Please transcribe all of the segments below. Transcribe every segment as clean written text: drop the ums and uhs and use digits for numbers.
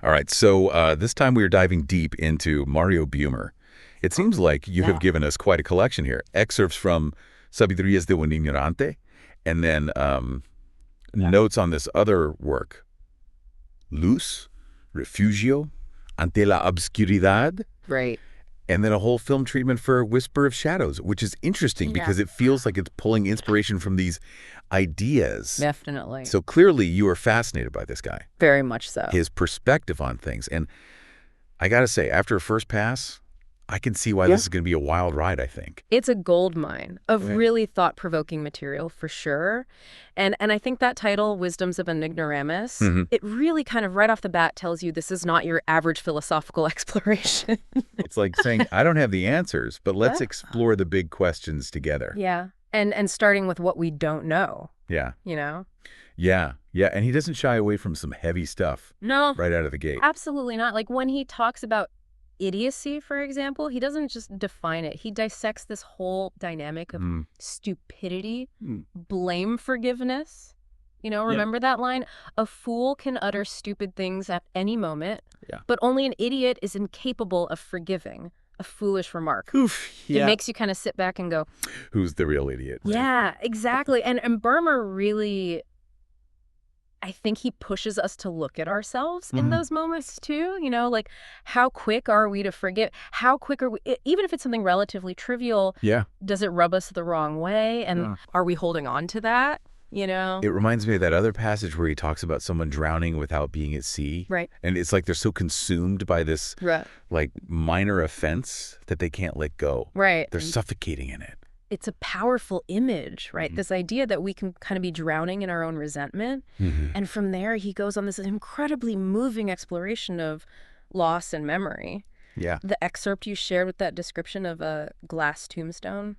All right, so this time we are diving deep into Mario Bumer. It seems like you have given us quite a collection here. Excerpts from Sabidurías de un Ignorante, and then notes on this other work, Luz, Refugio, Ante la Obscuridad, Right. and then a whole film treatment for Whisper of Shadows, which is interesting because it feels like it's pulling inspiration from these ideas. Definitely. So clearly you are fascinated by this guy. Very much so. His perspective on things. And I got to say, after a first pass, I can see why this is going to be a wild ride, I think. It's a gold mine of really thought-provoking material, for sure. And I think that title, Wisdoms of an Ignoramus, it really kind of right off the bat tells you this is not your average philosophical exploration. It's like saying, I don't have the answers, but let's explore the big questions together. Yeah. And starting with what we don't know. Yeah. You know? Yeah. Yeah. And he doesn't shy away from some heavy stuff. No. Right out of the gate. Absolutely not. Like when he talks about idiocy, for example, he doesn't just define it. He dissects this whole dynamic of stupidity, blame forgiveness. You know, remember that line? A fool can utter stupid things at any moment, but only an idiot is incapable of forgiving a foolish remark. Oof, It makes you kind of sit back and go, who's the real idiot? Right? Yeah, exactly. And Burma really, I think he pushes us to look at ourselves in those moments too. You know, like how quick are we to forgive? How quick are we, even if it's something relatively trivial, does it rub us the wrong way? And are we holding on to that? You know? It reminds me of that other passage where he talks about someone drowning without being at sea. Right. And it's like they're so consumed by this like minor offense that they can't let go. Right. They're suffocating in it. It's a powerful image, right? This idea that we can kind of be drowning in our own resentment. And from there, he goes on this incredibly moving exploration of loss and memory. Yeah. The excerpt you shared with that description of a glass tombstone.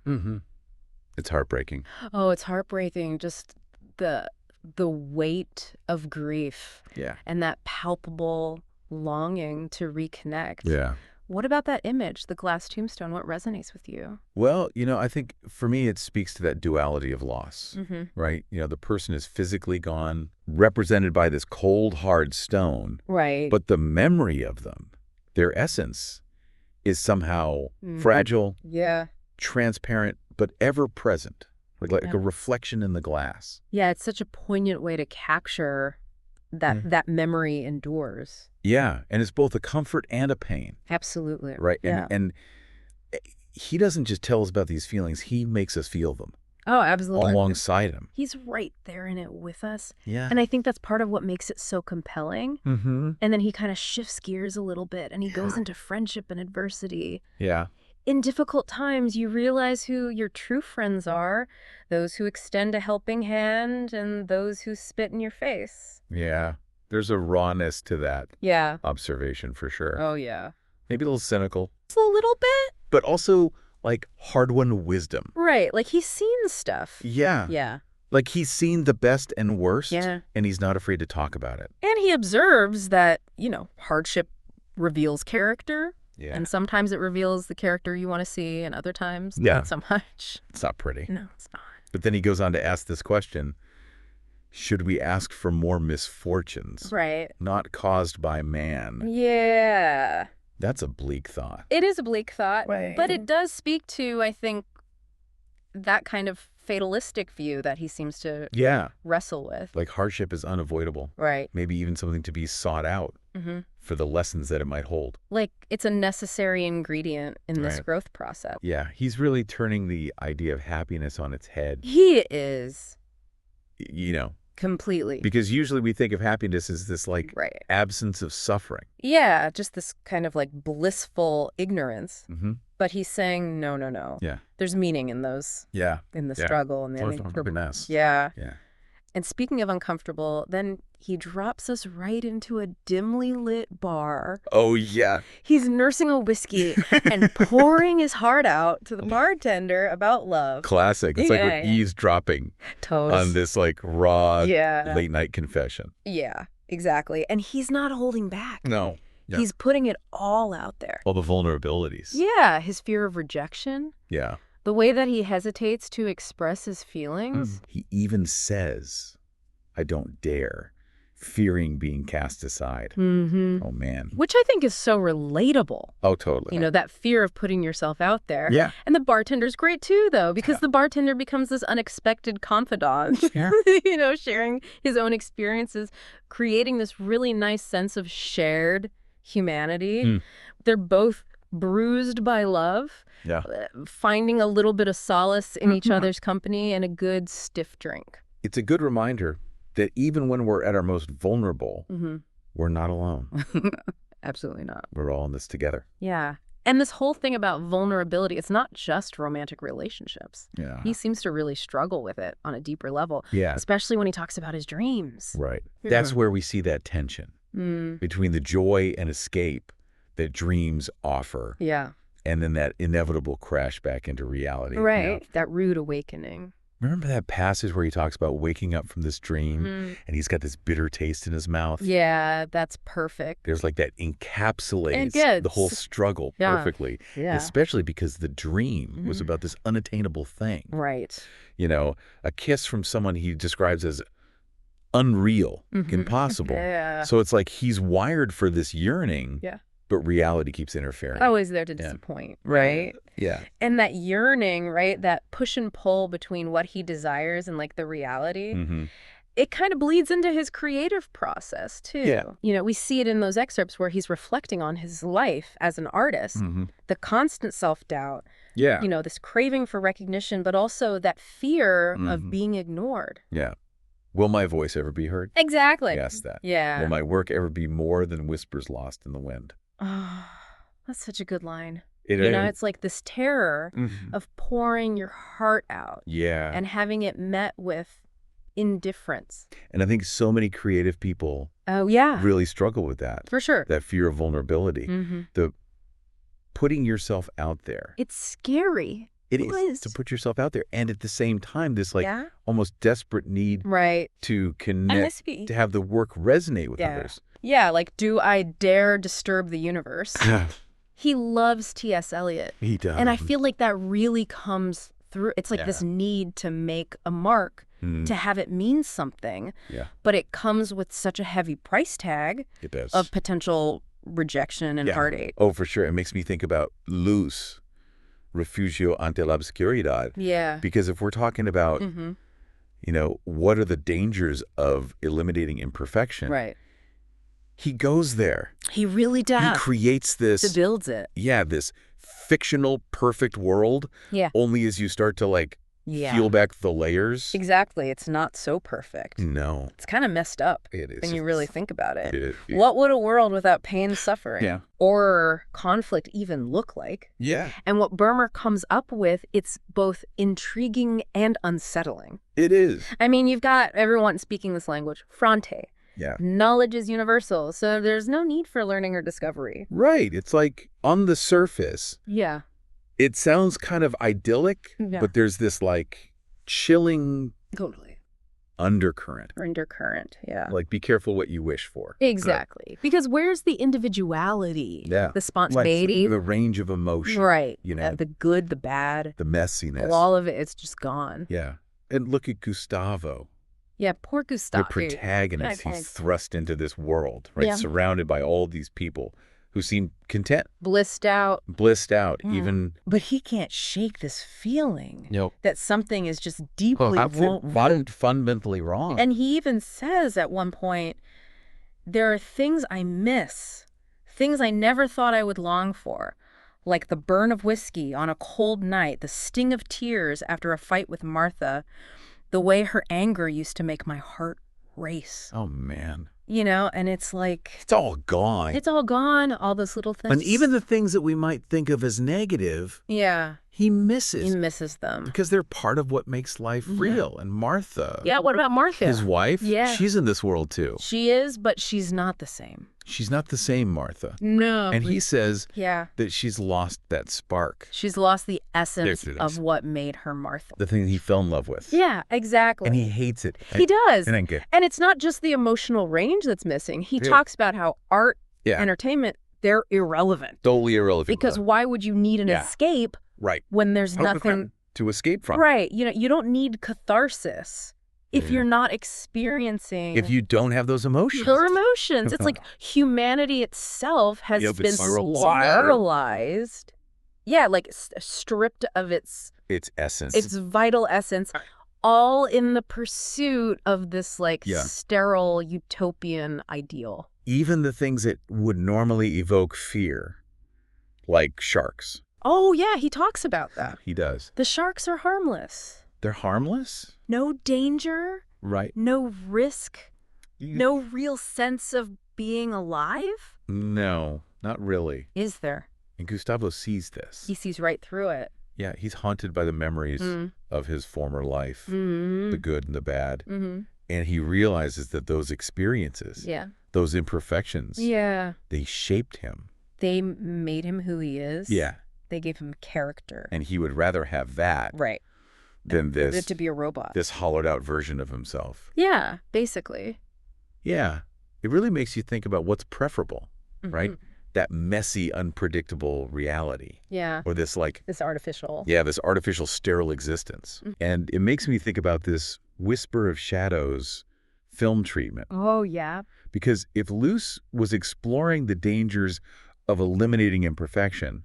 It's heartbreaking. Oh, it's heartbreaking. Just the weight of grief. Yeah. And that palpable longing to reconnect. Yeah. What about that image, the glass tombstone? What resonates with you? Well, you know, I think for me, it speaks to that duality of loss, right? You know, the person is physically gone, represented by this cold, hard stone. Right. But the memory of them, their essence, is somehow fragile, transparent, but ever present, like a reflection in the glass. Yeah, it's such a poignant way to capture that memory endures. Yeah, and it's both a comfort and a pain. Absolutely. Right. Yeah. And he doesn't just tell us about these feelings, he makes us feel them. Oh, absolutely. Alongside him. He's right there in it with us. Yeah. And I think that's part of what makes it so compelling. And then he kind of shifts gears a little bit and he goes into friendship and adversity. Yeah. In difficult times, you realize who your true friends are, those who extend a helping hand and those who spit in your face. Yeah. There's a rawness to that observation for sure. Oh, yeah. Maybe a little cynical. It's a little bit. But also like hard-won wisdom. Right. Like he's seen stuff. Yeah. Yeah. Like he's seen the best and worst. Yeah. And he's not afraid to talk about it. And he observes that, you know, hardship reveals character. Yeah. And sometimes it reveals the character you want to see, and other times not so much. It's not pretty. No, it's not. But then he goes on to ask this question: should we ask for more misfortunes? Right. Not caused by man. Yeah. That's a bleak thought. It is a bleak thought. Right. But it does speak to, I think, that kind of fatalistic view that he seems to wrestle with. Like hardship is unavoidable. Right. Maybe even something to be sought out for the lessons that it might hold. Like it's a necessary ingredient in this growth process. Yeah. He's really turning the idea of happiness on its head. He is. You know. Completely. Because usually we think of happiness as this like absence of suffering. Yeah, just this kind of like blissful ignorance. But he's saying, no, no, no. Yeah. There's meaning in those. Yeah. In the struggle and the uncomfortableness. Yeah. Yeah. And speaking of uncomfortable, then he drops us right into a dimly lit bar. Oh, yeah. He's nursing a whiskey and pouring his heart out to the bartender about love. Classic. It's like we're eavesdropping on this like raw late night confession. Yeah, exactly. And he's not holding back. No. Yeah. He's putting it all out there. All the vulnerabilities. Yeah, his fear of rejection. Yeah. The way that he hesitates to express his feelings. He even says, I don't dare. fearing being cast aside. Mm-hmm. Oh, man. Which I think is so relatable. Oh, totally. You know, that fear of putting yourself out there. Yeah. And the bartender's great too, though, because the bartender becomes this unexpected confidant, Yeah. you know, sharing his own experiences, creating this really nice sense of shared humanity. They're both bruised by love, finding a little bit of solace in each other's company and a good stiff drink. It's a good reminder that even when we're at our most vulnerable, we're not alone. Absolutely not. We're all in this together. Yeah. And this whole thing about vulnerability, it's not just romantic relationships. Yeah. He seems to really struggle with it on a deeper level. Yeah. Especially when he talks about his dreams. Right. That's where we see that tension between the joy and escape that dreams offer. Yeah. And then that inevitable crash back into reality. Right. You know? That rude awakening. Remember that passage where he talks about waking up from this dream and he's got this bitter taste in his mouth? Yeah, that's perfect. There's like that encapsulates the whole struggle perfectly, especially because the dream was about this unattainable thing. Right. You know, a kiss from someone he describes as unreal, impossible. Yeah. So it's like he's wired for this yearning. Yeah. But reality keeps interfering. Always there to disappoint, right? Yeah. And that yearning, right, that push and pull between what he desires and like the reality, it kind of bleeds into his creative process too. Yeah. You know, we see it in those excerpts where he's reflecting on his life as an artist, the constant self-doubt, you know, this craving for recognition, but also that fear of being ignored. Yeah. Will my voice ever be heard? Exactly. Yes, that. Yeah. Will my work ever be more than whispers lost in the wind? Oh, that's such a good line. You know, it's like this terror of pouring your heart out and having it met with indifference. And I think so many creative people really struggle with that. For sure. That fear of vulnerability. The putting yourself out there. It's scary. It is to put yourself out there. And at the same time, this like almost desperate need to connect, to have the work resonate with others. Yeah, like, do I dare disturb the universe? He loves T.S. Eliot. He does. And I feel like that really comes through. It's like this need to make a mark, to have it mean something. Yeah. But it comes with such a heavy price tag of potential rejection and heartache. Oh, for sure. It makes me think about Luz, Refugio ante la Obscuridad. Yeah. Because if we're talking about, you know, what are the dangers of eliminating imperfection? Right. He goes there. He really does. He creates this. He builds it. Yeah, this fictional perfect world. Yeah. Only as you start to like peel back the layers. Exactly. It's not so perfect. No. It's kind of messed up. It is. When you really think about it. It is. What would a world without pain, suffering, or conflict even look like? Yeah. And what Burmer comes up with, it's both intriguing and unsettling. It is. I mean, you've got everyone speaking this language. Fronte. Yeah. Knowledge is universal, so there's no need for learning or discovery. Right. It's like on the surface. Yeah. It sounds kind of idyllic, but there's this like chilling undercurrent. Yeah. Like be careful what you wish for. Exactly. Right. Because where's the individuality? Yeah. The spontaneity. Like the range of emotion. Right. You know, the good, the bad. The messiness. All of it, it's just gone. Yeah. And look at Gustavo. Yeah, poor Gustavo. The protagonist, he's thrust into this world, right? Surrounded by all these people who seem content. Blissed out, even. But he can't shake this feeling that something is just deeply fundamentally wrong. And he even says at one point, there are things I miss, things I never thought I would long for, like the burn of whiskey on a cold night, the sting of tears after a fight with Martha, the way her anger used to make my heart race. Oh, man. You know, and it's like... It's all gone. It's all gone, all those little things. And even the things that we might think of as negative... Yeah. He misses. He misses them. Because they're part of what makes life real. And Martha... Yeah, what about Martha? His wife? Yeah. She's in this world, too. She is, but she's not the same. She's not the same Martha. No. And he says that she's lost that spark. She's lost the essence of what made her Martha. The thing he fell in love with. Yeah, exactly. And he hates it. He does. And it's not just the emotional range that's missing. He talks about how art, entertainment, they're irrelevant. Totally irrelevant. Because why would you need an escape when there's nothing to escape from? Right. You know, you don't need catharsis if you're not experiencing If you don't have those emotions. your emotions. It's like humanity itself has been sterilized. Yeah, like stripped of its essence. its vital essence, all in the pursuit of this like sterile utopian ideal. Even the things that would normally evoke fear, like sharks. Oh, yeah, he talks about that. He does. The sharks are harmless. They're harmless? No danger. Right. No risk. No real sense of being alive? No, not really. Is there? And Gustavo sees this. He sees right through it. Yeah, he's haunted by the memories of his former life, the good and the bad. And he realizes that those experiences, those imperfections, they shaped him. They made him who he is. Yeah. They gave him character. And he would rather have that than this to be a robot. This hollowed out version of himself. Yeah, basically. Yeah. It really makes you think about what's preferable, right? That messy, unpredictable reality. Yeah. Or this this artificial. Yeah, this artificial sterile existence. And it makes me think about this Whisper of Shadows film treatment. Oh, yeah. Because if Luce was exploring the dangers of eliminating imperfection,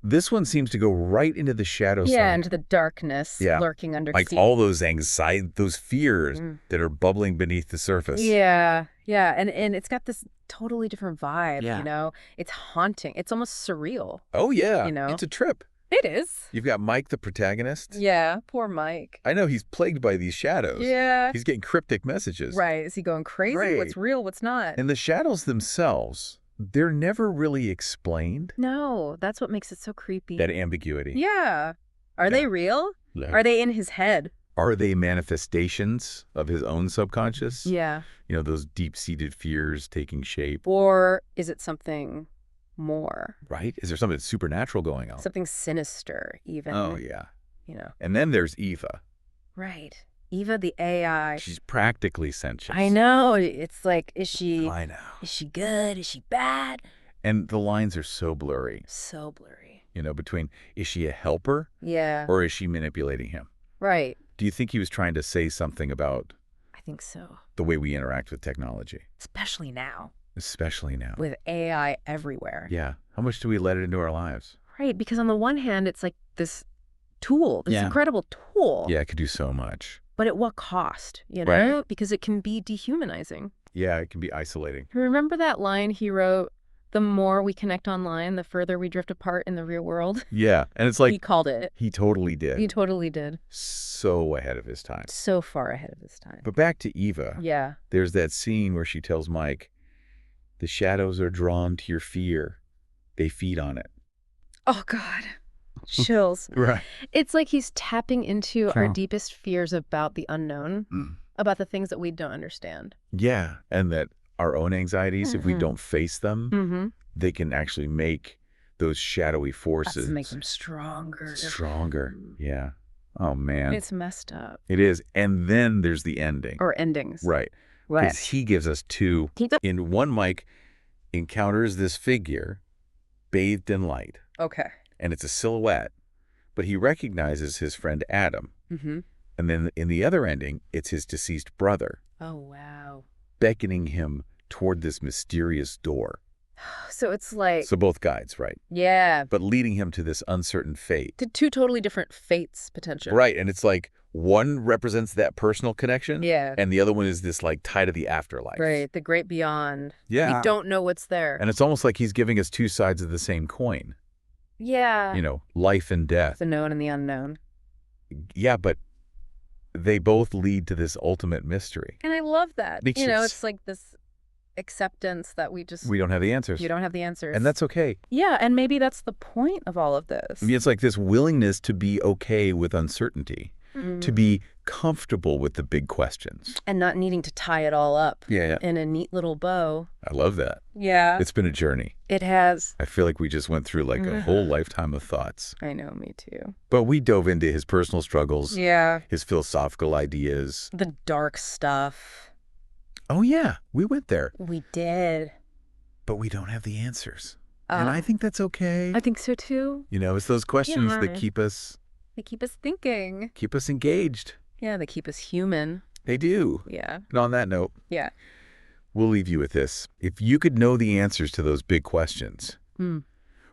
this one seems to go right into the shadow side. Yeah, into the darkness lurking under like all those anxiety, those fears that are bubbling beneath the surface. Yeah, yeah. And it's got this totally different vibe, you know? It's haunting. It's almost surreal. Oh, yeah. You know? It's a trip. It is. You've got Mike, the protagonist. Yeah, poor Mike. I know he's plagued by these shadows. Yeah. He's getting cryptic messages. Right. Is he going crazy? Right. What's real? What's not? And the shadows themselves, they're never really explained. No, that's what makes it so creepy. That ambiguity. Yeah. Are they real? Are they in his head? Are they manifestations of his own subconscious? Yeah. You know, those deep-seated fears taking shape. Or is it something more? Right? Is there something supernatural going on? Something sinister, even. Oh, yeah. You know. And then there's Eva. Right. Eva, the AI. She's practically sentient. I know. It's like, is she... I know. Is she good? Is she bad? And the lines are so blurry. So blurry. You know, between, is she a helper? Yeah. Or is she manipulating him? Right. Do you think he was trying to say something about... I think so. The way we interact with technology? Especially now. Especially now. With AI everywhere. Yeah. How much do we let it into our lives? Right. Because on the one hand, it's like this tool, this incredible tool. Yeah, it could do so much. But at what cost, you know? Right. Because it can be dehumanizing. Yeah, it can be isolating. Remember that line he wrote, the more we connect online, the further we drift apart in the real world? Yeah, and it's like... He called it. He totally did. He totally did. So ahead of his time. So far ahead of his time. But back to Eva. Yeah. There's that scene where she tells Mike, the shadows are drawn to your fear. They feed on it. Oh, God. Chills. Right. It's like he's tapping into our deepest fears about the unknown, about the things that we don't understand. Yeah, and that our own anxieties, if we don't face them, they can actually make those shadowy forces... make them stronger. Stronger, yeah. Oh, man. It's messed up. It is. And then there's the ending. Or endings. Right. Because he gives us two. In one, Mike encounters this figure bathed in light. Okay. And it's a silhouette. But he recognizes his friend Adam. And then in the other ending, it's his deceased brother. Oh, wow. Beckoning him toward this mysterious door. So it's like... So both guides, right? Yeah. But leading him to this uncertain fate. To two totally different fates, potentially. Right. And it's like one represents that personal connection. Yeah. And the other one is this like tie to the afterlife. Right. The great beyond. Yeah. We don't know what's there. And it's almost like he's giving us two sides of the same coin. Yeah. You know, life and death. The known and the unknown. Yeah, but they both lead to this ultimate mystery. And I love that. Because you know, it's like this acceptance that we don't have the answers. You don't have the answers. And that's okay. Yeah, and maybe that's the point of all of this. I mean, it's like this willingness to be okay with uncertainty, to be comfortable with the big questions. And not needing to tie it all up in a neat little bow. I love that. Yeah. It's been a journey. It has. I feel like we just went through like a whole lifetime of thoughts. I know, me too. But we dove into his personal struggles. Yeah. His philosophical ideas. The dark stuff. Oh, yeah. We went there. We did. But we don't have the answers. And I think that's okay. I think so, too. You know, it's those questions that keep us... They keep us thinking. Keep us engaged. Yeah, they keep us human. They do. Yeah. And on that note, Yeah. we'll leave you with this. If you could know the answers to those big questions,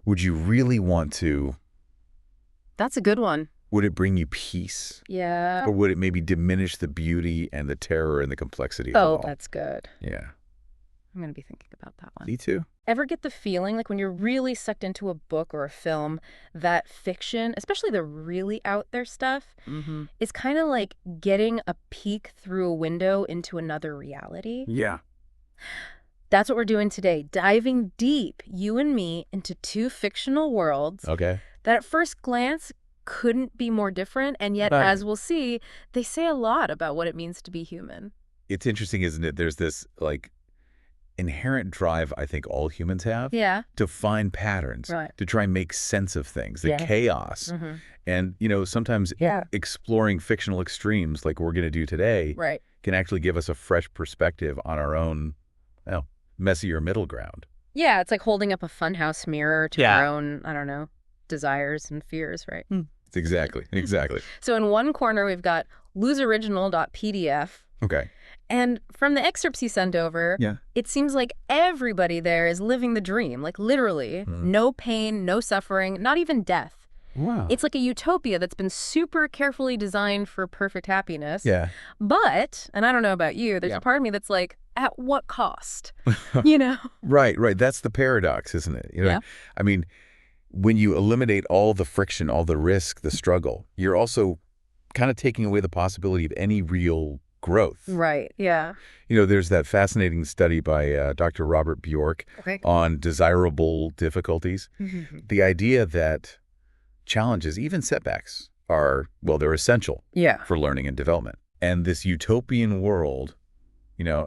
would you really want to? That's a good one. Would it bring you peace? Yeah. Or would it maybe diminish the beauty and the terror and the complexity of it all? Oh, that's good. Yeah. I'm going to be thinking about that one. Me too. Ever get the feeling like when you're really sucked into a book or a film that fiction, especially the really out there stuff, is kind of like getting a peek through a window into another reality? Yeah. That's what we're doing today, diving deep, you and me, into two fictional worlds Okay. that at first glance couldn't be more different, and yet, Right. as we'll see, they say a lot about what it means to be human. It's interesting, isn't it? There's this like inherent drive I think all humans have Yeah. to find patterns, Right. to try and make sense of things, the Yeah. chaos. And, sometimes Yeah. exploring fictional extremes like we're going to do today Right. can actually give us a fresh perspective on our own, messier middle ground. Yeah, it's like holding up a funhouse mirror to Yeah. our own, I don't know, desires and fears, right? Exactly. So in one corner, we've got loseoriginal.pdf. Okay. And from the excerpts you sent over, Yeah. it seems like everybody there is living the dream, like literally. No pain, no suffering, not even death. Wow. It's like a utopia that's been super carefully designed for perfect happiness. Yeah. But, and I don't know about you, there's Yeah. a part of me that's like, at what cost? Right. That's the paradox, isn't it? Yeah. I mean, when you eliminate all the friction, all the risk, the struggle, you're also kind of taking away the possibility of any real growth. Right, yeah. There's that fascinating study by Dr. Robert Bjork Okay. on desirable difficulties. The idea that challenges, even setbacks, they're essential Yeah. for learning and development. And this utopian world,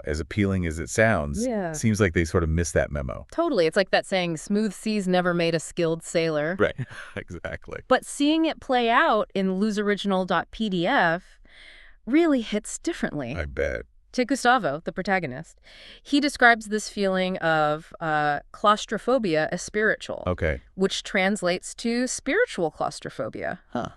as appealing as it sounds, Yeah. seems like they sort of miss that memo. Totally. It's like that saying, smooth seas never made a skilled sailor. Right. Exactly. But seeing it play out in loseoriginal.pdf really hits differently. I bet. Take Gustavo, the protagonist. He describes this feeling of claustrophobia as spiritual, Okay. which translates to spiritual claustrophobia. Huh.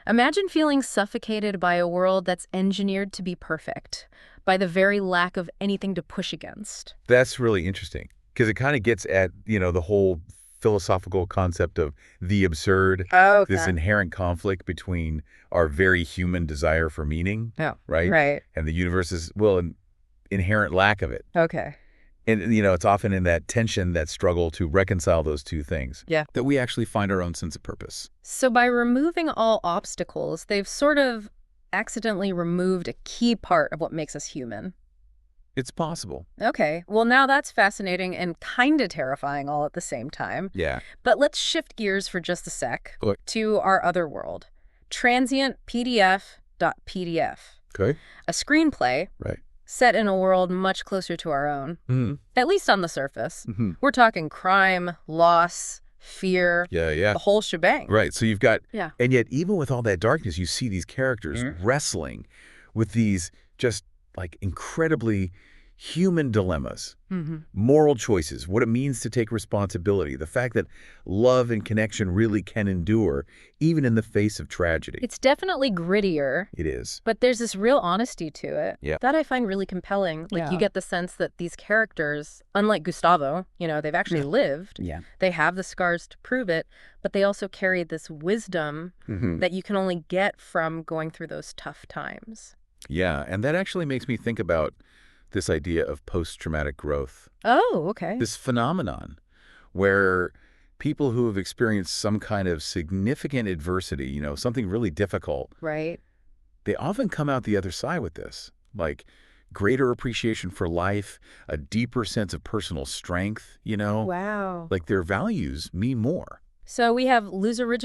Imagine feeling suffocated by a world that's engineered to be perfect, by the very lack of anything to push against. That's really interesting because it kind of gets at, the whole philosophical concept of the absurd, this inherent conflict between our very human desire for meaning, right? Right. And the universe's, an inherent lack of it. Okay. And, it's often in that tension, that struggle to reconcile those two things, Yeah. that we actually find our own sense of purpose. So by removing all obstacles, they've sort of accidentally removed a key part of what makes us human. It's possible. Okay, well now that's fascinating and kind of terrifying all at the same time. Yeah. But let's shift gears for just a sec Okay. to our other world, transientpdf.pdf, Okay. a screenplay Right. set in a world much closer to our own, at least on the surface. We're talking crime, loss, fear, Yeah. the whole shebang. Right. So you've got, Yeah. and yet even with all that darkness, you see these characters wrestling with these just like incredibly human dilemmas, moral choices, what it means to take responsibility, the fact that love and connection really can endure even in the face of tragedy. It's definitely grittier. It is. But there's this real honesty to it that I find really compelling. Like, you get the sense that these characters, unlike Gustavo, they've actually lived. Yeah. They have the scars to prove it, but they also carry this wisdom that you can only get from going through those tough times. Yeah, and that actually makes me think about this idea of post-traumatic growth. Oh, okay. This phenomenon where people who have experienced some kind of significant adversity, something really difficult, Right. they often come out the other side with this, like greater appreciation for life, a deeper sense of personal strength, Wow. like their values mean more. So we have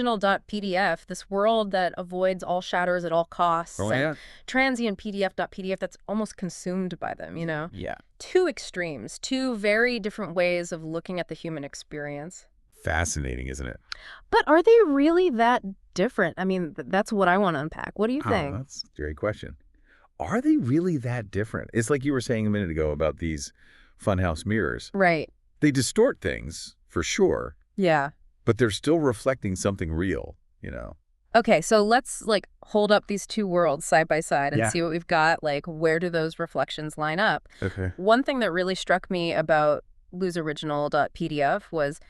loseoriginal.pdf, this world that avoids all shadows at all costs. And transientpdf.pdf that's almost consumed by them, Yeah. Two extremes, two very different ways of looking at the human experience. Fascinating, isn't it? But are they really that different? I mean, that's what I want to unpack. What do you think? That's a great question. Are they really that different? It's like you were saying a minute ago about these funhouse mirrors. Right. They distort things, for sure, Yeah. but they're still reflecting something real, Okay, so let's like hold up these two worlds side by side and Yeah. see what we've got. Like, where do those reflections line up? Okay. One thing that really struck me about loseoriginal.pdf was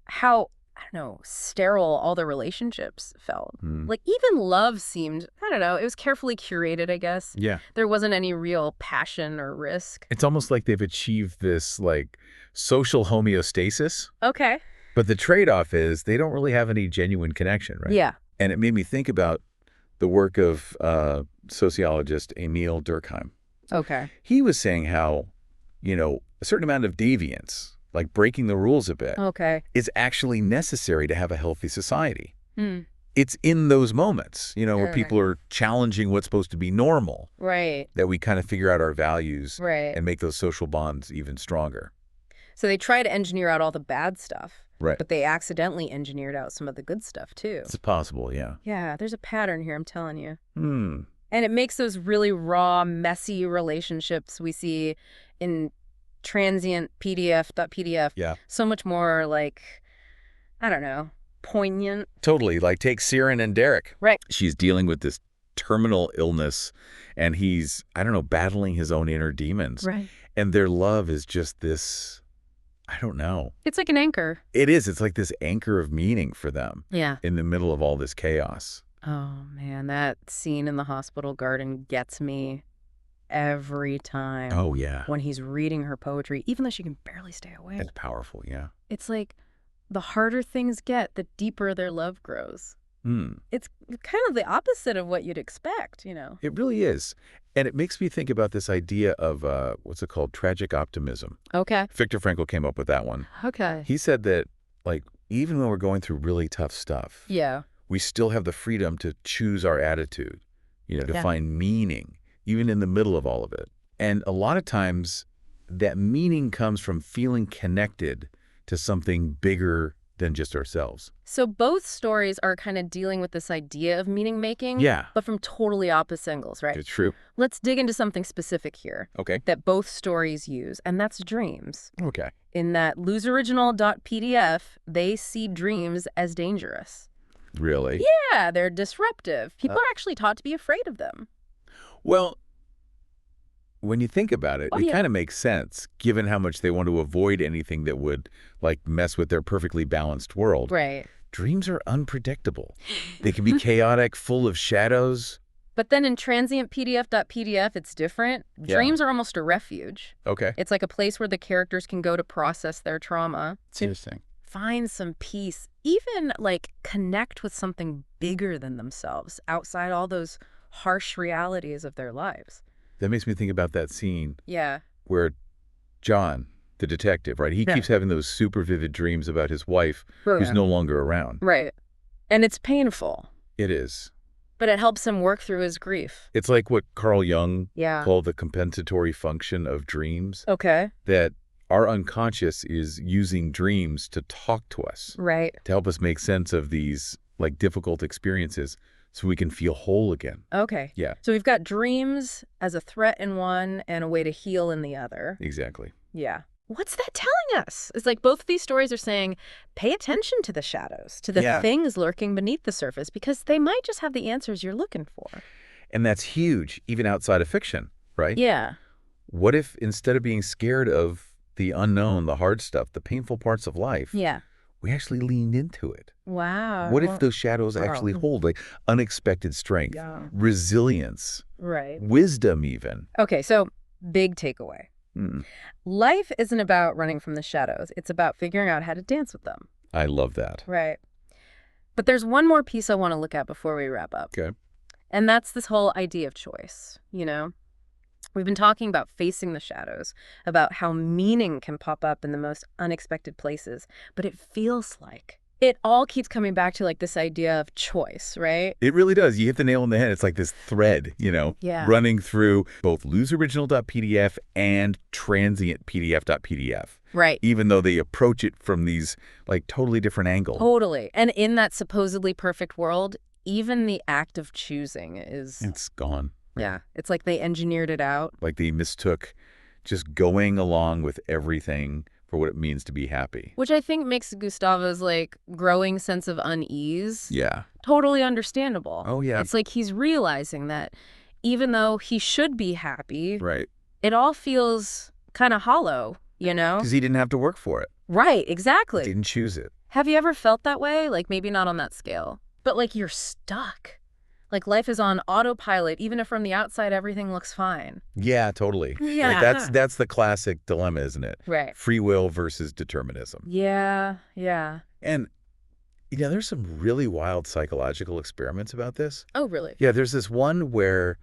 how, I don't know, sterile all the relationships felt. Hmm. Like, even love seemed, I don't know, it was carefully curated, I guess. Yeah. There wasn't any real passion or risk. It's almost like they've achieved this, like, social homeostasis. Okay. But the trade-off is they don't really have any genuine connection, right? Yeah. And it made me think about the work of sociologist Emil Durkheim. Okay. He was saying how, a certain amount of deviance, like breaking the rules a bit, Okay. is actually necessary to have a healthy society. Hmm. It's in those moments, where Right. people are challenging what's supposed to be normal, Right. that we kind of figure out our values Right. and make those social bonds even stronger. So they try to engineer out all the bad stuff. Right. But they accidentally engineered out some of the good stuff, too. It's possible, yeah. Yeah, there's a pattern here, I'm telling you. Hmm. And it makes those really raw, messy relationships we see in transient PDF.pdf Yeah. so much more, like, I don't know, poignant. Totally. Like, take Siren and Derek. Right. She's dealing with this terminal illness, and he's, I don't know, battling his own inner demons. Right. And their love is just this, I don't know. It's like an anchor. It is. It's like this anchor of meaning for them Yeah. in the middle of all this chaos. Oh, man, that scene in the hospital garden gets me every time. Oh, yeah. When he's reading her poetry, even though she can barely stay awake. It's powerful, yeah. It's like the harder things get, the deeper their love grows. Hmm. It's kind of the opposite of what you'd expect, It really is. And it makes me think about this idea of, what's it called, tragic optimism. Okay. Viktor Frankl came up with that one. Okay. He said that, like, even when we're going through really tough stuff, Yeah. we still have the freedom to choose our attitude, to Yeah. find meaning, even in the middle of all of it. And a lot of times, that meaning comes from feeling connected to something bigger than just ourselves. So both stories are kind of dealing with this idea of meaning making, Yeah. but from totally opposite angles, right? It's true. Let's dig into something specific here Okay. that both stories use, and that's dreams. Okay. In that loseoriginal.pdf, they see dreams as dangerous. Really? Yeah, they're disruptive. People are actually taught to be afraid of them. Well, when you think about it, Oh, it yeah. kind of makes sense, given how much they want to avoid anything that would, like, mess with their perfectly balanced world. Right. Dreams are unpredictable. They can be chaotic, full of shadows. But then in transient PDF.pdf, it's different. Yeah. Dreams are almost a refuge. Okay. It's like a place where the characters can go to process their trauma, It's interesting. find some peace, even like connect with something bigger than themselves outside all those harsh realities of their lives. That makes me think about that scene Yeah. where John, the detective, right, he Yeah. keeps having those super vivid dreams about his wife who's no longer around. Right. And it's painful, It is. but it helps him work through his grief. It's like what Carl Jung Yeah. called the compensatory function of dreams, Okay. that our unconscious is using dreams to talk to us, Right. to help us make sense of these, like, difficult experiences so we can feel whole again. Okay. Yeah. So we've got dreams as a threat in one and a way to heal in the other. Exactly. Yeah. What's that telling us? It's like both of these stories are saying, pay attention to the shadows, to the Yeah. things lurking beneath the surface, because they might just have the answers you're looking for. And that's huge, even outside of fiction, right? Yeah. What if instead of being scared of the unknown, the hard stuff, the painful parts of life, Yeah. we actually leaned into it? Wow. What if those shadows actually hold, like, unexpected strength, Yeah. resilience, Right. wisdom even? Okay, so big takeaway. Hmm. Life isn't about running from the shadows. It's about figuring out how to dance with them. I love that. Right. But there's one more piece I want to look at before we wrap up. Okay. And that's this whole idea of choice, We've been talking about facing the shadows, about how meaning can pop up in the most unexpected places, but it feels like it all keeps coming back to like this idea of choice, right? It really does. You hit the nail on the head. It's like this thread, Yeah. running through both loseoriginal.pdf and transient PDF.pdf, Right. even though they approach it from these, like, totally different angles. Totally. And in that supposedly perfect world, even the act of choosing is, It's gone. yeah, it's like they engineered it out. Like they mistook just going along with everything for for what it means to be happy. Which I think makes Gustavo's, like, growing sense of unease Yeah. totally understandable. Oh, yeah. It's like he's realizing that even though he should be happy, Right. it all feels kind of hollow, you know? Because he didn't have to work for it. Right, exactly. Didn't choose it. Have you ever felt that way? Like, maybe not on that scale, but like you're stuck. Like life is on autopilot, even if from the outside everything looks fine. Yeah, totally. Yeah. Like that's the classic dilemma, isn't it? Right. Free will versus determinism. Yeah, yeah. And, there's some really wild psychological experiments about this. Oh, really? Yeah, there's this one where,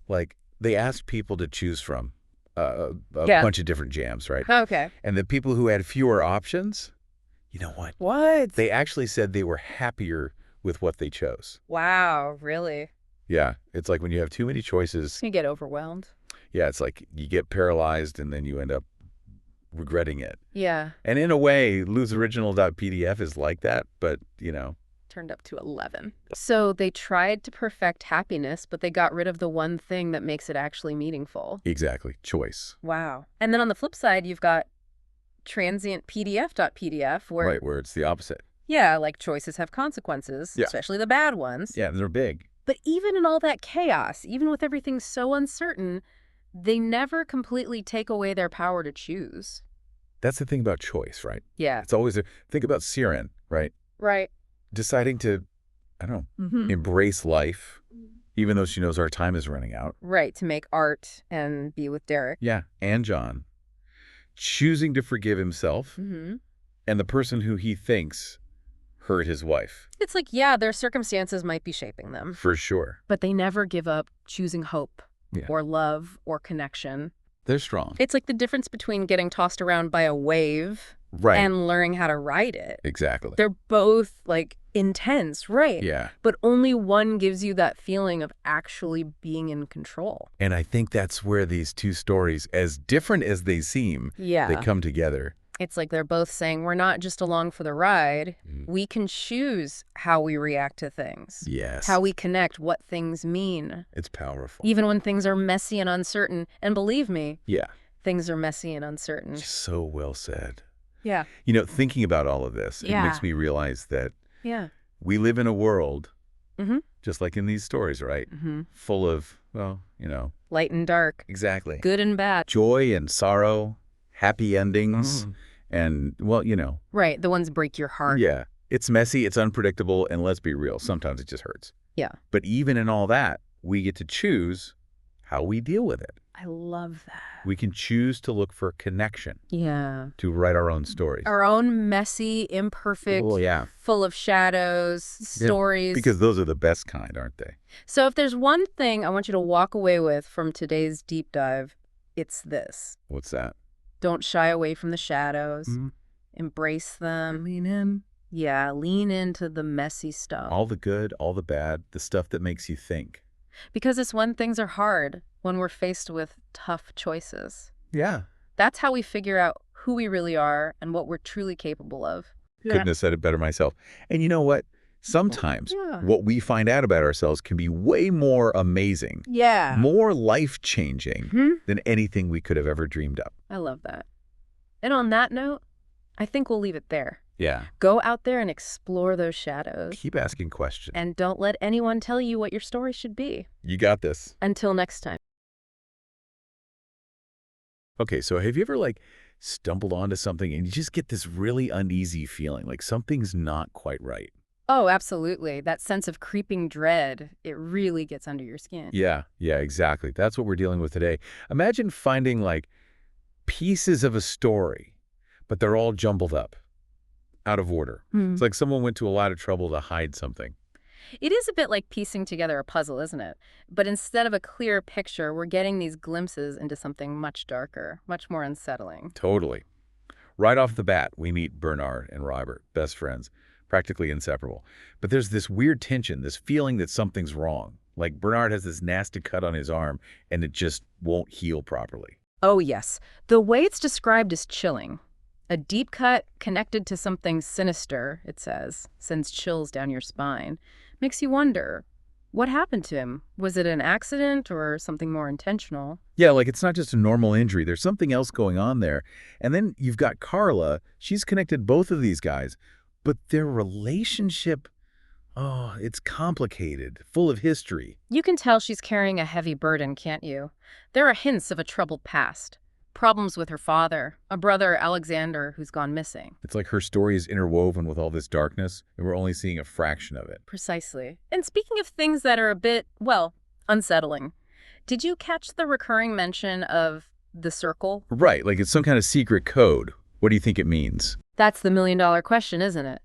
like, they asked people to choose from a bunch of different jams, right? Okay. And the people who had fewer options, you know what? What? They actually said they were happier with what they chose. Wow, really? Yeah, it's like when you have too many choices, You get overwhelmed. yeah, it's like you get paralyzed and then you end up regretting it. Yeah. And in a way, loseoriginal.pdf is like that, but, Turned up to 11. So they tried to perfect happiness, but they got rid of the one thing that makes it actually meaningful. exactly, choice. Wow. And then on the flip side, you've got transient PDF.pdf where, Right, where it's the opposite. yeah, like choices have consequences, Yeah. especially the bad ones. Yeah, they're big. But even in all that chaos, even with everything so uncertain, they never completely take away their power to choose. That's the thing about choice, right? Yeah. It's always think about Siren, right? Right. Deciding to, I don't know, Mm-hmm. embrace life, even though she knows our time is running out. Right, to make art and be with Derek. Yeah, and John. Choosing to forgive himself Mm-hmm. and the person who he thinks hurt his wife. It's like, yeah, their circumstances might be shaping them, For sure. but they never give up choosing hope Yeah. or love or connection. They're strong. It's like the difference between getting tossed around by a wave Right. and learning how to ride it. Exactly. They're both, like, intense, right? Yeah. But only one gives you that feeling of actually being in control. And I think that's where these two stories, as different as they seem, Yeah. they come together. It's like they're both saying we're not just along for the ride. We can choose how we react to things, Yes. how we connect, what things mean, It's powerful. even when things are messy and uncertain. And believe me, Yeah. things are messy and uncertain. So well said. Yeah. Thinking about all of this, Yeah. it makes me realize that Yeah. we live in a world, Mm-hmm. just like in these stories, right? Mm-hmm. Full of, Light and dark, exactly. good and bad. Joy and sorrow, happy endings, and, Right. The ones break your heart. yeah. It's messy, it's unpredictable, and let's be real, sometimes it just hurts. Yeah. But even in all that, we get to choose how we deal with it. I love that. We can choose to look for connection, Yeah. to write our own stories. Our own messy, imperfect, Oh, yeah. full of shadows, stories. Because those are the best kind, aren't they? So if there's one thing I want you to walk away with from today's deep dive, it's this. What's that? Don't shy away from the shadows. Mhm. Embrace them. Lean in. Yeah, lean into the messy stuff. All the good, all the bad, the stuff that makes you think. Because it's when things are hard, when we're faced with tough choices. Yeah. That's how we figure out who we really are and what we're truly capable of. Couldn't have said it better myself. And you know what? Sometimes Yeah. what we find out about ourselves can be way more amazing, Yeah. more life-changing Hmm? than anything we could have ever dreamed up. I love that. And on that note, I think we'll leave it there. Yeah. Go out there and explore those shadows. Keep asking questions. And don't let anyone tell you what your story should be. You got this. Until next time. Okay, so have you ever stumbled onto something and you just get this really uneasy feeling, like something's not quite right? Oh, absolutely. That sense of creeping dread, it really gets under your skin. Yeah, exactly. That's what we're dealing with today. Imagine finding pieces of a story, but they're all jumbled up, out of order. Hmm. It's like someone went to a lot of trouble to hide something. It is a bit like piecing together a puzzle, isn't it? But instead of a clear picture, we're getting these glimpses into something much darker, much more unsettling. Totally. Right off the bat, we meet Bernard and Robert, best friends, practically inseparable. But there's this weird tension, this feeling that something's wrong. Like Bernard has this nasty cut on his arm, and it just won't heal properly. Oh, yes. The way it's described is chilling. A deep cut connected to something sinister, it says, sends chills down your spine. Makes you wonder, What happened to him? Was it an accident or something more intentional? Yeah, like it's not just a normal injury. There's something else going on there. And then you've got Carla. She's connected both of these guys. But their relationship, oh, it's complicated, full of history. You can tell she's carrying a heavy burden, can't you? There are hints of a troubled past. Problems with her father, a brother, Alexander, who's gone missing. It's like her story is interwoven with all this darkness, and we're only seeing a fraction of it. Precisely. And speaking of things that are a bit, well, unsettling, did you catch the recurring mention of the circle? Right, like it's some kind of secret code. What do you think it means? That's the million-dollar question, isn't it?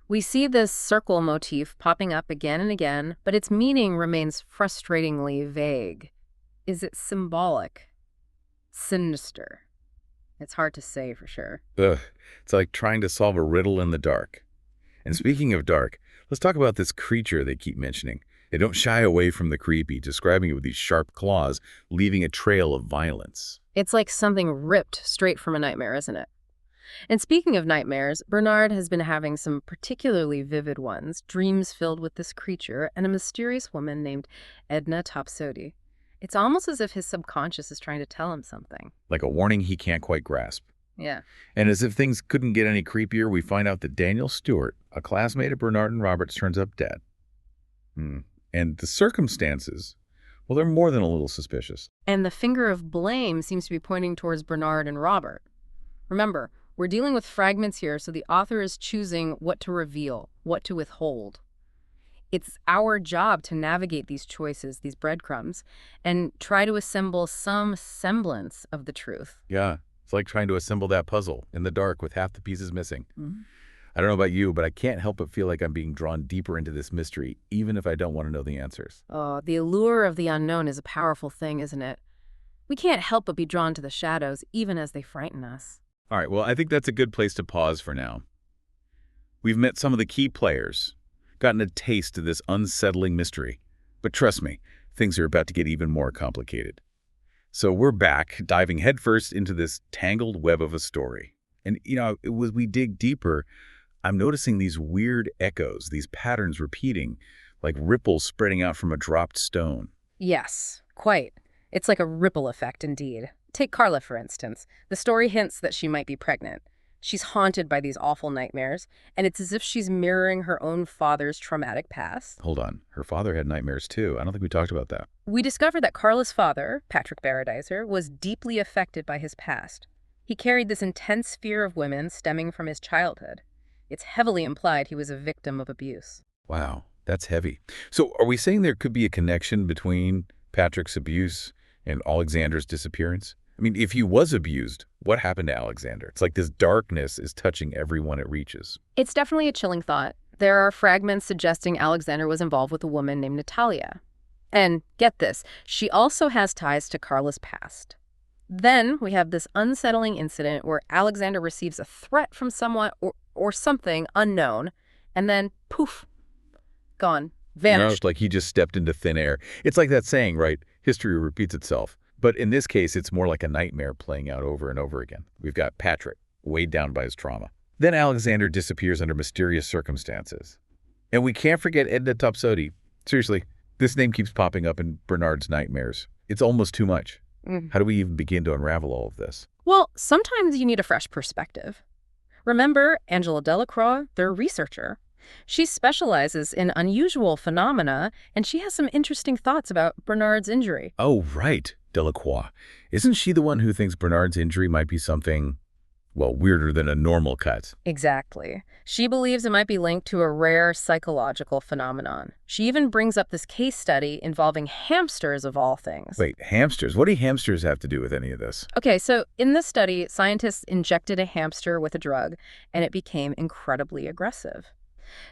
We see this circle motif popping up again and again, but its meaning remains frustratingly vague. Is it symbolic? Sinister? It's hard to say for sure. Ugh, it's like trying to solve a riddle in the dark. And speaking of dark, let's talk about this creature they keep mentioning. They don't shy away from the creepy, describing it with these sharp claws, leaving a trail of violence. It's like something ripped straight from a nightmare, isn't it? And speaking of nightmares, Bernard has been having some particularly vivid ones, dreams filled with this creature and a mysterious woman named Edna Topsody. It's almost as if his subconscious is trying to tell him something. Like a warning he can't quite grasp. Yeah. And as if things couldn't get any creepier, we find out that Daniel Stewart, a classmate of Bernard and Robert's, turns up dead. And the circumstances, well, they're more than a little suspicious. And the finger of blame seems to be pointing towards Bernard and Robert. Remember, we're dealing with fragments here, so the author is choosing what to reveal, what to withhold. It's our job to navigate these choices, these breadcrumbs, and try to assemble some semblance of the truth. Yeah, it's like trying to assemble that puzzle in the dark with half the pieces missing. I don't know about you, but I can't help but feel like I'm being drawn deeper into this mystery, even if I don't want to know the answers. Oh, the allure of the unknown is a powerful thing, isn't it? We can't help but be drawn to the shadows, even as they frighten us. All right, well, I think that's a good place to pause for now. We've met some of the key players, gotten a taste of this unsettling mystery. But trust me, things are about to get even more complicated. So we're back, diving headfirst into this tangled web of a story. And, as we dig deeper, I'm noticing these weird echoes, these patterns repeating, like ripples spreading out from a dropped stone. Yes, quite. It's like a ripple effect indeed. Take Carla, for instance. The story hints that she might be pregnant. She's haunted by these awful nightmares, and it's as if she's mirroring her own father's traumatic past. Hold on. Her father had nightmares too. I don't think we talked about that. We discovered that Carla's father, Patrick Baradizer, was deeply affected by his past. He carried this intense fear of women stemming from his childhood. It's heavily implied he was a victim of abuse. Wow, that's heavy. So are we saying there could be a connection between Patrick's abuse and Alexander's disappearance? I mean, if he was abused, what happened to Alexander? It's like this darkness is touching everyone it reaches. It's definitely a chilling thought. There are fragments suggesting Alexander was involved with a woman named Natalia. And get this, she also has ties to Carla's past. Then we have this unsettling incident where Alexander receives a threat from someone or something unknown, and then poof, gone, vanished. Like he just stepped into thin air. It's like that saying, right? History repeats itself. But in this case, it's more like a nightmare playing out over and over again. We've got Patrick, weighed down by his trauma. Then Alexander disappears under mysterious circumstances. And we can't forget Edna Topsody. Seriously, this name keeps popping up in Bernard's nightmares. It's almost too much. How do we even begin to unravel all of this? Well, sometimes you need a fresh perspective. Remember Angela Delacroix, their researcher? She specializes in unusual phenomena, and she has some interesting thoughts about Bernard's injury. Oh, right. Delacroix. Isn't she the one who thinks Bernard's injury might be something, well, weirder than a normal cut? Exactly. She believes it might be linked to a rare psychological phenomenon. She even brings up this case study involving hamsters of all things. Wait, hamsters? What do hamsters have to do with any of this? Okay, so in this study, scientists injected a hamster with a drug, and it became incredibly aggressive.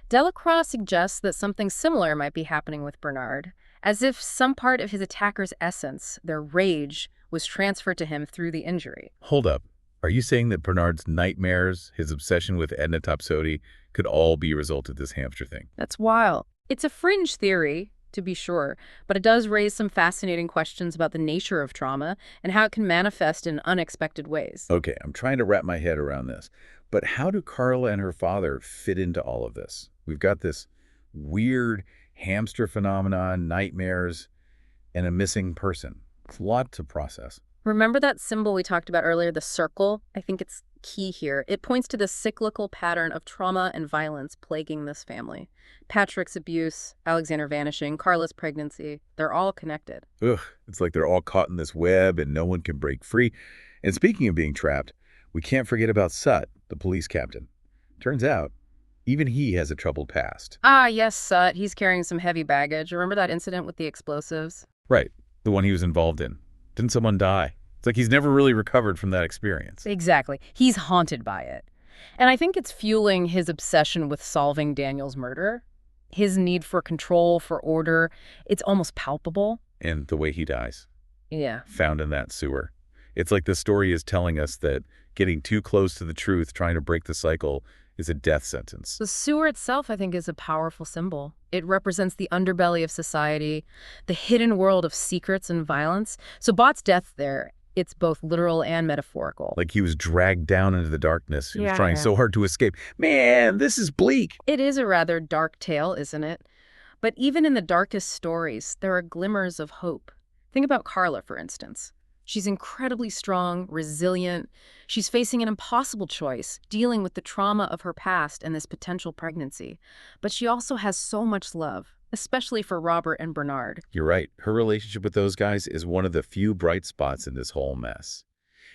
Delacroix suggests that something similar might be happening with Bernard, as if some part of his attacker's essence, their rage, was transferred to him through the injury. Hold up. Are you saying that Bernard's nightmares, his obsession with Edna Topsody, could all be a result of this hamster thing? That's wild. It's a fringe theory, to be sure, but it does raise some fascinating questions about the nature of trauma and how it can manifest in unexpected ways. Okay, I'm trying to wrap my head around this. But how do Carla and her father fit into all of this? We've got this weird hamster phenomenon, nightmares, and a missing person. It's a lot to process. Remember that symbol we talked about earlier, the circle? I think it's key here. It points to the cyclical pattern of trauma and violence plaguing this family. Patrick's abuse, Alexander vanishing, Carla's pregnancy, they're all connected. Ugh, it's like they're all caught in this web and no one can break free. And speaking of being trapped, we can't forget about Sut, the police captain. Turns out, even he has a troubled past. Ah, yes, Sut. He's carrying some heavy baggage. Remember that incident with the explosives? Right, the one he was involved in. Didn't someone die? It's like he's never really recovered from that experience. Exactly. He's haunted by it. And I think it's fueling his obsession with solving Daniel's murder. His need for control, for order, it's almost palpable. And the way he dies, Yeah. found in that sewer. It's like the story is telling us that getting too close to the truth, trying to break the cycle, is a death sentence. The sewer itself, I think, is a powerful symbol. It represents the underbelly of society, the hidden world of secrets and violence. So Bot's death there, it's both literal and metaphorical. Like he was dragged down into the darkness. He was Yeah. trying so hard to escape. Man, this is bleak. It is a rather dark tale, isn't it? But even in the darkest stories, there are glimmers of hope. Think about Carla, for instance. She's incredibly strong, resilient. She's facing an impossible choice, dealing with the trauma of her past and this potential pregnancy. But she also has so much love, especially for Robert and Bernard. You're right. Her relationship with those guys is one of the few bright spots in this whole mess.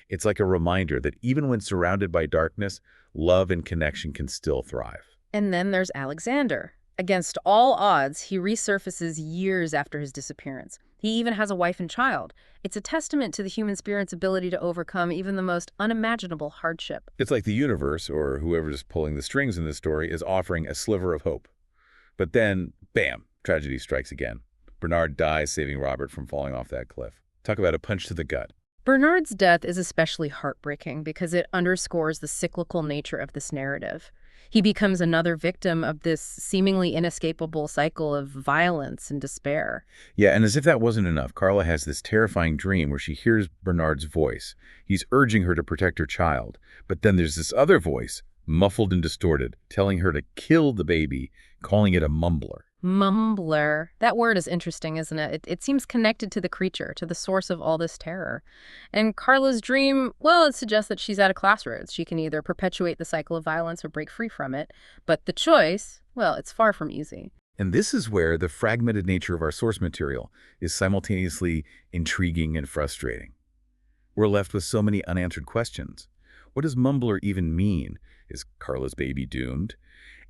It's like a reminder that even when surrounded by darkness, love and connection can still thrive. And then there's Alexander. Against all odds, he resurfaces years after his disappearance. He even has a wife and child. It's a testament to the human spirit's ability to overcome even the most unimaginable hardship. It's like the universe, or whoever's pulling the strings in this story, is offering a sliver of hope. But then, bam, tragedy strikes again. Bernard dies, saving Robert from falling off that cliff. Talk about a punch to the gut. Bernard's death is especially heartbreaking because it underscores the cyclical nature of this narrative. He becomes another victim of this seemingly inescapable cycle of violence and despair. Yeah, and as if that wasn't enough, Carla has this terrifying dream where she hears Bernard's voice. He's urging her to protect her child. But then there's this other voice, muffled and distorted, telling her to kill the baby, calling it a mumbler. Mumbler. That word is interesting, isn't it? It seems connected to the creature, to the source of all this terror. And Carla's dream, well, it suggests that she's at a crossroads. She can either perpetuate the cycle of violence or break free from it. But the choice, well, it's far from easy. And this is where the fragmented nature of our source material is simultaneously intriguing and frustrating. We're left with so many unanswered questions. What does mumbler even mean? Is Carla's baby doomed?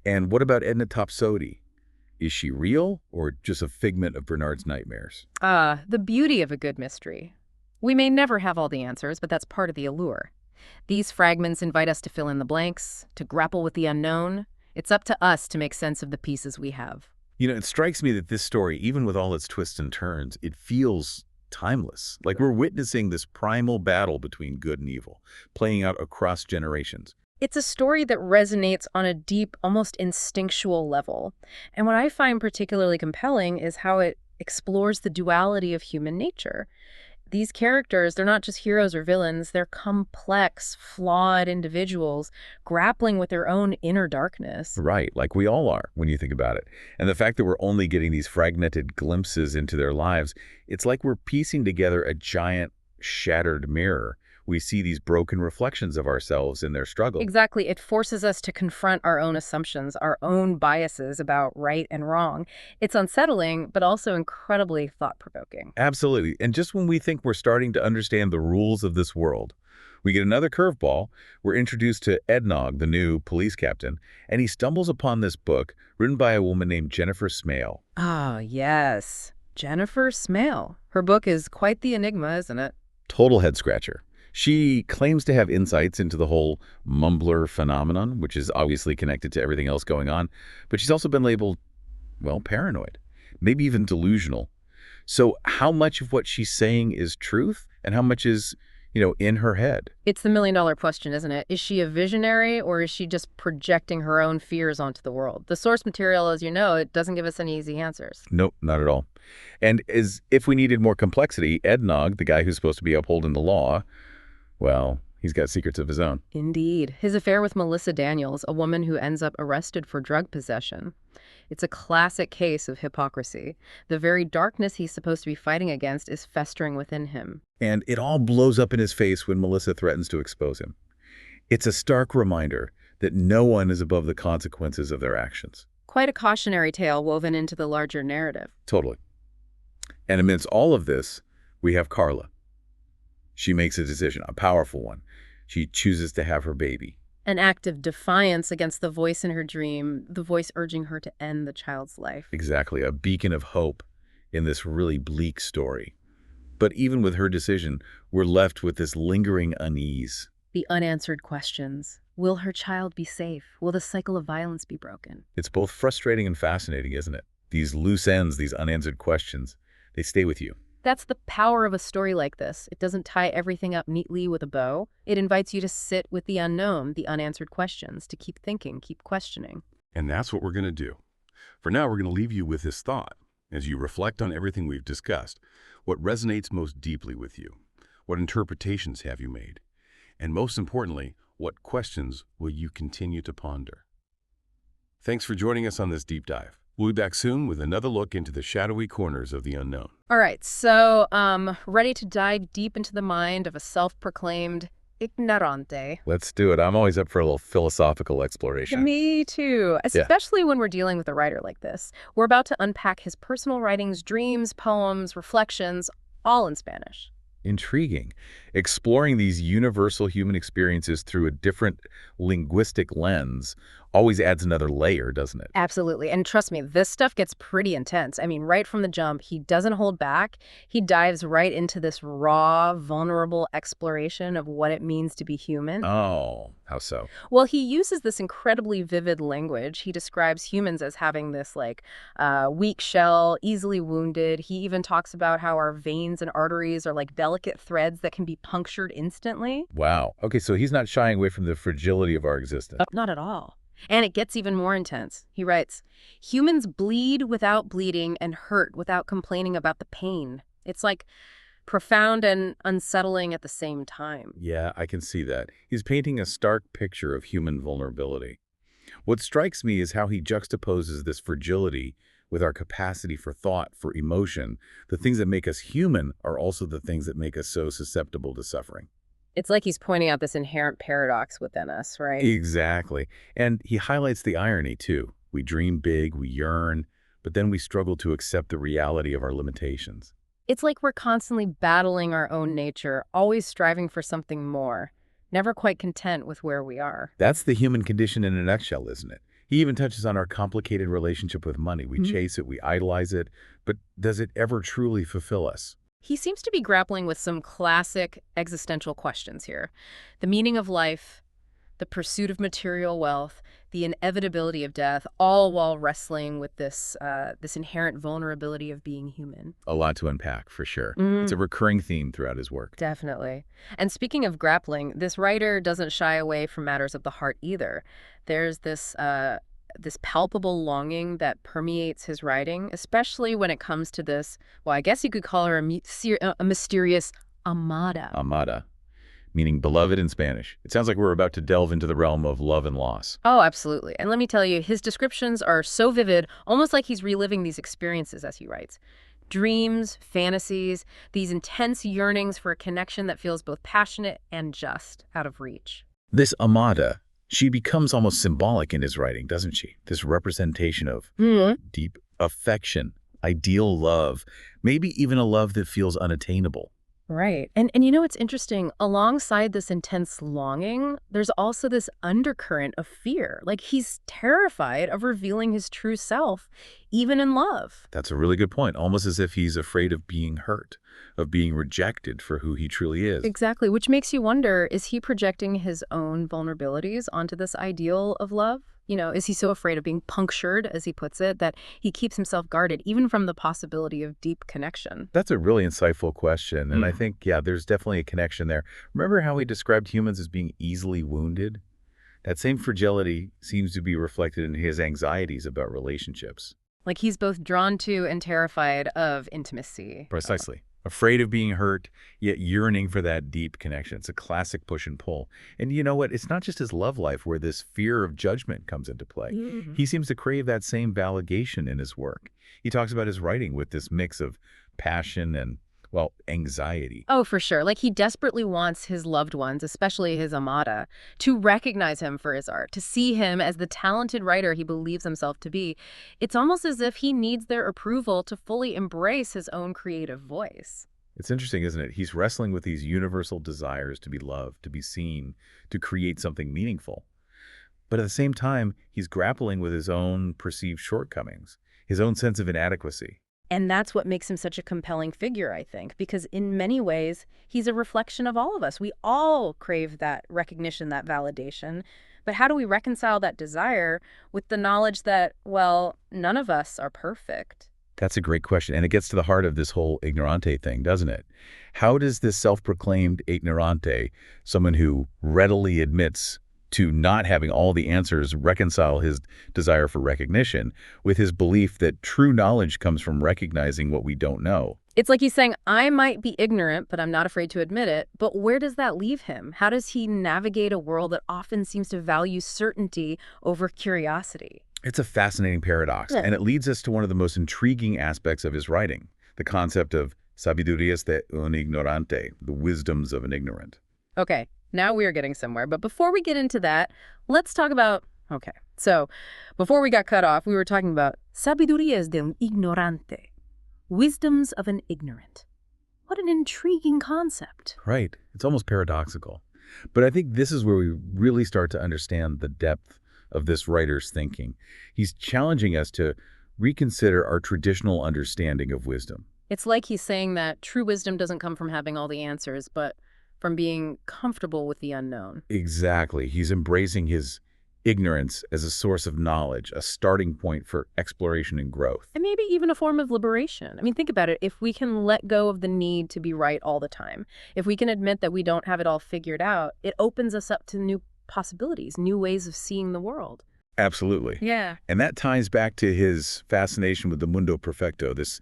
And what about Edna Topsody? Is she real or just a figment of Bernard's nightmares? The beauty of a good mystery. We may never have all the answers, but that's part of the allure. These fragments invite us to fill in the blanks, to grapple with the unknown. It's up to us to make sense of the pieces we have. You know, it strikes me that this story, even with all its twists and turns, it feels timeless. Like we're witnessing this primal battle between good and evil, playing out across generations. It's a story that resonates on a deep, almost instinctual level. And what I find particularly compelling is how it explores the duality of human nature. These characters, they're not just heroes or villains, they're complex, flawed individuals grappling with their own inner darkness. Right, like we all are when you think about it. And the fact that we're only getting these fragmented glimpses into their lives, it's like we're piecing together a giant, shattered mirror. We see these broken reflections of ourselves in their struggle. Exactly. It forces us to confront our own assumptions, our own biases about right and wrong. It's unsettling, but also incredibly thought-provoking. Absolutely. And just when we think we're starting to understand the rules of this world, we get another curveball. We're introduced to Ednog, the new police captain, and he stumbles upon this book written by a woman named Jennifer Smale. Ah, yes. Jennifer Smale. Her book is quite the enigma, isn't it? Total head-scratcher. She claims to have insights into the whole mumbler phenomenon, which is obviously connected to everything else going on, but she's also been labeled, well, paranoid, maybe even delusional. So how much of what she's saying is truth and how much is, in her head? It's the million-dollar question, isn't it? Is she a visionary or is she just projecting her own fears onto the world? The source material, as you know, it doesn't give us any easy answers. Nope, not at all. And as if we needed more complexity, Ednog, the guy who's supposed to be upholding the law, well, He's got secrets of his own. Indeed. His affair with Melissa Daniels, a woman who ends up arrested for drug possession. It's a classic case of hypocrisy. The very darkness he's supposed to be fighting against is festering within him. And it all blows up in his face when Melissa threatens to expose him. It's a stark reminder that no one is above the consequences of their actions. Quite a cautionary tale woven into the larger narrative. Totally. And amidst all of this, we have Carla. She makes a decision, a powerful one. She chooses to have her baby. An act of defiance against the voice in her dream, the voice urging her to end the child's life. Exactly, a beacon of hope in this really bleak story. But even with her decision, we're left with this lingering unease. The unanswered questions. Will her child be safe? Will the cycle of violence be broken? It's both frustrating and fascinating, isn't it? These loose ends, these unanswered questions, they stay with you. That's the power of a story like this. It doesn't tie everything up neatly with a bow. It invites you to sit with the unknown, the unanswered questions, to keep thinking, keep questioning. And that's what we're going to do. For now, we're going to leave you with this thought. As you reflect on everything we've discussed, what resonates most deeply with you? What interpretations have you made? And most importantly, what questions will you continue to ponder? Thanks for joining us on this deep dive. We'll be back soon with another look into the shadowy corners of the unknown. All right, so ready to dive deep into the mind of a self-proclaimed ignorante. Let's do it. I'm always up for a little philosophical exploration. Me too, especially when we're dealing with a writer like this. We're about to unpack his personal writings, dreams, poems, reflections, all in Spanish. Intriguing. Exploring these universal human experiences through a different linguistic lens always adds another layer, doesn't it? Absolutely. And trust me, this stuff gets pretty intense. I mean, right from the jump, he doesn't hold back. He dives right into this raw, vulnerable exploration of what it means to be human. Oh, how so? Well, he uses this incredibly vivid language. He describes humans as having this, weak shell, easily wounded. He even talks about how our veins and arteries are like delicate threads that can be punctured instantly. Wow. Okay, so he's not shying away from the fragility of our existence. Not at all. And it gets even more intense. He writes, humans bleed without bleeding and hurt without complaining about the pain. It's like profound and unsettling at the same time. Yeah, I can see that. He's painting a stark picture of human vulnerability. What strikes me is how he juxtaposes this fragility with our capacity for thought, for emotion. The things that make us human are also the things that make us so susceptible to suffering. It's like he's pointing out this inherent paradox within us, right? Exactly. And he highlights the irony, too. We dream big, we yearn, but then we struggle to accept the reality of our limitations. It's like we're constantly battling our own nature, always striving for something more, never quite content with where we are. That's the human condition in a nutshell, isn't it? He even touches on our complicated relationship with money. We chase it, we idolize it, but does it ever truly fulfill us? He seems to be grappling with some classic existential questions here. The meaning of life, the pursuit of material wealth, the inevitability of death, all while wrestling with this inherent vulnerability of being human. A lot to unpack, for sure. It's a recurring theme throughout his work. Definitely. And speaking of grappling, this writer doesn't shy away from matters of the heart either. There's this palpable longing that permeates his writing, especially when it comes to this, well, I guess you could call her a mysterious amada. Amada, meaning beloved in Spanish. It sounds like we're about to delve into the realm of love and loss. Oh, absolutely. And let me tell you, his descriptions are so vivid, almost like he's reliving these experiences as he writes. Dreams, fantasies, these intense yearnings for a connection that feels both passionate and just out of reach. This amada, she becomes almost symbolic in his writing, doesn't she? This representation of deep affection, ideal love, maybe even a love that feels unattainable. Right. And you know, it's interesting. Alongside this intense longing, there's also this undercurrent of fear. Like he's terrified of revealing his true self, even in love. That's a really good point. Almost as if he's afraid of being hurt, of being rejected for who he truly is. Exactly. Which makes you wonder, is he projecting his own vulnerabilities onto this ideal of love? You know, is he so afraid of being punctured, as he puts it, that he keeps himself guarded, even from the possibility of deep connection? That's a really insightful question. And I think, yeah, there's definitely a connection there. Remember how he described humans as being easily wounded? That same fragility seems to be reflected in his anxieties about relationships. Like he's both drawn to and terrified of intimacy. Precisely. Afraid of being hurt, yet yearning for that deep connection. It's a classic push and pull. And you know what? It's not just his love life where this fear of judgment comes into play. He seems to crave that same validation in his work. He talks about his writing with this mix of passion and, well, anxiety. Oh, for sure. Like, he desperately wants his loved ones, especially his amada, to recognize him for his art, to see him as the talented writer he believes himself to be. It's almost as if he needs their approval to fully embrace his own creative voice. It's interesting, isn't it? He's wrestling with these universal desires to be loved, to be seen, to create something meaningful. But at the same time, he's grappling with his own perceived shortcomings, his own sense of inadequacy. And that's what makes him such a compelling figure, I think, because in many ways, he's a reflection of all of us. We all crave that recognition, that validation. But how do we reconcile that desire with the knowledge that, well, none of us are perfect? That's a great question. And it gets to the heart of this whole ignorante thing, doesn't it? How does this self-proclaimed ignorante, someone who readily admits to not having all the answers, reconcile his desire for recognition with his belief that true knowledge comes from recognizing what we don't know? It's like he's saying, I might be ignorant, but I'm not afraid to admit it. But where does that leave him? How does he navigate a world that often seems to value certainty over curiosity? It's a fascinating paradox, and it leads us to one of the most intriguing aspects of his writing, the concept of sabidurías de un ignorante, the wisdoms of an ignorant. Okay, now we are getting somewhere. But before we get into that, let's talk about... Okay, so before we got cut off, we were talking about sabidurías de un ignorante, wisdoms of an ignorant. What an intriguing concept. Right. It's almost paradoxical. But I think this is where we really start to understand the depth of this writer's thinking. He's challenging us to reconsider our traditional understanding of wisdom. It's like he's saying that true wisdom doesn't come from having all the answers, but from being comfortable with the unknown. Exactly. He's embracing his ignorance as a source of knowledge, a starting point for exploration and growth. And maybe even a form of liberation. I mean, think about it. If we can let go of the need to be right all the time, if we can admit that we don't have it all figured out, it opens us up to new possibilities, new ways of seeing the world. Absolutely. Yeah. And that ties back to his fascination with the mundo perfecto, this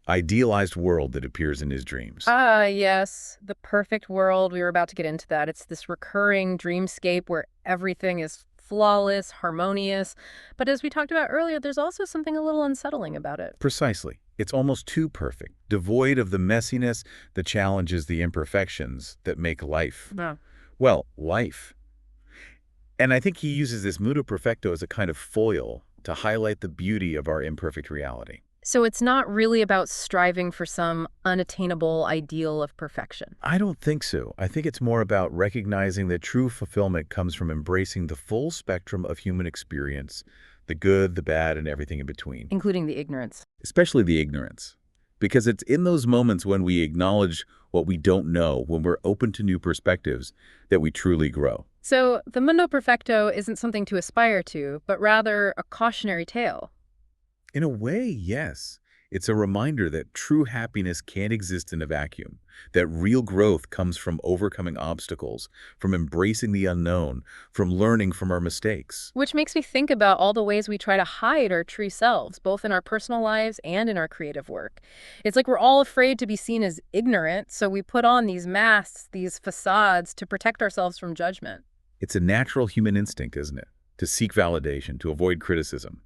idealized world that appears in his dreams. Yes, the perfect world. We were about to get into that. It's this recurring dreamscape where everything is flawless, harmonious. But as we talked about earlier, there's also something a little unsettling about it. Precisely. It's almost too perfect, devoid of the messiness, the challenges, the imperfections that make life. Yeah. Well, life. And I think he uses this mundo perfecto as a kind of foil to highlight the beauty of our imperfect reality. So it's not really about striving for some unattainable ideal of perfection. I don't think so. I think it's more about recognizing that true fulfillment comes from embracing the full spectrum of human experience, the good, the bad, and everything in between. Including the ignorance. Especially the ignorance. Because it's in those moments when we acknowledge what we don't know, when we're open to new perspectives, that we truly grow. So the mundo perfecto isn't something to aspire to, but rather a cautionary tale. In a way, yes. It's a reminder that true happiness can't exist in a vacuum, that real growth comes from overcoming obstacles, from embracing the unknown, from learning from our mistakes. Which makes me think about all the ways we try to hide our true selves, both in our personal lives and in our creative work. It's like we're all afraid to be seen as ignorant, so we put on these masks, these facades to protect ourselves from judgment. It's a natural human instinct, isn't it? To seek validation, to avoid criticism.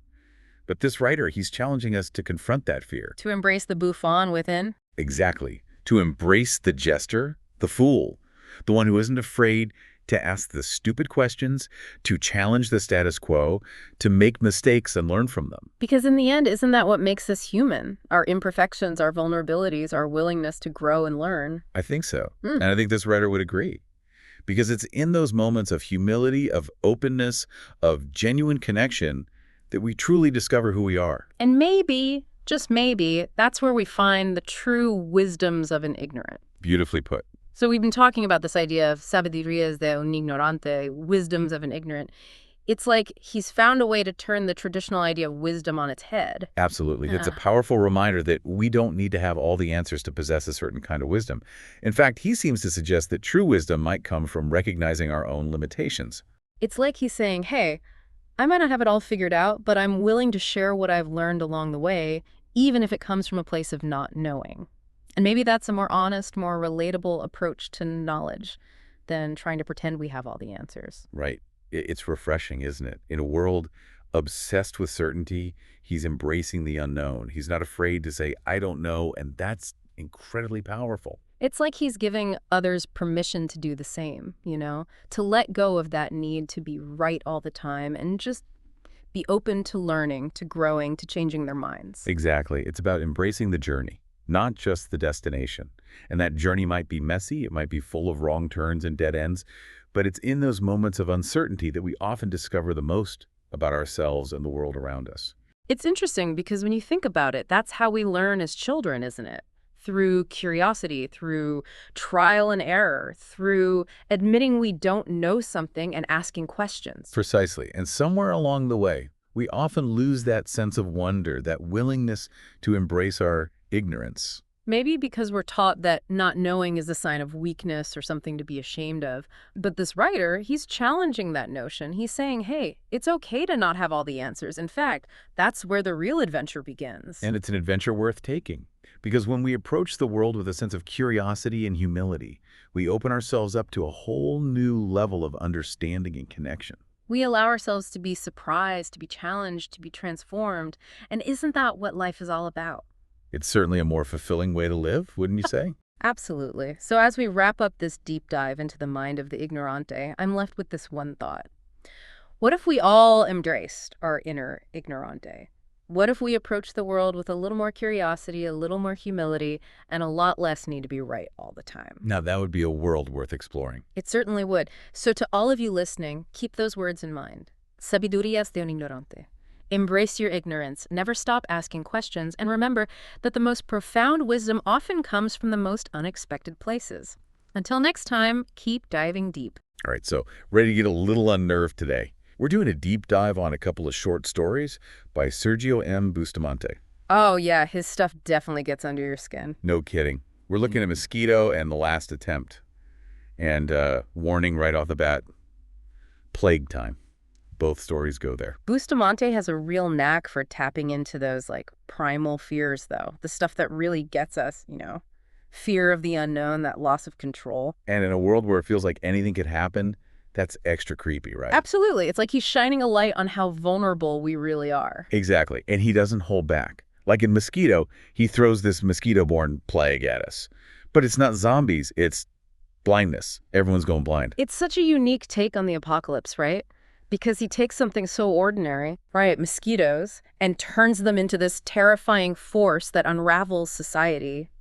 But this writer, he's challenging us to confront that fear. To embrace the bouffon within? Exactly. To embrace the jester, the fool, the one who isn't afraid to ask the stupid questions, to challenge the status quo, to make mistakes and learn from them. Because in the end, isn't that what makes us human? Our imperfections, our vulnerabilities, our willingness to grow and learn. I think so. And I think this writer would agree. Because it's in those moments of humility, of openness, of genuine connection that we truly discover who we are. And maybe, just maybe, that's where we find the true wisdoms of an ignorant. Beautifully put. So we've been talking about this idea of sabidurías de un ignorante, wisdoms of an ignorant. It's like he's found a way to turn the traditional idea of wisdom on its head. Absolutely. It's a powerful reminder that we don't need to have all the answers to possess a certain kind of wisdom. In fact, he seems to suggest that true wisdom might come from recognizing our own limitations. It's like he's saying, hey, I might not have it all figured out, but I'm willing to share what I've learned along the way, even if it comes from a place of not knowing. And maybe that's a more honest, more relatable approach to knowledge than trying to pretend we have all the answers. Right. It's refreshing, isn't it? In a world obsessed with certainty, he's embracing the unknown. He's not afraid to say, I don't know, and that's incredibly powerful. It's like he's giving others permission to do the same, to let go of that need to be right all the time and just be open to learning, to growing, to changing their minds. Exactly. It's about embracing the journey, not just the destination. And that journey might be messy, it might be full of wrong turns and dead ends, but it's in those moments of uncertainty that we often discover the most about ourselves and the world around us. It's interesting because when you think about it, that's how we learn as children, isn't it? Through curiosity, through trial and error, through admitting we don't know something and asking questions. Precisely. And somewhere along the way, we often lose that sense of wonder, that willingness to embrace our ignorance. Maybe because we're taught that not knowing is a sign of weakness or something to be ashamed of. But this writer, he's challenging that notion. He's saying, hey, it's okay to not have all the answers. In fact, that's where the real adventure begins. And it's an adventure worth taking. Because when we approach the world with a sense of curiosity and humility, we open ourselves up to a whole new level of understanding and connection. We allow ourselves to be surprised, to be challenged, to be transformed. And isn't that what life is all about? It's certainly a more fulfilling way to live, wouldn't you say? Absolutely. So as we wrap up this deep dive into the mind of the ignorante, I'm left with this one thought. What if we all embraced our inner ignorante? What if we approached the world with a little more curiosity, a little more humility, and a lot less need to be right all the time? Now, that would be a world worth exploring. It certainly would. So to all of you listening, keep those words in mind. Sabidurías de un ignorante. Embrace your ignorance, never stop asking questions, and remember that the most profound wisdom often comes from the most unexpected places. Until next time, keep diving deep. All right, so ready to get a little unnerved today. We're doing a deep dive on a couple of short stories by Sergio M. Bustamante. Oh yeah, his stuff definitely gets under your skin. No kidding. We're looking at Mosquito and The Last Attempt. And warning right off the bat, plague time. Both stories go there. Bustamante has a real knack for tapping into those primal fears, though. The stuff that really gets us, fear of the unknown, that loss of control. And in a world where it feels like anything could happen, that's extra creepy, right? Absolutely. It's like he's shining a light on how vulnerable we really are. Exactly. And he doesn't hold back. Like in Mosquito, he throws this mosquito-borne plague at us. But it's not zombies, it's blindness. Everyone's going blind. It's such a unique take on the apocalypse, right? Because he takes something so ordinary, right, mosquitoes, and turns them into this terrifying force that unravels society.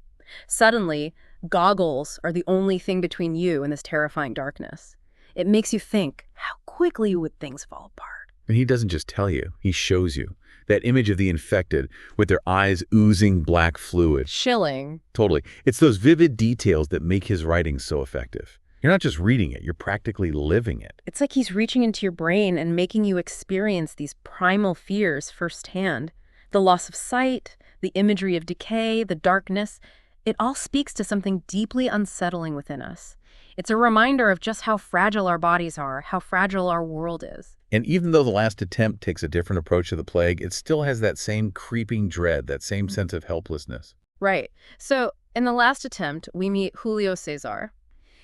Suddenly, goggles are the only thing between you and this terrifying darkness. It makes you think, how quickly would things fall apart? And he doesn't just tell you, he shows you. That image of the infected with their eyes oozing black fluid. Chilling. Totally. It's those vivid details that make his writing so effective. You're not just reading it, you're practically living it. It's like he's reaching into your brain and making you experience these primal fears firsthand. The loss of sight, the imagery of decay, the darkness, it all speaks to something deeply unsettling within us. It's a reminder of just how fragile our bodies are, how fragile our world is. And even though The Last Attempt takes a different approach to the plague, it still has that same creeping dread, that same sense of helplessness. Right. So in The Last Attempt, we meet Julio Cesar.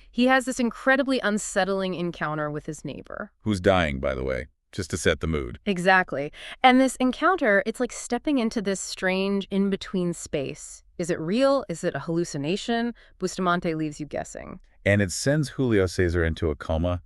He has this incredibly unsettling encounter with his neighbor. Who's dying, by the way, just to set the mood. Exactly. And this encounter, it's like stepping into this strange in-between space. Is it real? Is it a hallucination? Bustamante leaves you guessing. And it sends Julio Cesar into a coma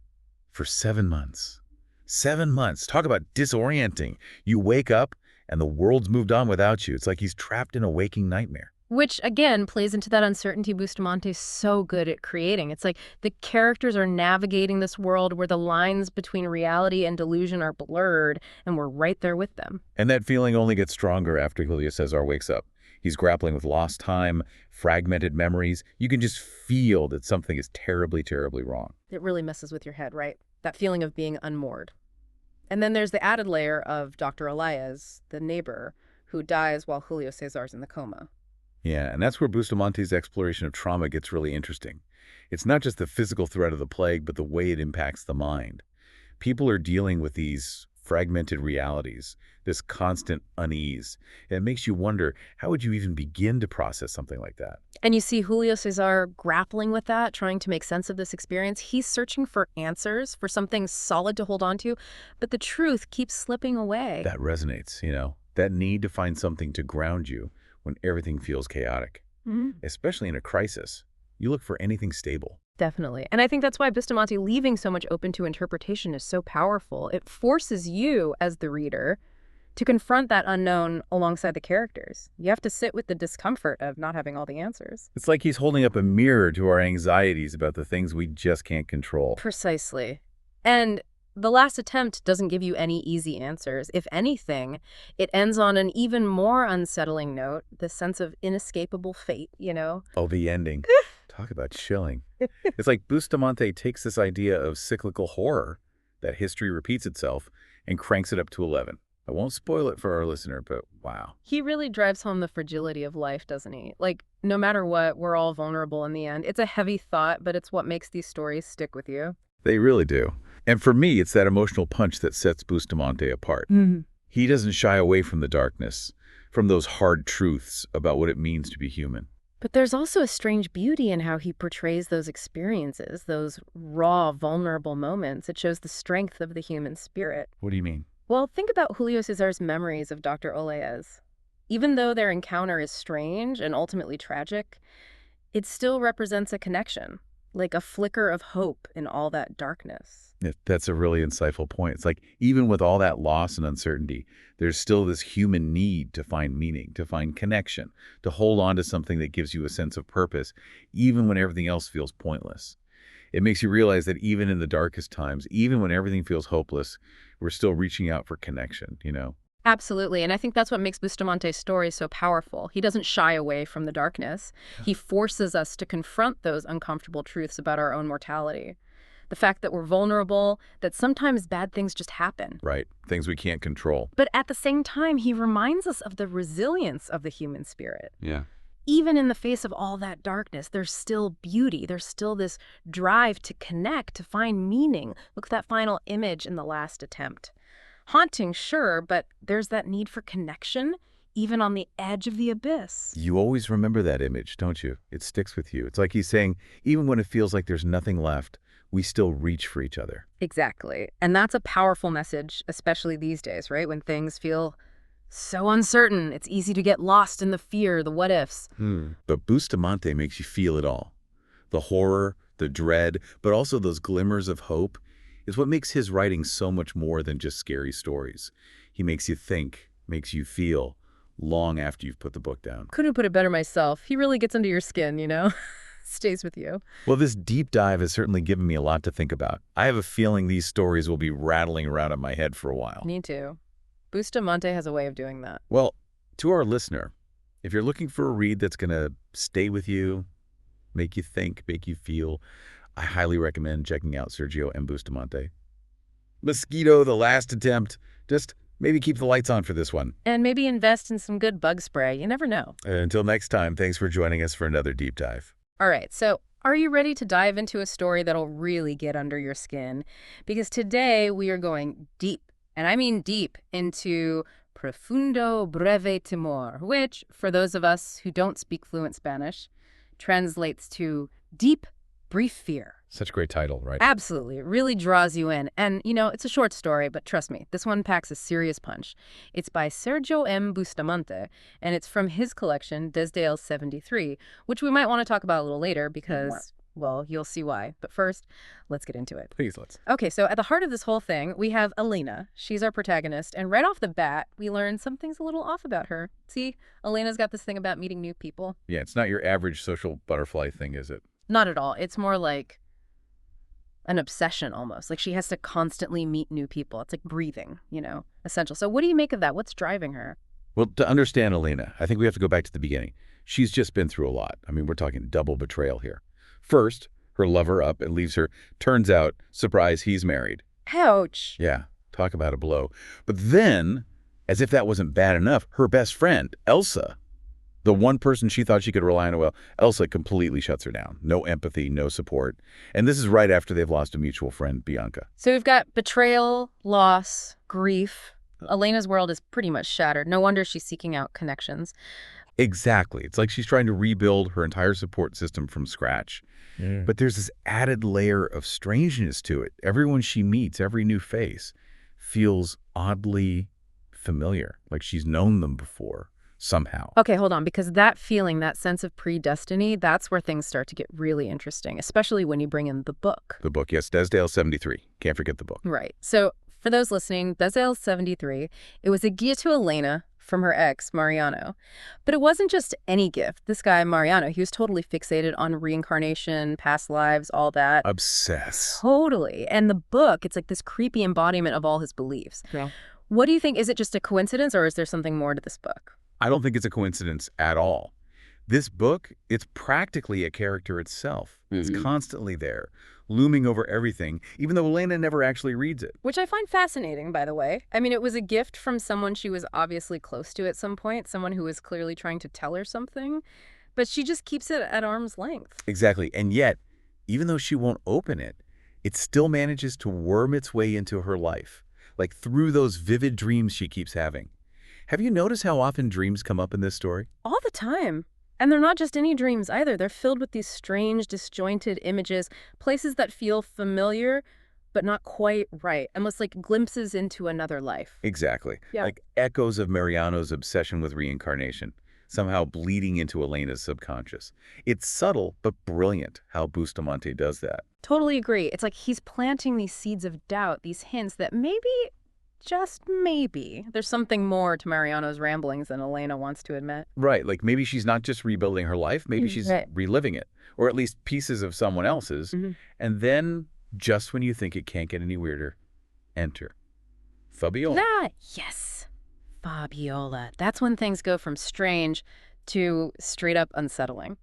for 7 months. 7 months. Talk about disorienting. You wake up and the world's moved on without you. It's like he's trapped in a waking nightmare. Which, again, plays into that uncertainty Bustamante's so good at creating. It's like the characters are navigating this world where the lines between reality and delusion are blurred, and we're right there with them. And that feeling only gets stronger after Julio Cesar wakes up. He's grappling with lost time, fragmented memories. You can just feel that something is terribly, terribly wrong. It really messes with your head, right? That feeling of being unmoored. And then there's the added layer of Dr. Elias, the neighbor, who dies while Julio Cesar's in the coma. Yeah, and that's where Bustamante's exploration of trauma gets really interesting. It's not just the physical threat of the plague, but the way it impacts the mind. People are dealing with these fragmented realities, this constant unease. And it makes you wonder, how would you even begin to process something like that? And you see Julio Cesar grappling with that, trying to make sense of this experience. He's searching for answers, for something solid to hold on to, but the truth keeps slipping away. That resonates, that need to find something to ground you when everything feels chaotic, especially in a crisis. You look for anything stable. Definitely. And I think that's why Bustamante leaving so much open to interpretation is so powerful. It forces you, as the reader, to confront that unknown alongside the characters. You have to sit with the discomfort of not having all the answers. It's like he's holding up a mirror to our anxieties about the things we just can't control. Precisely. And the last attempt doesn't give you any easy answers. If anything, it ends on an even more unsettling note, the sense of inescapable fate, Oh, the ending. Talk about chilling. It's like Bustamante takes this idea of cyclical horror, that history repeats itself, and cranks it up to 11. I won't spoil it for our listener, but wow. He really drives home the fragility of life, doesn't he? Like, no matter what, we're all vulnerable in the end. It's a heavy thought, but it's what makes these stories stick with you. They really do. And for me, it's that emotional punch that sets Bustamante apart. He doesn't shy away from the darkness, from those hard truths about what it means to be human. But there's also a strange beauty in how he portrays those experiences, those raw, vulnerable moments. It shows the strength of the human spirit. What do you mean? Well, think about Julio Cesar's memories of Dr. Olaez. Even though their encounter is strange and ultimately tragic, it still represents a connection, like a flicker of hope in all that darkness. That's a really insightful point. It's like even with all that loss and uncertainty, there's still this human need to find meaning, to find connection, to hold on to something that gives you a sense of purpose, even when everything else feels pointless. It makes you realize that even in the darkest times, even when everything feels hopeless, we're still reaching out for connection, Absolutely. And I think that's what makes Bustamante's story so powerful. He doesn't shy away from the darkness. He forces us to confront those uncomfortable truths about our own mortality. The fact that we're vulnerable, that sometimes bad things just happen. Right. Things we can't control. But at the same time, he reminds us of the resilience of the human spirit. Yeah. Even in the face of all that darkness, there's still beauty. There's still this drive to connect, to find meaning. Look at that final image in the last attempt. Haunting, sure, but there's that need for connection, even on the edge of the abyss. You always remember that image, don't you? It sticks with you. It's like he's saying, even when it feels like there's nothing left, we still reach for each other. Exactly. And that's a powerful message, especially these days, right? When things feel so uncertain, it's easy to get lost in the fear, the what-ifs. But Bustamante makes you feel it all. The horror, the dread, but also those glimmers of hope is what makes his writing so much more than just scary stories. He makes you think, makes you feel, long after you've put the book down. Couldn't put it better myself. He really gets under your skin, Stays with you. Well, this deep dive has certainly given me a lot to think about. I have a feeling these stories will be rattling around in my head for a while. Me too. Bustamante has a way of doing that. Well, to our listener, if you're looking for a read that's going to stay with you, make you think, make you feel, I highly recommend checking out Sergio M. Bustamante. Mosquito, The Last Attempt. Just maybe keep the lights on for this one. And maybe invest in some good bug spray. You never know. Until next time, thanks for joining us for another deep dive. All right, so are you ready to dive into a story that'll really get under your skin? Because today we are going deep, and I mean deep, into Profundo Breve Timor, which, for those of us who don't speak fluent Spanish, translates to Deep Brief Fear. Such a great title, right? Absolutely. It really draws you in. And, it's a short story, but trust me, this one packs a serious punch. It's by Sergio M. Bustamante, and it's from his collection, Desde el 73, which we might want to talk about a little later because, well, you'll see why. But first, let's get into it. Please, let's. Okay, so at the heart of this whole thing, we have Elena. She's our protagonist, and right off the bat, we learn something's a little off about her. See, Elena's got this thing about meeting new people. Yeah, it's not your average social butterfly thing, is it? Not at all. It's more like an obsession almost. Like she has to constantly meet new people. It's like breathing, essential. So what do you make of that? What's driving her? Well, to understand Elena, I think we have to go back to the beginning. She's just been through a lot. I mean, we're talking double betrayal here. First, her lover up and leaves her. Turns out, surprise, he's married. Ouch. Yeah, talk about a blow. But then, as if that wasn't bad enough, her best friend, Elsa, The one person she thought she could rely on, well, Elsa completely shuts her down. No empathy, no support. And this is right after they've lost a mutual friend, Bianca. So we've got betrayal, loss, grief. Elena's world is pretty much shattered. No wonder she's seeking out connections. Exactly. It's like she's trying to rebuild her entire support system from scratch. But there's this added layer of strangeness to it. Everyone she meets, every new face, feels oddly familiar, like she's known them before somehow. Okay, hold on, because that feeling, that sense of predestiny, that's where things start to get really interesting, especially when you bring in the book. The book, yes, Desdale 73. Can't forget the book. Right. So for those listening, Desdale 73, it was a gift to Elena from her ex, Mariano. But it wasn't just any gift. This guy, Mariano, he was totally fixated on reincarnation, past lives, all that. Obsessed. Totally. And the book, it's like this creepy embodiment of all his beliefs. Yeah. What do you think? Is it just a coincidence, or is there something more to this book? I don't think it's a coincidence at all. This book, it's practically a character itself. It's constantly there, looming over everything, even though Elena never actually reads it. Which I find fascinating, by the way. I mean, it was a gift from someone she was obviously close to at some point, someone who was clearly trying to tell her something, but she just keeps it at arm's length. Exactly. And yet, even though she won't open it, it still manages to worm its way into her life, like through those vivid dreams she keeps having. Have you noticed how often dreams come up in this story? All the time. And they're not just any dreams either. They're filled with these strange, disjointed images, places that feel familiar, but not quite right, almost like glimpses into another life. Exactly. Yeah. Like echoes of Mariano's obsession with reincarnation, somehow bleeding into Elena's subconscious. It's subtle, but brilliant how Bustamante does that. Totally agree. It's like he's planting these seeds of doubt, these hints that maybe, just maybe, there's something more to Mariano's ramblings than Elena wants to admit. Right, like maybe she's not just rebuilding her life, maybe she's Right. reliving it, or at least pieces of someone else's. And then, just when you think it can't get any weirder, enter Fabiola. Ah, yes. Fabiola. That's when things go from strange to straight up unsettling.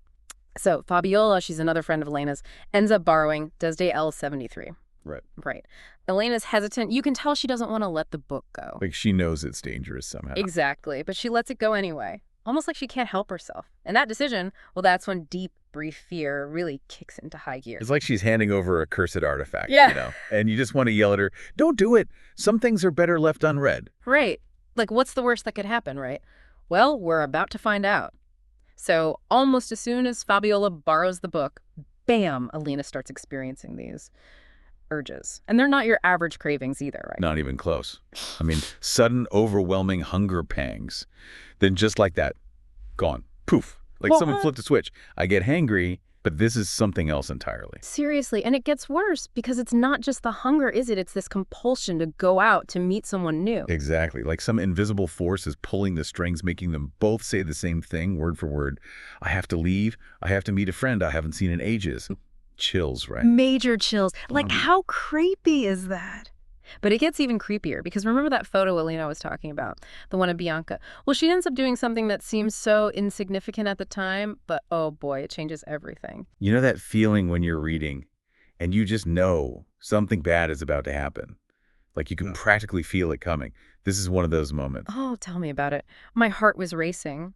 So Fabiola, she's another friend of Elena's, ends up borrowing Desdale 73. Right. Right. Elena's hesitant. You can tell she doesn't want to let the book go. Like she knows it's dangerous somehow. Exactly. But she lets it go anyway. Almost like she can't help herself. And that decision, well, that's when deep, brief fear really kicks into high gear. It's like she's handing over a cursed artifact, Yeah. you know, and you just want to yell at her, don't do it. Some things are better left unread. Right. Like, what's the worst that could happen, right? Well, we're about to find out. So almost as soon as Fabiola borrows the book, bam, Elena starts experiencing these urges. And they're not your average cravings either, right? Not even close. I mean, sudden, overwhelming hunger pangs. Then just like that, gone. Poof. Like someone flipped a switch. I get hangry, but this is something else entirely. Seriously. And it gets worse because it's not just the hunger, is it? It's this compulsion to go out to meet someone new. Exactly. Like some invisible force is pulling the strings, making them both say the same thing, word for word. I have to leave. I have to meet a friend I haven't seen in ages. Chills, right? Major chills. Like, how creepy is that? But it gets even creepier because remember that photo Elena was talking about, the one of Bianca? Well, she ends up doing something that seems so insignificant at the time, but oh boy, it changes everything. You know that feeling when you're reading and you just know something bad is about to happen? Like you can practically feel it coming. This is one of those moments. Oh, tell me about it. My heart was racing.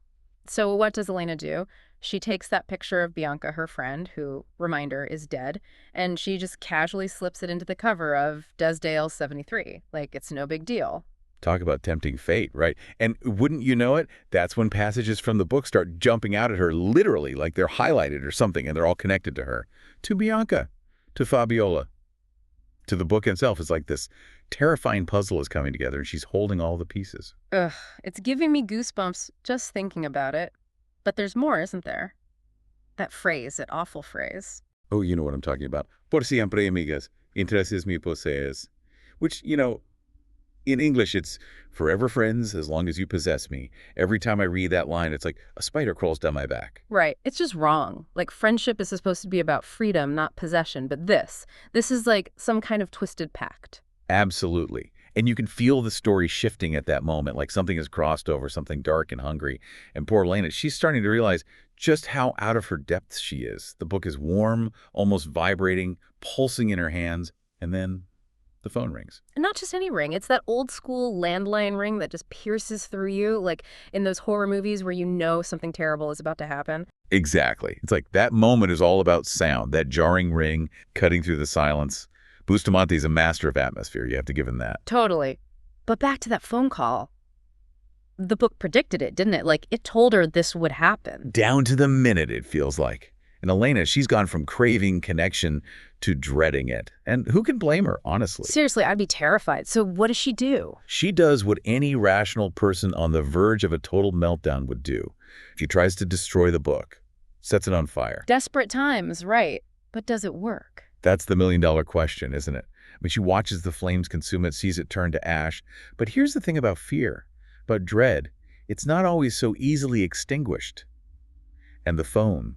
So what does Elena do? She takes that picture of Bianca, her friend, who, reminder, is dead, and she just casually slips it into the cover of Desdale 73. Like, it's no big deal. Talk about tempting fate, right? And wouldn't you know it, that's when passages from the book start jumping out at her literally, like they're highlighted or something, and they're all connected to her. To Bianca, to Fabiola, to the book itself. It's like this terrifying puzzle is coming together, and she's holding all the pieces. Ugh, it's giving me goosebumps just thinking about it. But there's more, isn't there? That phrase, that awful phrase. Oh, you know what I'm talking about. Por siempre, amigas, intereses me posees. Which, you know, in English, it's forever friends as long as you possess me. Every time I read that line, it's like a spider crawls down my back. Right. It's just wrong. Like, friendship is supposed to be about freedom, not possession. But this is like some kind of twisted pact. Absolutely. And you can feel the story shifting at that moment, like something has crossed over, something dark and hungry. And poor Elena, she's starting to realize just how out of her depths she is. The book is warm, almost vibrating, pulsing in her hands, and then the phone rings. And not just any ring. It's that old school landline ring that just pierces through you, like in those horror movies where you know something terrible is about to happen. Exactly. It's like that moment is all about sound, that jarring ring cutting through the silence. Bustamante is a master of atmosphere. You have to give him that. Totally. But back to that phone call. The book predicted it, didn't it? Like, it told her this would happen. Down to the minute, it feels like. And Elena, she's gone from craving connection to dreading it. And who can blame her, honestly? Seriously, I'd be terrified. So what does she do? She does what any rational person on the verge of a total meltdown would do. She tries to destroy the book, sets it on fire. Desperate times, right. But does it work? That's the million-dollar question, isn't it? I mean, she watches the flames consume it, sees it turn to ash. But here's the thing about fear, about dread. It's not always so easily extinguished. And the phone,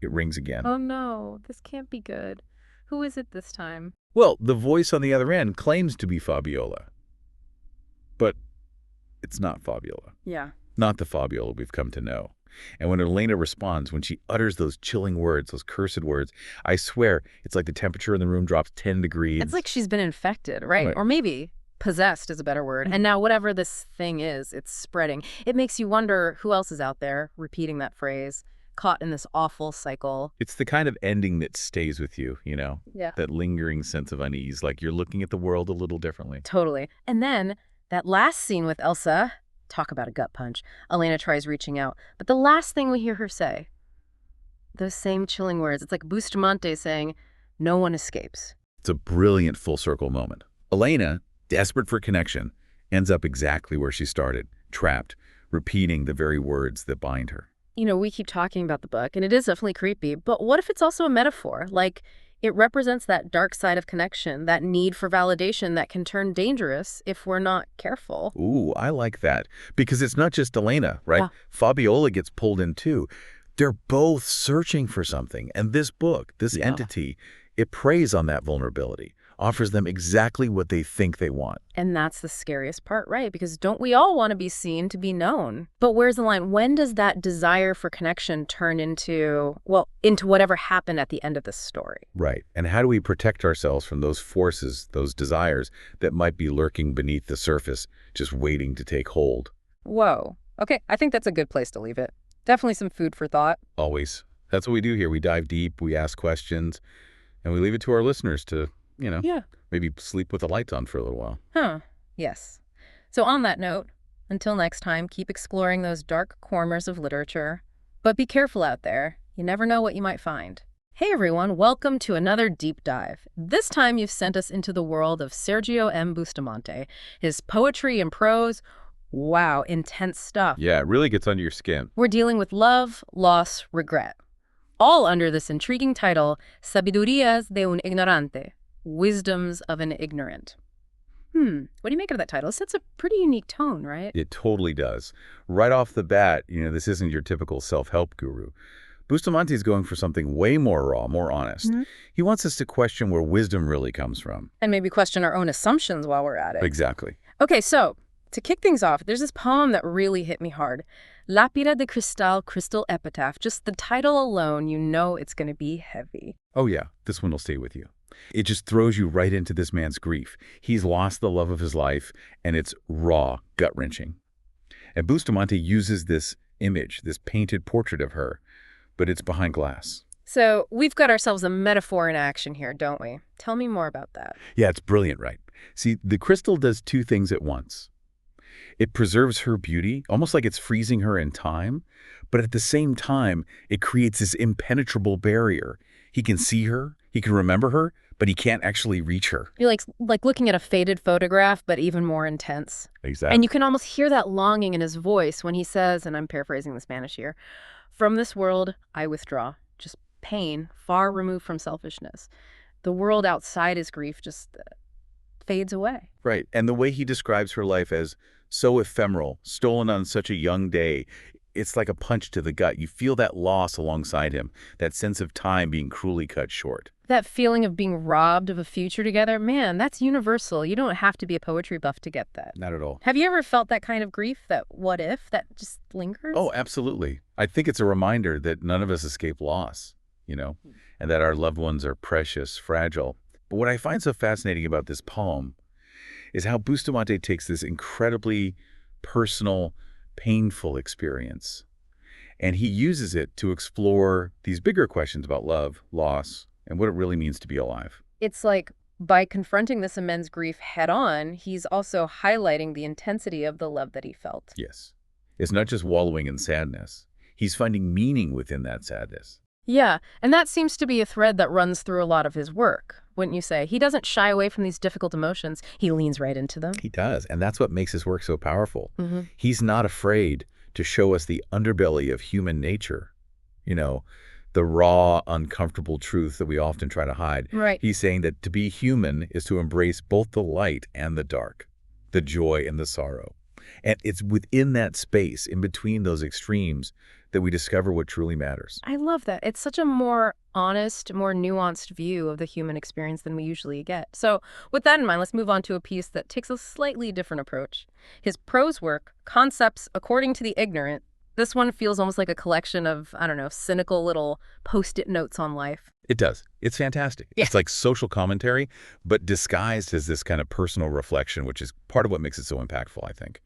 it rings again. Oh no, this can't be good. Who is it this time? Well, the voice on the other end claims to be Fabiola. But it's not Fabiola. Yeah. Not the Fabiola we've come to know. And when Elena responds, when she utters those chilling words, those cursed words, I swear, it's like the temperature in the room drops 10 degrees. It's like she's been infected, right? Right. Or maybe possessed is a better word. And now whatever this thing is, it's spreading. It makes you wonder who else is out there repeating that phrase, caught in this awful cycle. It's the kind of ending that stays with you, you know? Yeah. That lingering sense of unease, like you're looking at the world a little differently. Totally. And then that last scene with Elsa, talk about a gut punch. Elena tries reaching out. But the last thing we hear her say, those same chilling words, it's like Bustamante saying, no one escapes. It's a brilliant full circle moment. Elena, desperate for connection, ends up exactly where she started, trapped, repeating the very words that bind her. You know, we keep talking about the book, and it is definitely creepy, but what if it's also a metaphor? Like, it represents that dark side of connection, that need for validation that can turn dangerous if we're not careful. Ooh, I like that. Because it's not just Elena, right? Yeah. Fabiola gets pulled in too. They're both searching for something. And this book, this entity, it preys on that vulnerability, offers them exactly what they think they want. And that's the scariest part, right? Because don't we all want to be seen, to be known? But where's the line? When does that desire for connection turn into, well, into whatever happened at the end of the story? Right. And how do we protect ourselves from those forces, those desires that might be lurking beneath the surface, just waiting to take hold? Whoa. Okay, I think that's a good place to leave it. Definitely some food for thought. Always. That's what we do here. We dive deep, we ask questions, and we leave it to our listeners to, you know, maybe sleep with the lights on for a little while. Huh. Yes. So on that note, until next time, keep exploring those dark corners of literature. But be careful out there. You never know what you might find. Hey everyone, welcome to another deep dive. This time you've sent us into the world of Sergio M. Bustamante. His poetry and prose, wow, intense stuff. Yeah, it really gets under your skin. We're dealing with love, loss, regret. All under this intriguing title, Sabidurías de un Ignorante. Wisdoms of an Ignorant. What do you make of that title? It sets a pretty unique tone, right? It totally does. Right off the bat, you know, this isn't your typical self-help guru. Bustamante's going for something way more raw, more honest. He wants us to question where wisdom really comes from. And maybe question our own assumptions while we're at it. Exactly. Okay, so to kick things off, there's this poem that really hit me hard. Lápida de Cristal, Crystal Epitaph. Just the title alone, you know it's going to be heavy. Oh yeah, this one will stay with you. It just throws you right into this man's grief. He's lost the love of his life, and it's raw, gut-wrenching. And Bustamante uses this image, this painted portrait of her, but it's behind glass. So we've got ourselves a metaphor in action here, don't we? Tell me more about that. Yeah, it's brilliant, right? See, the crystal does two things at once. It preserves her beauty, almost like it's freezing her in time, but at the same time, it creates this impenetrable barrier. He can see her, he can remember her, but he can't actually reach her. You're like looking at a faded photograph, but even more intense. Exactly. And you can almost hear that longing in his voice when he says, and I'm paraphrasing the Spanish here, "From this world, I withdraw." Just pain, far removed from selfishness. The world outside his grief just fades away. Right. And the way he describes her life as so ephemeral, stolen on such a young day, it's like a punch to the gut. You feel that loss alongside him, that sense of time being cruelly cut short. That feeling of being robbed of a future together, man, that's universal. You don't have to be a poetry buff to get that. Not at all. Have you ever felt that kind of grief, that what if, that just lingers? Oh, absolutely. I think it's a reminder that none of us escape loss, you know, and that our loved ones are precious, fragile. But what I find so fascinating about this poem is how Bustamante takes this incredibly personal, painful experience, and he uses it to explore these bigger questions about love, loss, and what it really means to be alive. It's like by confronting this immense grief head on, he's also highlighting the intensity of the love that he felt. Yes. It's not just wallowing in sadness. He's finding meaning within that sadness. Yeah, and that seems to be a thread that runs through a lot of his work, wouldn't you say? He doesn't shy away from these difficult emotions. He leans right into them. He does, and that's what makes his work so powerful. Mm-hmm. He's not afraid to show us the underbelly of human nature, you know, the raw, uncomfortable truth that we often try to hide. Right. He's saying that to be human is to embrace both the light and the dark, the joy and the sorrow. And it's within that space, in between those extremes, that we discover what truly matters. I love that. It's such a more honest, more nuanced view of the human experience than we usually get. So with that in mind, let's move on to a piece that takes a slightly different approach. His prose work, Concepts According to the Ignorant. This one feels almost like a collection of, I don't know, cynical little post-it notes on life. It does. It's fantastic. Yeah. It's like social commentary, but disguised as this kind of personal reflection, which is part of what makes it so impactful, I think.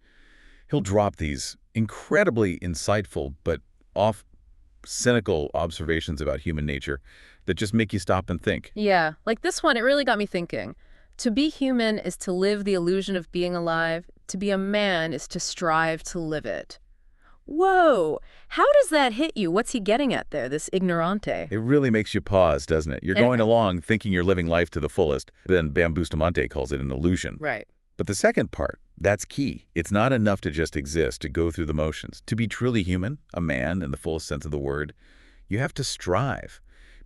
He'll drop these incredibly insightful but cynical observations about human nature that just make you stop and think. Yeah, like this one, it really got me thinking. To be human is to live the illusion of being alive. To be a man is to strive to live it. Whoa, how does that hit you? What's he getting at there, this ignorante? It really makes you pause, doesn't it? You're going along thinking you're living life to the fullest, then Bam Bustamante calls it an illusion. Right. But the second part, that's key. It's not enough to just exist, to go through the motions. To be truly human, a man in the fullest sense of the word, you have to strive,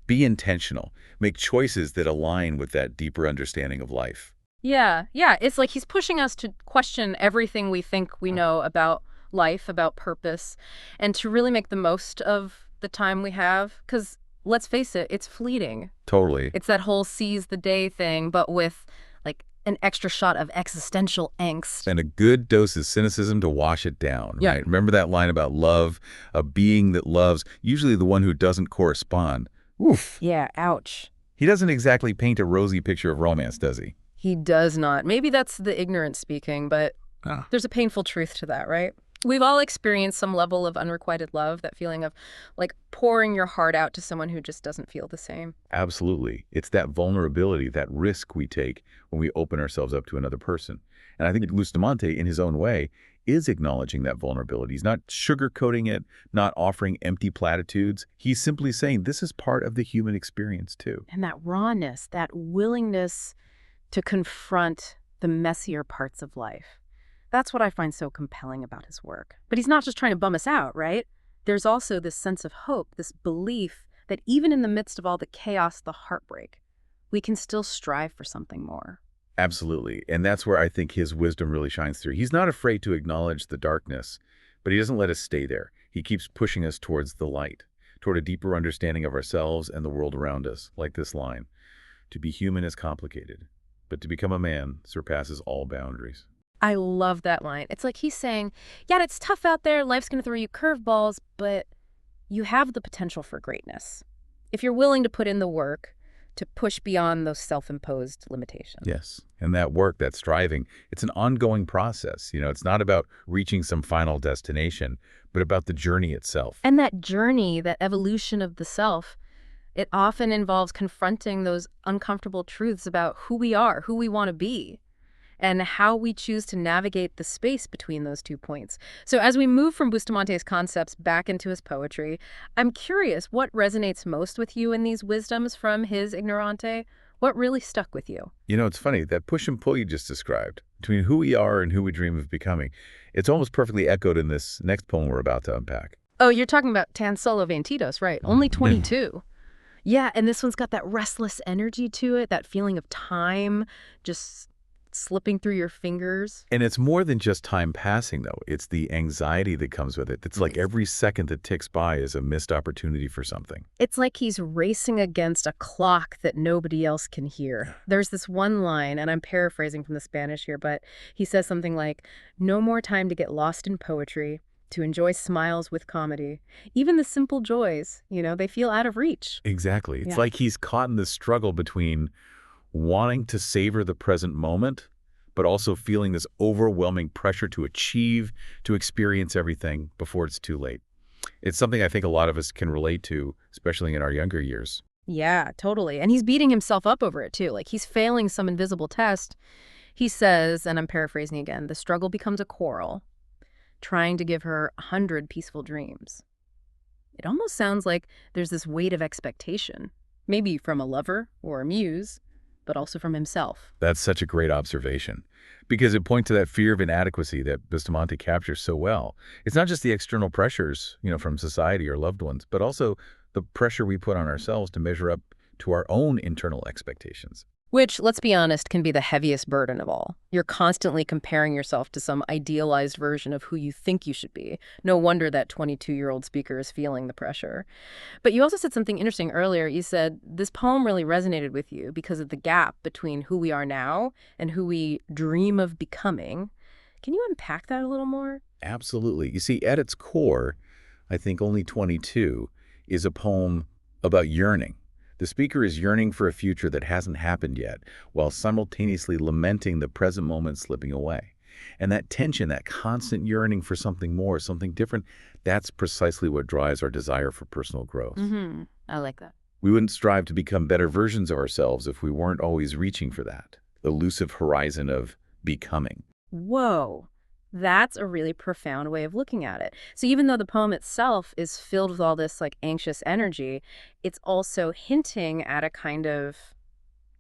be intentional, make choices that align with that deeper understanding of life. Yeah, it's like he's pushing us to question everything we think we know about life, about purpose, and to really make the most of the time we have. Because let's face it, it's fleeting. Totally. It's that whole seize the day thing, but with like an extra shot of existential angst. And a good dose of cynicism to wash it down, Yeah. right? Remember that line about love, a being that loves, usually the one who doesn't correspond. Oof. Yeah, ouch. He doesn't exactly paint a rosy picture of romance, does he? He does not. Maybe that's the ignorant speaking, but there's a painful truth to that, right? We've all experienced some level of unrequited love, that feeling of like pouring your heart out to someone who just doesn't feel the same. Absolutely. It's that vulnerability, that risk we take when we open ourselves up to another person. And I think Bustamante, in his own way, is acknowledging that vulnerability. He's not sugarcoating it, not offering empty platitudes. He's simply saying this is part of the human experience too. And that rawness, that willingness to confront the messier parts of life. That's what I find so compelling about his work. But he's not just trying to bum us out, right? There's also this sense of hope, this belief that even in the midst of all the chaos, the heartbreak, we can still strive for something more. Absolutely. And that's where I think his wisdom really shines through. He's not afraid to acknowledge the darkness, but he doesn't let us stay there. He keeps pushing us towards the light, toward a deeper understanding of ourselves and the world around us, like this line. To be human is complicated, but to become a man surpasses all boundaries. I love that line. It's like he's saying, yeah, it's tough out there. Life's going to throw you curveballs, but you have the potential for greatness. If you're willing to put in the work to push beyond those self-imposed limitations. Yes. And that work, that striving, it's an ongoing process. You know, it's not about reaching some final destination, but about the journey itself. And that journey, that evolution of the self, it often involves confronting those uncomfortable truths about who we are, who we want to be, and how we choose to navigate the space between those 2 points. So as we move from Bustamante's concepts back into his poetry, I'm curious what resonates most with you in these wisdoms from his Ignorante? What really stuck with you? You know, it's funny, that push and pull you just described, between who we are and who we dream of becoming, it's almost perfectly echoed in this next poem we're about to unpack. Oh, you're talking about Tan Solo Vantitos, right? Only 22. Yeah, and this one's got that restless energy to it, that feeling of time just slipping through your fingers. And it's more than just time passing, though. It's the anxiety that comes with it. It's like every second that ticks by is a missed opportunity for something. It's like he's racing against a clock that nobody else can hear. There's this one line, and I'm paraphrasing from the Spanish here, but he says something like, no more time to get lost in poetry, to enjoy smiles with comedy. Even the simple joys, they feel out of reach. Exactly. It's Yeah. like he's caught in this struggle between wanting to savor the present moment, but also feeling this overwhelming pressure to achieve, to experience everything before it's too late. It's something I think a lot of us can relate to, especially in our younger years. Yeah, totally. And he's beating himself up over it, too. Like, he's failing some invisible test. He says, and I'm paraphrasing again, the struggle becomes a quarrel, trying to give her 100 peaceful dreams. It almost sounds like there's this weight of expectation, maybe from a lover or a muse, but also from himself. That's such a great observation, because it points to that fear of inadequacy that Bustamante captures so well. It's not just the external pressures, from society or loved ones, but also the pressure we put on ourselves to measure up to our own internal expectations. Which, let's be honest, can be the heaviest burden of all. You're constantly comparing yourself to some idealized version of who you think you should be. No wonder that 22-year-old speaker is feeling the pressure. But you also said something interesting earlier. You said this poem really resonated with you because of the gap between who we are now and who we dream of becoming. Can you unpack that a little more? Absolutely. You see, at its core, I think Only 22 is a poem about yearning. The speaker is yearning for a future that hasn't happened yet, while simultaneously lamenting the present moment slipping away. And that tension, that constant yearning for something more, something different, that's precisely what drives our desire for personal growth. I like that. We wouldn't strive to become better versions of ourselves if we weren't always reaching for that elusive horizon of becoming. Whoa. That's a really profound way of looking at it. So even though the poem itself is filled with all this anxious energy, it's also hinting at a kind of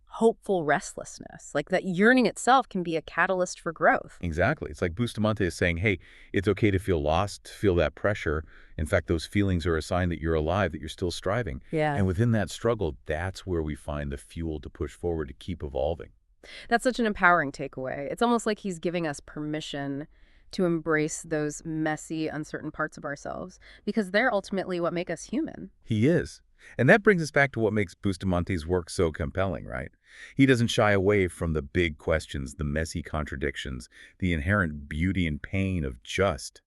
hopeful restlessness. Like that yearning itself can be a catalyst for growth. Exactly. It's like Bustamante is saying, hey, it's okay to feel lost, to feel that pressure. In fact, those feelings are a sign that you're alive, that you're still striving. Yeah. And within that struggle, that's where we find the fuel to push forward, to keep evolving. That's such an empowering takeaway. It's almost like he's giving us permission to embrace those messy, uncertain parts of ourselves, because they're ultimately what make us human. He is. And that brings us back to what makes Bustamante's work so compelling, right? He doesn't shy away from the big questions, the messy contradictions, the inherent beauty and pain of just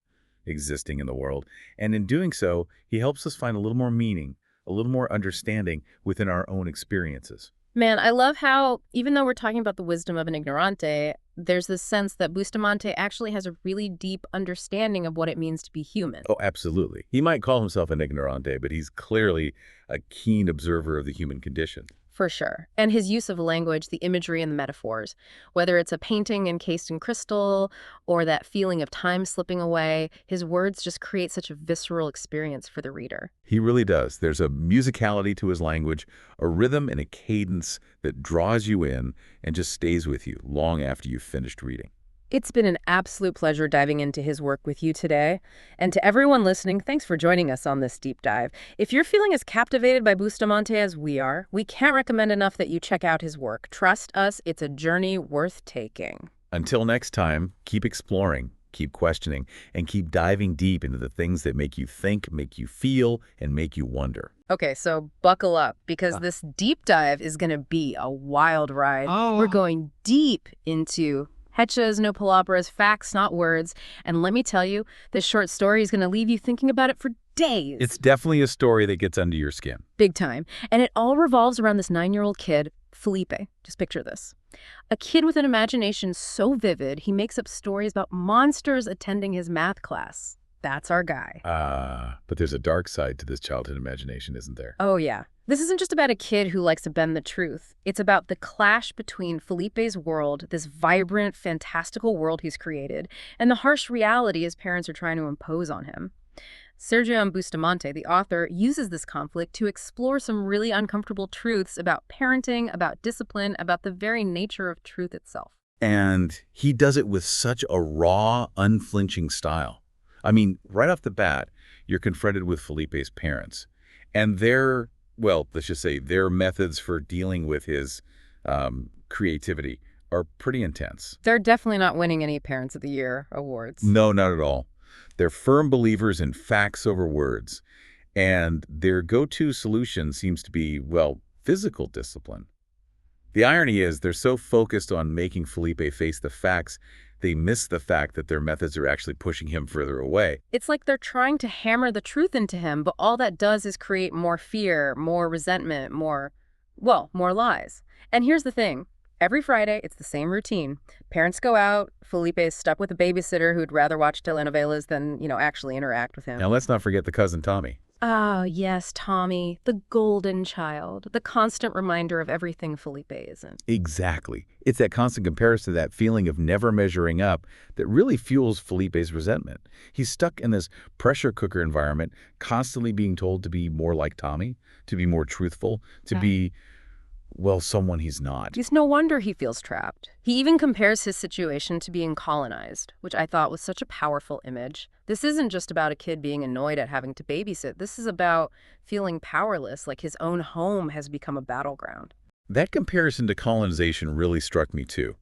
existing in the world. And in doing so, he helps us find a little more meaning, a little more understanding within our own experiences. Man, I love how, even though we're talking about the wisdom of an ignorante, there's this sense that Bustamante actually has a really deep understanding of what it means to be human. Oh, absolutely. He might call himself an ignorante, but he's clearly a keen observer of the human condition. For sure. And his use of language, the imagery and the metaphors, whether it's a painting encased in crystal or that feeling of time slipping away, his words just create such a visceral experience for the reader. He really does. There's a musicality to his language, a rhythm and a cadence that draws you in and just stays with you long after you've finished reading. It's been an absolute pleasure diving into his work with you today. And to everyone listening, thanks for joining us on this deep dive. If you're feeling as captivated by Bustamante as we are, we can't recommend enough that you check out his work. Trust us, it's a journey worth taking. Until next time, keep exploring, keep questioning, and keep diving deep into the things that make you think, make you feel, and make you wonder. Okay, so buckle up, because this deep dive is going to be a wild ride. We're going deep into hechas, no palabras, facts, not words. And let me tell you, this short story is going to leave you thinking about it for days. It's definitely a story that gets under your skin. Big time. And it all revolves around this 9-year-old kid, Felipe. Just picture this. A kid with an imagination so vivid, he makes up stories about monsters attending his math class. That's our guy. But there's a dark side to this childhood imagination, isn't there? Oh, yeah. This isn't just about a kid who likes to bend the truth. It's about the clash between Felipe's world, this vibrant, fantastical world he's created, and the harsh reality his parents are trying to impose on him. Sergio Bustamante, the author, uses this conflict to explore some really uncomfortable truths about parenting, about discipline, about the very nature of truth itself. And he does it with such a raw, unflinching style. I mean, right off the bat, you're confronted with Felipe's parents. And let's just say their methods for dealing with his creativity are pretty intense. They're definitely not winning any Parents of the Year awards. No, not at all. They're firm believers in facts over words. And their go-to solution seems to be, physical discipline. The irony is they're so focused on making Felipe face the facts, they miss the fact that their methods are actually pushing him further away. It's like they're trying to hammer the truth into him, but all that does is create more fear, more resentment, more Well, more lies. And here's the thing. Every Friday, it's the same routine. Parents go out. Felipe is stuck with a babysitter who'd rather watch telenovelas than, actually interact with him. Now, let's not forget the cousin Tommy. Ah, yes, Tommy, the golden child, the constant reminder of everything Felipe isn't. Exactly. It's that constant comparison, that feeling of never measuring up, that really fuels Felipe's resentment. He's stuck in this pressure cooker environment, constantly being told to be more like Tommy, to be more truthful, to be, well, someone he's not. It's no wonder he feels trapped. He even compares his situation to being colonized, which I thought was such a powerful image. This isn't just about a kid being annoyed at having to babysit. This is about feeling powerless, like his own home has become a battleground. That comparison to colonization really struck me too.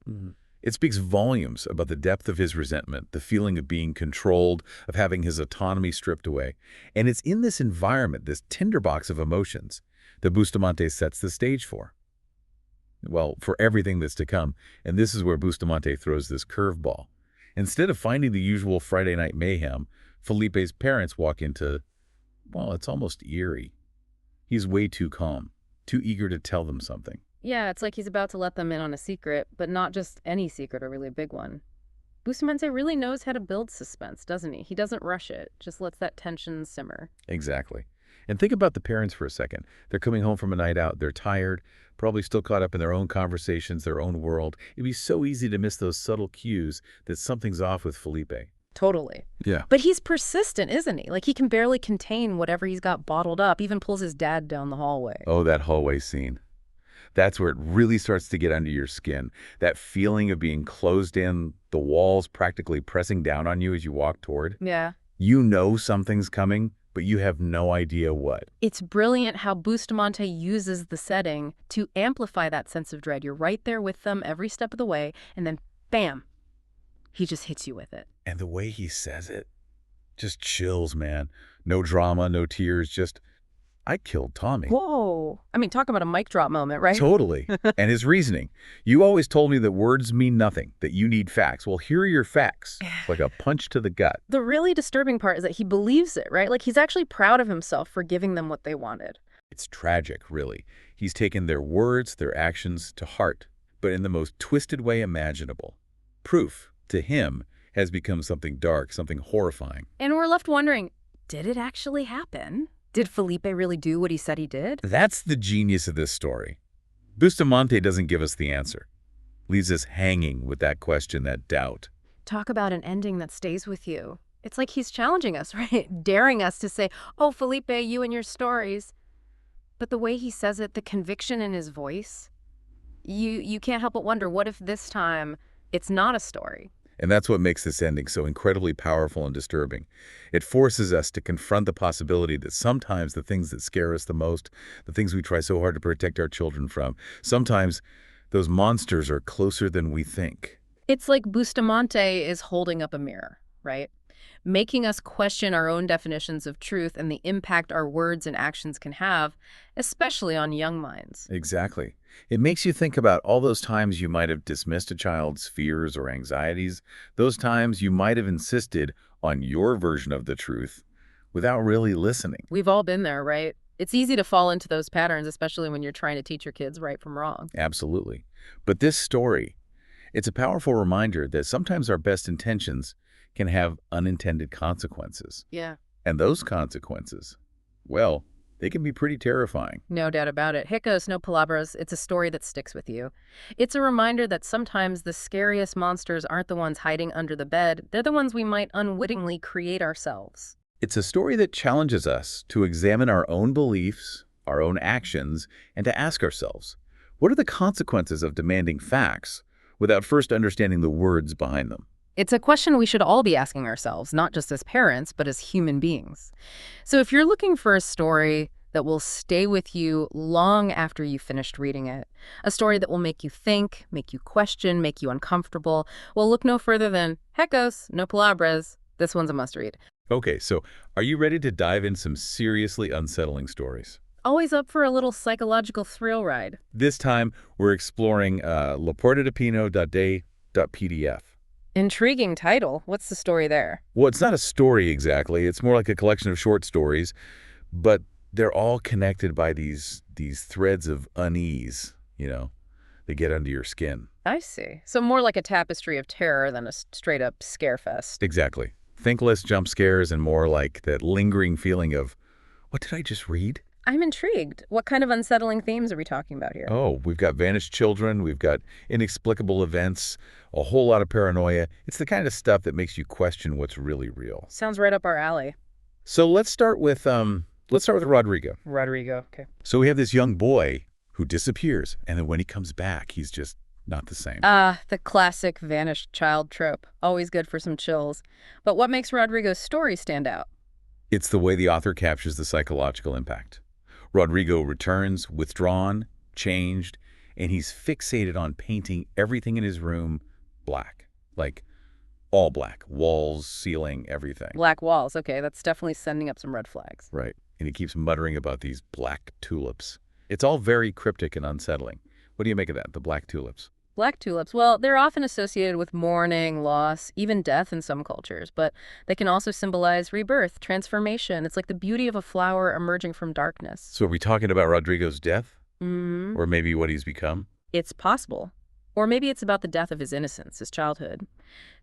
It speaks volumes about the depth of his resentment, the feeling of being controlled, of having his autonomy stripped away. And it's in this environment, this tinderbox of emotions, that Bustamante sets the stage for. Well, for everything that's to come. And this is where Bustamante throws this curveball. Instead of finding the usual Friday night mayhem, Felipe's parents walk into, well, it's almost eerie. He's way too calm, too eager to tell them something. Yeah, it's like he's about to let them in on a secret, but not just any secret, a really big one. Bustamante really knows how to build suspense, doesn't he? He doesn't rush it, just lets that tension simmer. Exactly. And think about the parents for a second. They're coming home from a night out. They're tired, probably still caught up in their own conversations, their own world. It'd be so easy to miss those subtle cues that something's off with Felipe. Totally. Yeah. But he's persistent, isn't he? Like he can barely contain whatever he's got bottled up, even pulls his dad down the hallway. Oh, that hallway scene. That's where it really starts to get under your skin. That feeling of being closed in, the walls practically pressing down on you as you walk toward. Yeah. You know something's coming, but you have no idea what. It's brilliant how Bustamante uses the setting to amplify that sense of dread. You're right there with them every step of the way, and then bam, he just hits you with it. And the way he says it, just chills, man. No drama, no tears, just, I killed Tommy. Whoa. I mean, talk about a mic drop moment, right? Totally. And his reasoning. You always told me that words mean nothing, that you need facts. Well, here are your facts. It's like a punch to the gut. The really disturbing part is that he believes it, right? Like he's actually proud of himself for giving them what they wanted. It's tragic, really. He's taken their words, their actions to heart, but in the most twisted way imaginable. Proof, to him, has become something dark, something horrifying. And we're left wondering, did it actually happen? Did Felipe really do what he said he did? That's the genius of this story. Bustamante doesn't give us the answer. Leaves us hanging with that question, that doubt. Talk about an ending that stays with you. It's like he's challenging us, right? Daring us to say, oh, Felipe, you and your stories. But the way he says it, the conviction in his voice, you can't help but wonder, what if this time it's not a story? And that's what makes this ending so incredibly powerful and disturbing. It forces us to confront the possibility that sometimes the things that scare us the most, the things we try so hard to protect our children from, sometimes those monsters are closer than we think. It's like Bustamante is holding up a mirror, right? Making us question our own definitions of truth and the impact our words and actions can have, especially on young minds. Exactly. It makes you think about all those times you might have dismissed a child's fears or anxieties, those times you might have insisted on your version of the truth without really listening. We've all been there, right? It's easy to fall into those patterns, especially when you're trying to teach your kids right from wrong. Absolutely. But this story, it's a powerful reminder that sometimes our best intentions can have unintended consequences. Yeah. And those consequences, well, they can be pretty terrifying. No doubt about it. Hiccups, no palabras. It's a story that sticks with you. It's a reminder that sometimes the scariest monsters aren't the ones hiding under the bed. They're the ones we might unwittingly create ourselves. It's a story that challenges us to examine our own beliefs, our own actions, and to ask ourselves, what are the consequences of demanding facts without first understanding the words behind them? It's a question we should all be asking ourselves, not just as parents, but as human beings. So if you're looking for a story that will stay with you long after you've finished reading it, a story that will make you think, make you question, make you uncomfortable, well, look no further than Hecos, no palabras. This one's a must-read. Okay, so are you ready to dive in some seriously unsettling stories? Always up for a little psychological thrill ride. This time, we're exploring laportadepino.day.pdf. Intriguing title. What's the story there? Well, it's not a story exactly. It's more like a collection of short stories. But they're all connected by these threads of unease, they get under your skin. I see. So more like a tapestry of terror than a straight-up scarefest. Exactly. Think less jump scares and more like that lingering feeling of, what did I just read? I'm intrigued. What kind of unsettling themes are we talking about here? Oh, we've got vanished children, we've got inexplicable events, a whole lot of paranoia. It's the kind of stuff that makes you question what's really real. Sounds right up our alley. So let's start with Rodrigo. Rodrigo, okay. So we have this young boy who disappears, and then when he comes back, he's just not the same. The classic vanished child trope. Always good for some chills. But what makes Rodrigo's story stand out? It's the way the author captures the psychological impact. Rodrigo returns, withdrawn, changed, and he's fixated on painting everything in his room black. Like, all black. Walls, ceiling, everything. Black walls. Okay, that's definitely sending up some red flags. Right. And he keeps muttering about these black tulips. It's all very cryptic and unsettling. What do you make of that, the black tulips? Black tulips, well, they're often associated with mourning, loss, even death in some cultures, but they can also symbolize rebirth, transformation. It's like the beauty of a flower emerging from darkness. So are we talking about Rodrigo's death? Mm-hmm. Or maybe what he's become? It's possible. Or maybe it's about the death of his innocence, his childhood.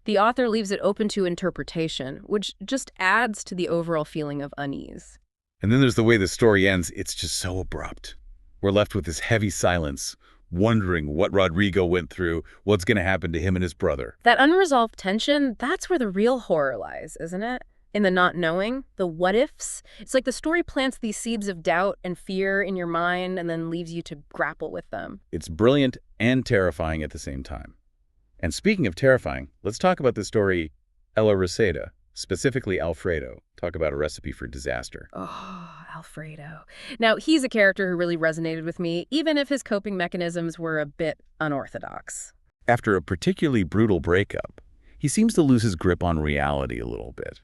The author leaves it open to interpretation, which just adds to the overall feeling of unease. And then there's the way the story ends. It's just so abrupt. We're left with this heavy silence, wondering what Rodrigo went through, what's going to happen to him and his brother. That unresolved tension, that's where the real horror lies, isn't it? In the not knowing, the what-ifs. It's like the story plants these seeds of doubt and fear in your mind and then leaves you to grapple with them. It's brilliant and terrifying at the same time. And speaking of terrifying, let's talk about the story Ella Reseda, specifically Alfredo. Talk about a recipe for disaster. Oh, Alfredo. Now, he's a character who really resonated with me, even if his coping mechanisms were a bit unorthodox. After a particularly brutal breakup, he seems to lose his grip on reality a little bit.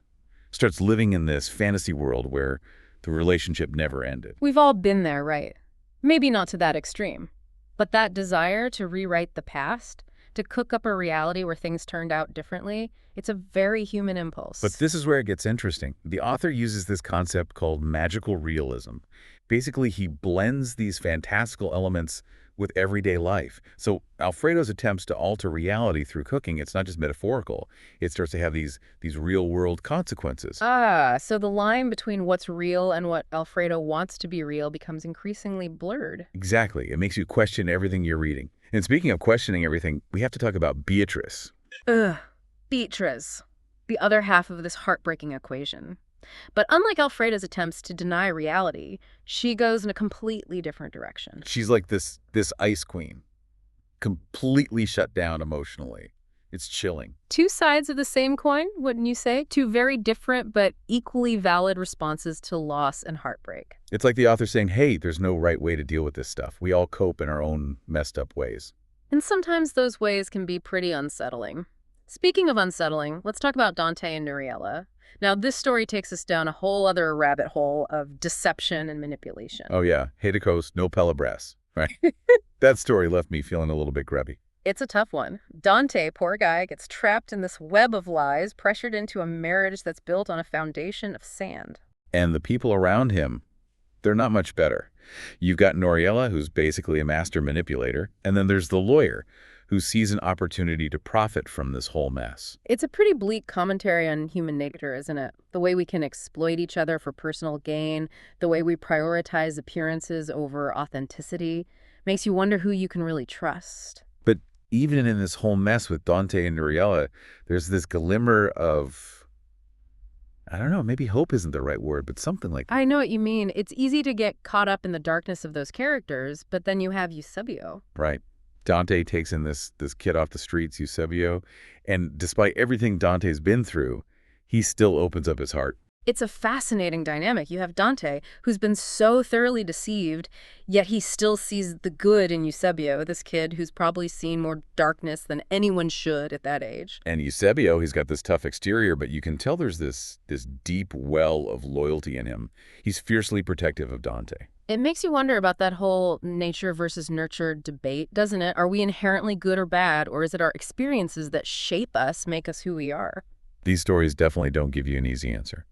Starts living in this fantasy world where the relationship never ended. We've all been there, right? Maybe not to that extreme. But that desire to rewrite the past, to cook up a reality where things turned out differently, it's a very human impulse. But this is where it gets interesting. The author uses this concept called magical realism. Basically, he blends these fantastical elements with everyday life. So Alfredo's attempts to alter reality through cooking, it's not just metaphorical. It starts to have these real-world consequences. So the line between what's real and what Alfredo wants to be real becomes increasingly blurred. Exactly. It makes you question everything you're reading. And speaking of questioning everything, we have to talk about Beatrice. Beatrice, the other half of this heartbreaking equation. But unlike Alfredo's attempts to deny reality, she goes in a completely different direction. She's like this ice queen, completely shut down emotionally. It's chilling. Two sides of the same coin, wouldn't you say? Two very different but equally valid responses to loss and heartbreak. It's like the author saying, hey, there's no right way to deal with this stuff. We all cope in our own messed up ways. And sometimes those ways can be pretty unsettling. Speaking of unsettling, let's talk about Dante and Nuriella. Now, this story takes us down a whole other rabbit hole of deception and manipulation. Oh, yeah. Haedicos, no Pelabras, right? That story left me feeling a little bit grubby. It's a tough one. Dante, poor guy, gets trapped in this web of lies, pressured into a marriage that's built on a foundation of sand. And the people around him, they're not much better. You've got Nuriella, who's basically a master manipulator, and then there's the lawyer, who sees an opportunity to profit from this whole mess. It's a pretty bleak commentary on human nature, isn't it? The way we can exploit each other for personal gain, the way we prioritize appearances over authenticity, makes you wonder who you can really trust. But even in this whole mess with Dante and Nuriella, there's this glimmer of, I don't know, maybe hope isn't the right word, but something like that. I know what you mean. It's easy to get caught up in the darkness of those characters, but then you have Eusebio. Right. Dante takes in this kid off the streets, Eusebio, and despite everything Dante's been through, he still opens up his heart. It's a fascinating dynamic. You have Dante, who's been so thoroughly deceived, yet he still sees the good in Eusebio, this kid who's probably seen more darkness than anyone should at that age. And Eusebio, he's got this tough exterior, but you can tell there's this deep well of loyalty in him. He's fiercely protective of Dante. It makes you wonder about that whole nature versus nurture debate, doesn't it? Are we inherently good or bad, or is it our experiences that shape us, make us who we are? These stories definitely don't give you an easy answer.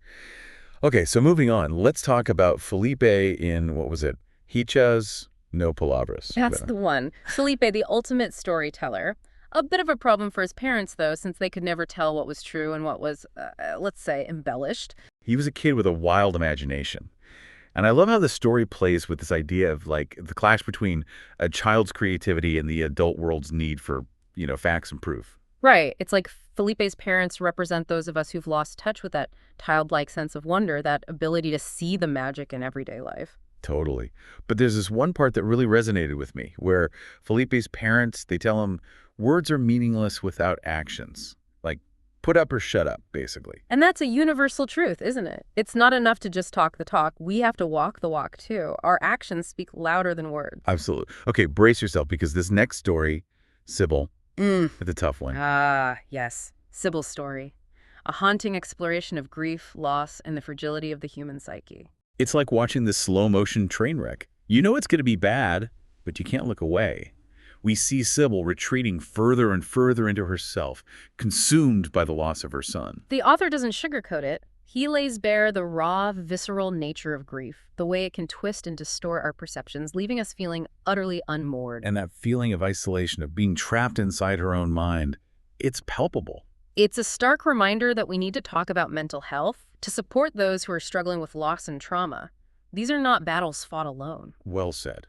Okay, so moving on, let's talk about Felipe in, what was it? Hichas no palabras. That's the one. Felipe, the ultimate storyteller. A bit of a problem for his parents, though, since they could never tell what was true and what was, let's say, embellished. He was a kid with a wild imagination. And I love how the story plays with this idea of, like, the clash between a child's creativity and the adult world's need for, facts and proof. Right. It's like Felipe's parents represent those of us who've lost touch with that childlike sense of wonder, that ability to see the magic in everyday life. Totally. But there's this one part that really resonated with me, where Felipe's parents, they tell him words are meaningless without actions. Like, put up or shut up, basically. And that's a universal truth, isn't it? It's not enough to just talk the talk. We have to walk the walk, too. Our actions speak louder than words. Absolutely. Okay, brace yourself, because this next story, Sybil, it's a tough one. Ah, yes. Sybil's story. A haunting exploration of grief, loss, and the fragility of the human psyche. It's like watching this slow-motion train wreck. You know it's going to be bad, but you can't look away. We see Sybil retreating further and further into herself, consumed by the loss of her son. The author doesn't sugarcoat it. He lays bare the raw, visceral nature of grief, the way it can twist and distort our perceptions, leaving us feeling utterly unmoored. And that feeling of isolation, of being trapped inside her own mind, it's palpable. It's a stark reminder that we need to talk about mental health to support those who are struggling with loss and trauma. These are not battles fought alone. Well said.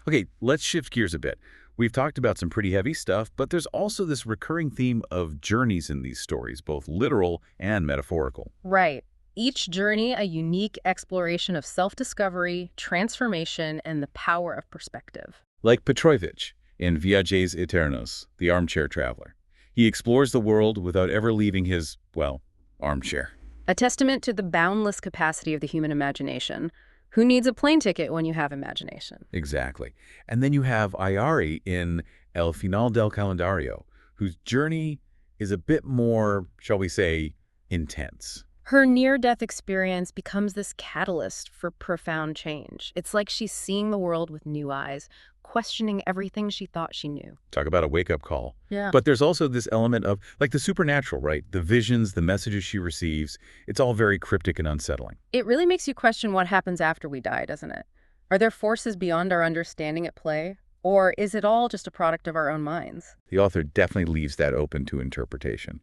Okay, let's shift gears a bit. We've talked about some pretty heavy stuff, but there's also this recurring theme of journeys in these stories, both literal and metaphorical. Right. Each journey a unique exploration of self-discovery, transformation, and the power of perspective. Like Petrovich in Viajes Eternos, The Armchair Traveler. He explores the world without ever leaving his, well, armchair. A testament to the boundless capacity of the human imagination. Who needs a plane ticket when you have imagination? Exactly. And then you have Ayari in El Final del Calendario, whose journey is a bit more, shall we say, intense. Her near-death experience becomes this catalyst for profound change. It's like she's seeing the world with new eyes, questioning everything she thought she knew. Talk about a wake-up call. Yeah. But there's also this element of, like, the supernatural, right? The visions, the messages she receives, it's all very cryptic and unsettling. It really makes you question what happens after we die, doesn't it? Are there forces beyond our understanding at play? Or is it all just a product of our own minds? The author definitely leaves that open to interpretation.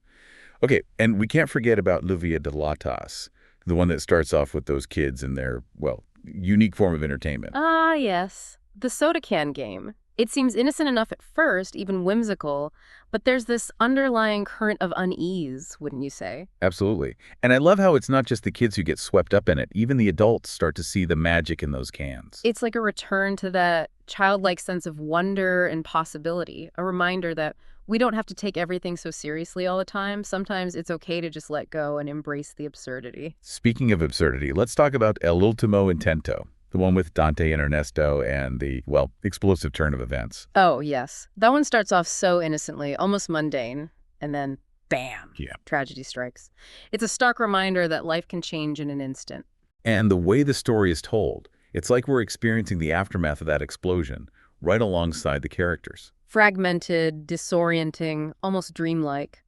Okay, and we can't forget about Lluvia de Latas, the one that starts off with those kids and their, well, unique form of entertainment. Ah, yes. The soda can game. It seems innocent enough at first, even whimsical, but there's this underlying current of unease, wouldn't you say? Absolutely. And I love how it's not just the kids who get swept up in it. Even the adults start to see the magic in those cans. It's like a return to that childlike sense of wonder and possibility, a reminder that we don't have to take everything so seriously all the time. Sometimes it's okay to just let go and embrace the absurdity. Speaking of absurdity, let's talk about El Último Intento, the one with Dante and Ernesto and the, well, explosive turn of events. Oh, yes. That one starts off so innocently, almost mundane, and then, bam, tragedy strikes. It's a stark reminder that life can change in an instant. And the way the story is told, it's like we're experiencing the aftermath of that explosion right alongside the characters. Fragmented, disorienting, almost dreamlike.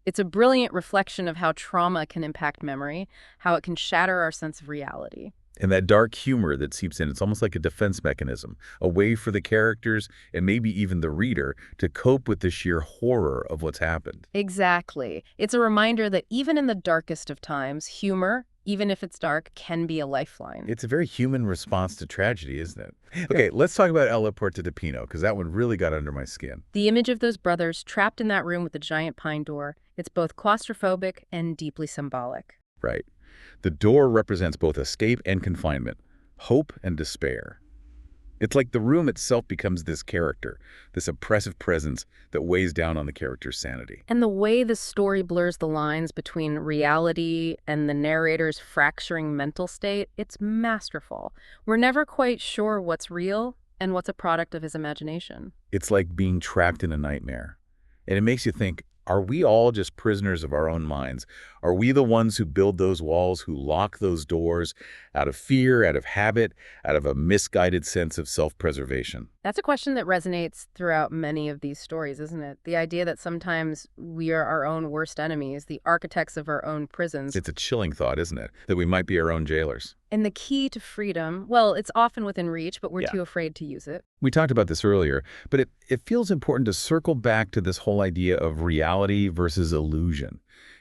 It's a brilliant reflection of how trauma can impact memory, how it can shatter our sense of reality. And that dark humor that seeps in, it's almost like a defense mechanism, a way for the characters and maybe even the reader to cope with the sheer horror of what's happened. Exactly. It's a reminder that even in the darkest of times, humor, even if it's dark, can be a lifeline. It's a very human response to tragedy, isn't it? Okay, let's talk about El Porta de Pino, because that one really got under my skin. The image of those brothers trapped in that room with the giant pine door, it's both claustrophobic and deeply symbolic. Right. The door represents both escape and confinement, hope and despair. It's like the room itself becomes this character, this oppressive presence that weighs down on the character's sanity. And the way the story blurs the lines between reality and the narrator's fracturing mental state, it's masterful. We're never quite sure what's real and what's a product of his imagination. It's like being trapped in a nightmare. And it makes you think, Are we all just prisoners of our own minds? Are we the ones who build those walls, who lock those doors out of fear, out of habit, out of a misguided sense of self-preservation? That's a question that resonates throughout many of these stories, isn't it? The idea that sometimes we are our own worst enemies, the architects of our own prisons. It's a chilling thought, isn't it? That we might be our own jailers. And the key to freedom, well, it's often within reach, but we're Yeah. too afraid to use it. We talked about this earlier, but it feels important to circle back to this whole idea of reality versus illusion.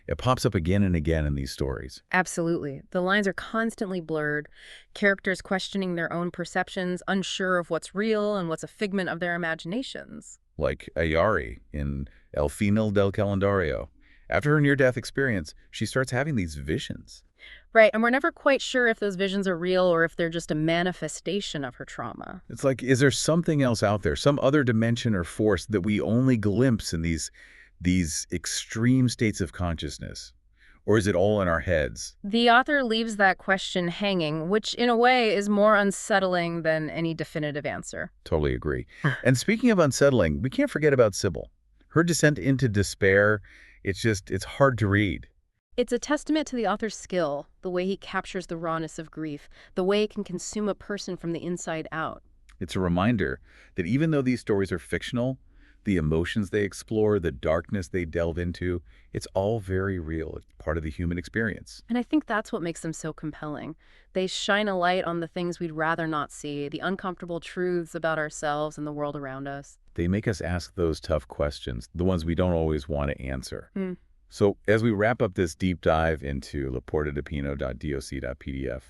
It pops up again and again in these stories. Absolutely. The lines are constantly blurred, characters questioning their own perceptions, unsure of what's real and what's a figment of their imaginations. Like Ayari in El Final del Calendario. After her near-death experience, she starts having these visions. Right, and we're never quite sure if those visions are real or if they're just a manifestation of her trauma. It's like, is there something else out there, some other dimension or force that we only glimpse in these extreme states of consciousness? Or is it all in our heads? The author leaves that question hanging, which in a way is more unsettling than any definitive answer. Totally agree. And speaking of unsettling, we can't forget about Sybil. Her descent into despair, it's hard to read. It's a testament to the author's skill, the way he captures the rawness of grief, the way it can consume a person from the inside out. It's a reminder that even though these stories are fictional, the emotions they explore, the darkness they delve into, it's all very real. It's part of the human experience. And I think that's what makes them so compelling. They shine a light on the things we'd rather not see, the uncomfortable truths about ourselves and the world around us. They make us ask those tough questions, the ones we don't always want to answer. Mm. So as we wrap up this deep dive into laportadepino.doc.pdf,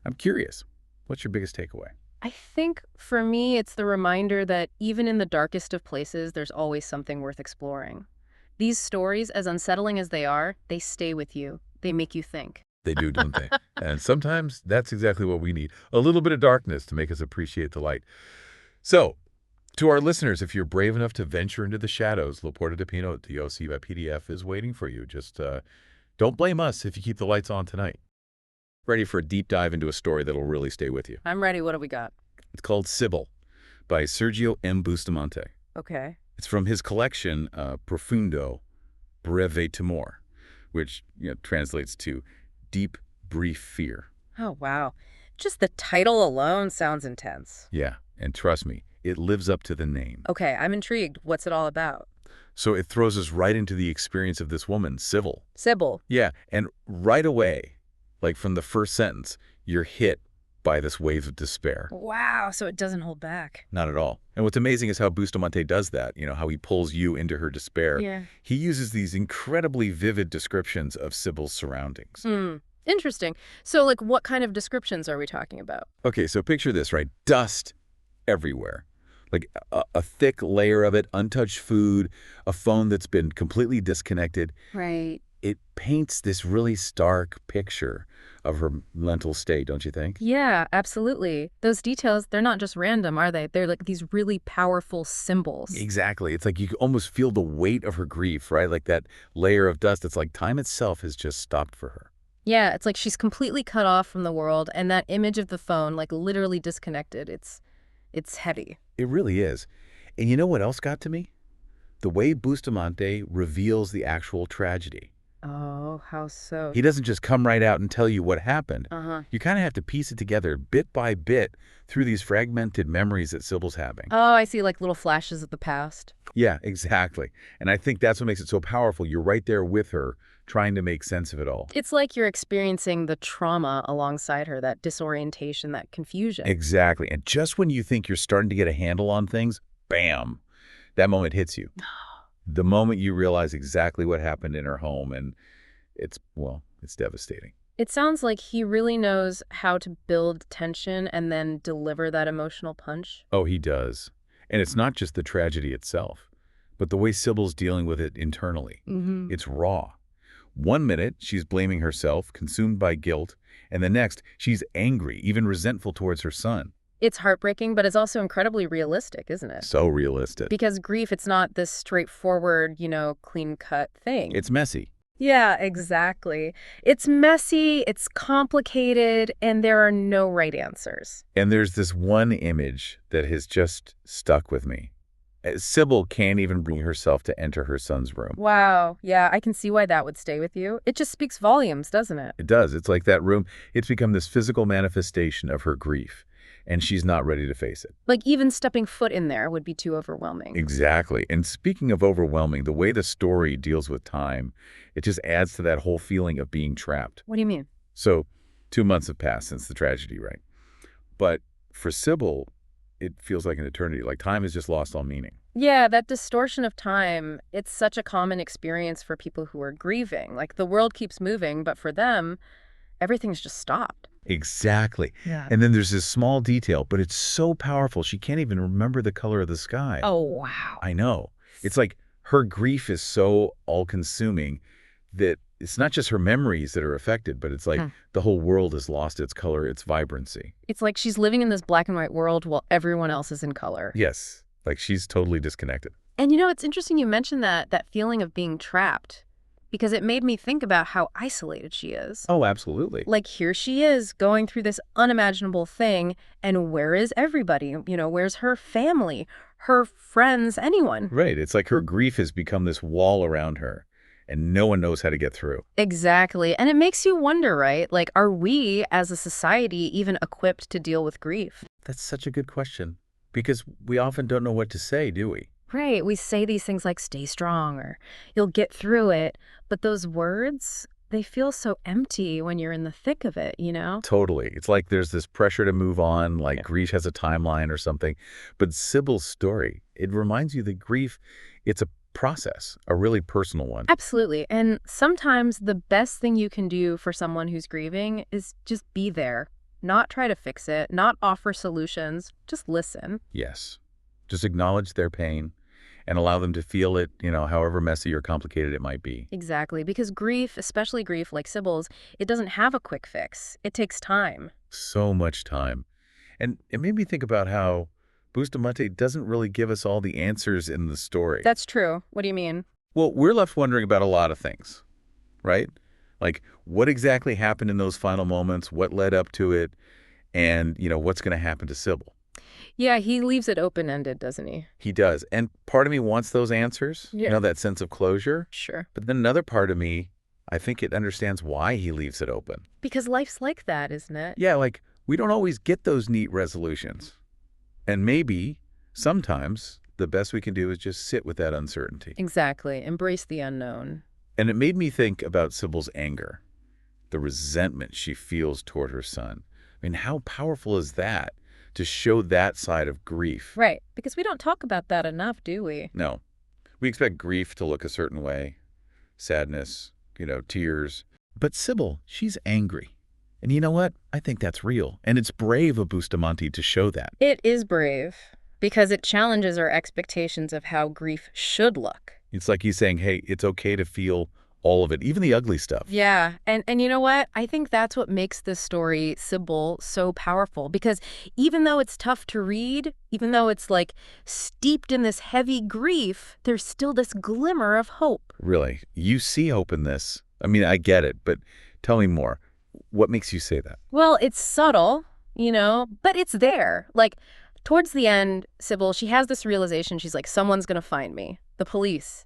I'm curious, what's your biggest takeaway? I think for me, it's the reminder that even in the darkest of places, there's always something worth exploring. These stories, as unsettling as they are, they stay with you. They make you think. They do, don't they? And sometimes that's exactly what we need, a little bit of darkness to make us appreciate the light. So, to our listeners, if you're brave enough to venture into the shadows, Laporta de Pino, DOC by PDF, is waiting for you. Just don't blame us if you keep the lights on tonight. Ready for a deep dive into a story that'll really stay with you. I'm ready. What have we got? It's called Sybil by Sergio M. Bustamante. Okay. It's from his collection, Profundo Breve Temor, which translates to Deep Brief Fear. Oh, wow. Just the title alone sounds intense. Yeah, and trust me, it lives up to the name. Okay, I'm intrigued. What's it all about? So it throws us right into the experience of this woman, Sybil. Sybil. Yeah, and right away, like from the first sentence, you're hit by this wave of despair. Wow, so it doesn't hold back. Not at all. And what's amazing is how Bustamante does that, how he pulls you into her despair. Yeah. He uses these incredibly vivid descriptions of Sybil's surroundings. Interesting. So, like, what kind of descriptions are we talking about? Okay, so picture this, right? Dust everywhere. Like a thick layer of it, untouched food, a phone that's been completely disconnected. Right. It paints this really stark picture of her mental state, don't you think? Yeah, absolutely. Those details, they're not just random, are they? They're like these really powerful symbols. Exactly. It's like you can almost feel the weight of her grief, right? Like that layer of dust. It's like time itself has just stopped for her. Yeah, it's like she's completely cut off from the world, and that image of the phone, like literally disconnected, it's heavy. It really is. And you know what else got to me? The way Bustamante reveals the actual tragedy. Oh, how so? He doesn't just come right out and tell you what happened. Uh-huh. You kind of have to piece it together bit by bit through these fragmented memories that Sybil's having. Oh, I see, like little flashes of the past. Yeah, exactly. And I think that's what makes it so powerful. You're right there with her, trying to make sense of it all. It's like you're experiencing the trauma alongside her, that disorientation, that confusion. Exactly. And just when you think you're starting to get a handle on things, bam, that moment hits you. The moment you realize exactly what happened in her home, and it's devastating. It sounds like he really knows how to build tension and then deliver that emotional punch. Oh, he does. And it's not just the tragedy itself, but the way Sybil's dealing with it internally. Mm-hmm. It's raw. One minute, she's blaming herself, consumed by guilt, and the next, she's angry, even resentful towards her son. It's heartbreaking, but it's also incredibly realistic, isn't it? So realistic. Because grief, it's not this straightforward, clean-cut thing. It's messy. Yeah, exactly. It's messy, it's complicated, and there are no right answers. And there's this one image that has just stuck with me. Sybil can't even bring herself to enter her son's room. Wow. Yeah, I can see why that would stay with you. It just speaks volumes, doesn't it? It does. It's like that room, it's become this physical manifestation of her grief, and she's not ready to face it. Like even stepping foot in there would be too overwhelming. Exactly. And speaking of overwhelming, the way the story deals with time, it just adds to that whole feeling of being trapped. What do you mean? So 2 months have passed since the tragedy, right? But for Sybil, it feels like an eternity. Like time has just lost all meaning. Yeah, that distortion of time, it's such a common experience for people who are grieving. Like the world keeps moving, but for them, everything's just stopped. Exactly. Yeah. And then there's this small detail, but it's so powerful, she can't even remember the color of the sky. Oh, wow. I know. It's like her grief is so all-consuming that it's not just her memories that are affected, but it's like the whole world has lost its color, its vibrancy. It's like she's living in this black and white world while everyone else is in color. Yes, like she's totally disconnected. And you know, it's interesting you mentioned that feeling of being trapped, because it made me think about how isolated she is. Oh, absolutely. Like here she is going through this unimaginable thing, and where is everybody? You know, where's her family, her friends, anyone? Right. It's like her grief has become this wall around her, and no one knows how to get through. Exactly. And it makes you wonder, right? Like, are we as a society even equipped to deal with grief? That's such a good question, because we often don't know what to say, do we? Right. We say these things like stay strong or you'll get through it. But those words, they feel so empty when you're in the thick of it, you know? Totally. It's like there's this pressure to move on, like grief has a timeline or something. But Sybil's story, it reminds you that grief, it's a process, a really personal one. Absolutely. And sometimes the best thing you can do for someone who's grieving is just be there, not try to fix it, not offer solutions, just listen. Yes. Just acknowledge their pain and allow them to feel it, however messy or complicated it might be. Exactly. Because grief, especially grief like Sybil's, it doesn't have a quick fix. It takes time. So much time. And it made me think about how Bustamante doesn't really give us all the answers in the story. That's true. What do you mean? Well, we're left wondering about a lot of things, right? Like, what exactly happened in those final moments? What led up to it? And, what's going to happen to Sybil? Yeah, he leaves it open-ended, doesn't he? He does. And part of me wants those answers, Yeah. That sense of closure. Sure. But then another part of me, I think it understands why he leaves it open. Because life's like that, isn't it? Yeah, like, we don't always get those neat resolutions. And maybe, sometimes, the best we can do is just sit with that uncertainty. Exactly. Embrace the unknown. And it made me think about Sybil's anger, the resentment she feels toward her son. I mean, how powerful is that to show that side of grief? Right. Because we don't talk about that enough, do we? No. We expect grief to look a certain way, sadness, tears. But Sybil, she's angry. And you know what? I think that's real. And it's brave of Bustamante to show that. It is brave because it challenges our expectations of how grief should look. It's like he's saying, hey, it's okay to feel all of it, even the ugly stuff. Yeah. And you know what? I think that's what makes this story, Sybil, so powerful. Because even though it's tough to read, even though it's like steeped in this heavy grief, there's still this glimmer of hope. Really? You see hope in this? I mean, I get it, but tell me more. What makes you say that? Well, it's subtle, but it's there. Like, towards the end, Sybil, she has this realization. She's like, someone's going to find me. The police.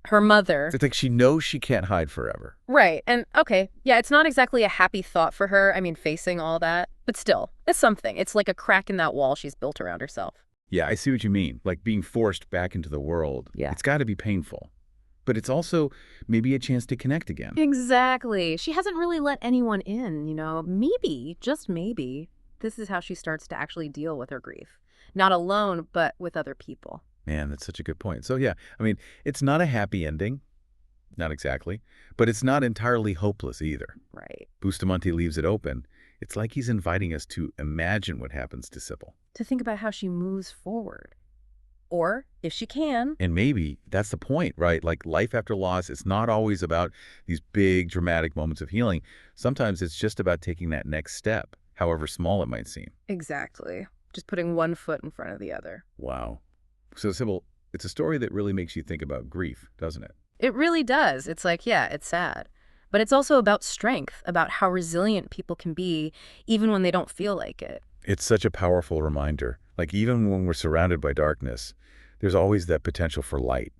Her mother. It's like she knows she can't hide forever. Right. And okay, yeah, it's not exactly a happy thought for her. I mean, facing all that. But still, it's something. It's like a crack in that wall she's built around herself. Yeah, I see what you mean. Like being forced back into the world. Yeah. It's got to be painful. But it's also maybe a chance to connect again. Exactly. She hasn't really let anyone in, Maybe, just maybe, this is how she starts to actually deal with her grief. Not alone, but with other people. Man, that's such a good point. So yeah, I mean, it's not a happy ending. Not exactly. But it's not entirely hopeless either. Right. Bustamante leaves it open. It's like he's inviting us to imagine what happens to Sybil. To think about how she moves forward. Or, if she can. And maybe that's the point, right? Like life after loss, it's not always about these big dramatic moments of healing. Sometimes it's just about taking that next step, however small it might seem. Exactly. Just putting one foot in front of the other. Wow. So Sybil, it's a story that really makes you think about grief, doesn't it? It really does. It's like, yeah, it's sad. But it's also about strength, about how resilient people can be, even when they don't feel like it. It's such a powerful reminder. Like even when we're surrounded by darkness, There's always that potential for light,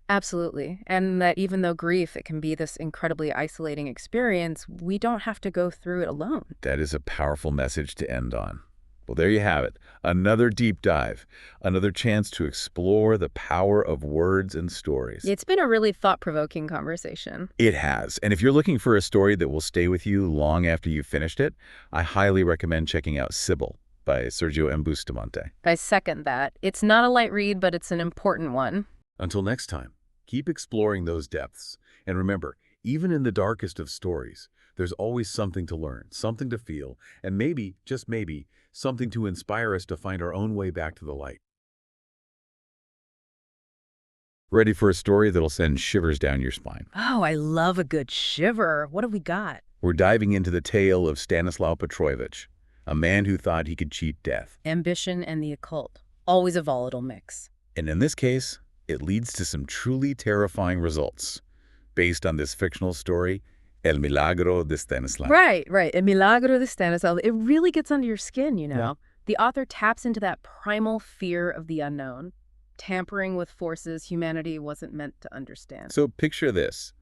Absolutely. And that even though grief, it can be this incredibly isolating experience, we don't have to go through it alone. That is a powerful message to end on. Well, there you have it. Another deep dive, another chance to explore the power of words and stories. It's been a really thought-provoking conversation. It has. And if you're looking for a story that will stay with you long after you've finished it, I highly recommend checking out Sybil by Sergio M. Bustamante. I second that. It's not a light read, but it's an important one. Until next time, keep exploring those depths. And remember, even in the darkest of stories, there's always something to learn, something to feel, and maybe, just maybe, something to inspire us to find our own way back to the light. Ready for a story that'll send shivers down your spine? Oh, I love a good shiver. What have we got? We're diving into the tale of Stanislaw Petrovich, a man who thought he could cheat death. Ambition and the occult. Always a volatile mix. And in this case, it leads to some truly terrifying results. Based on this fictional story, El Milagro de Stanislaw. Right. El Milagro de Stanislaw. It really gets under your skin, Yeah. The author taps into that primal fear of the unknown, tampering with forces humanity wasn't meant to understand. So picture this.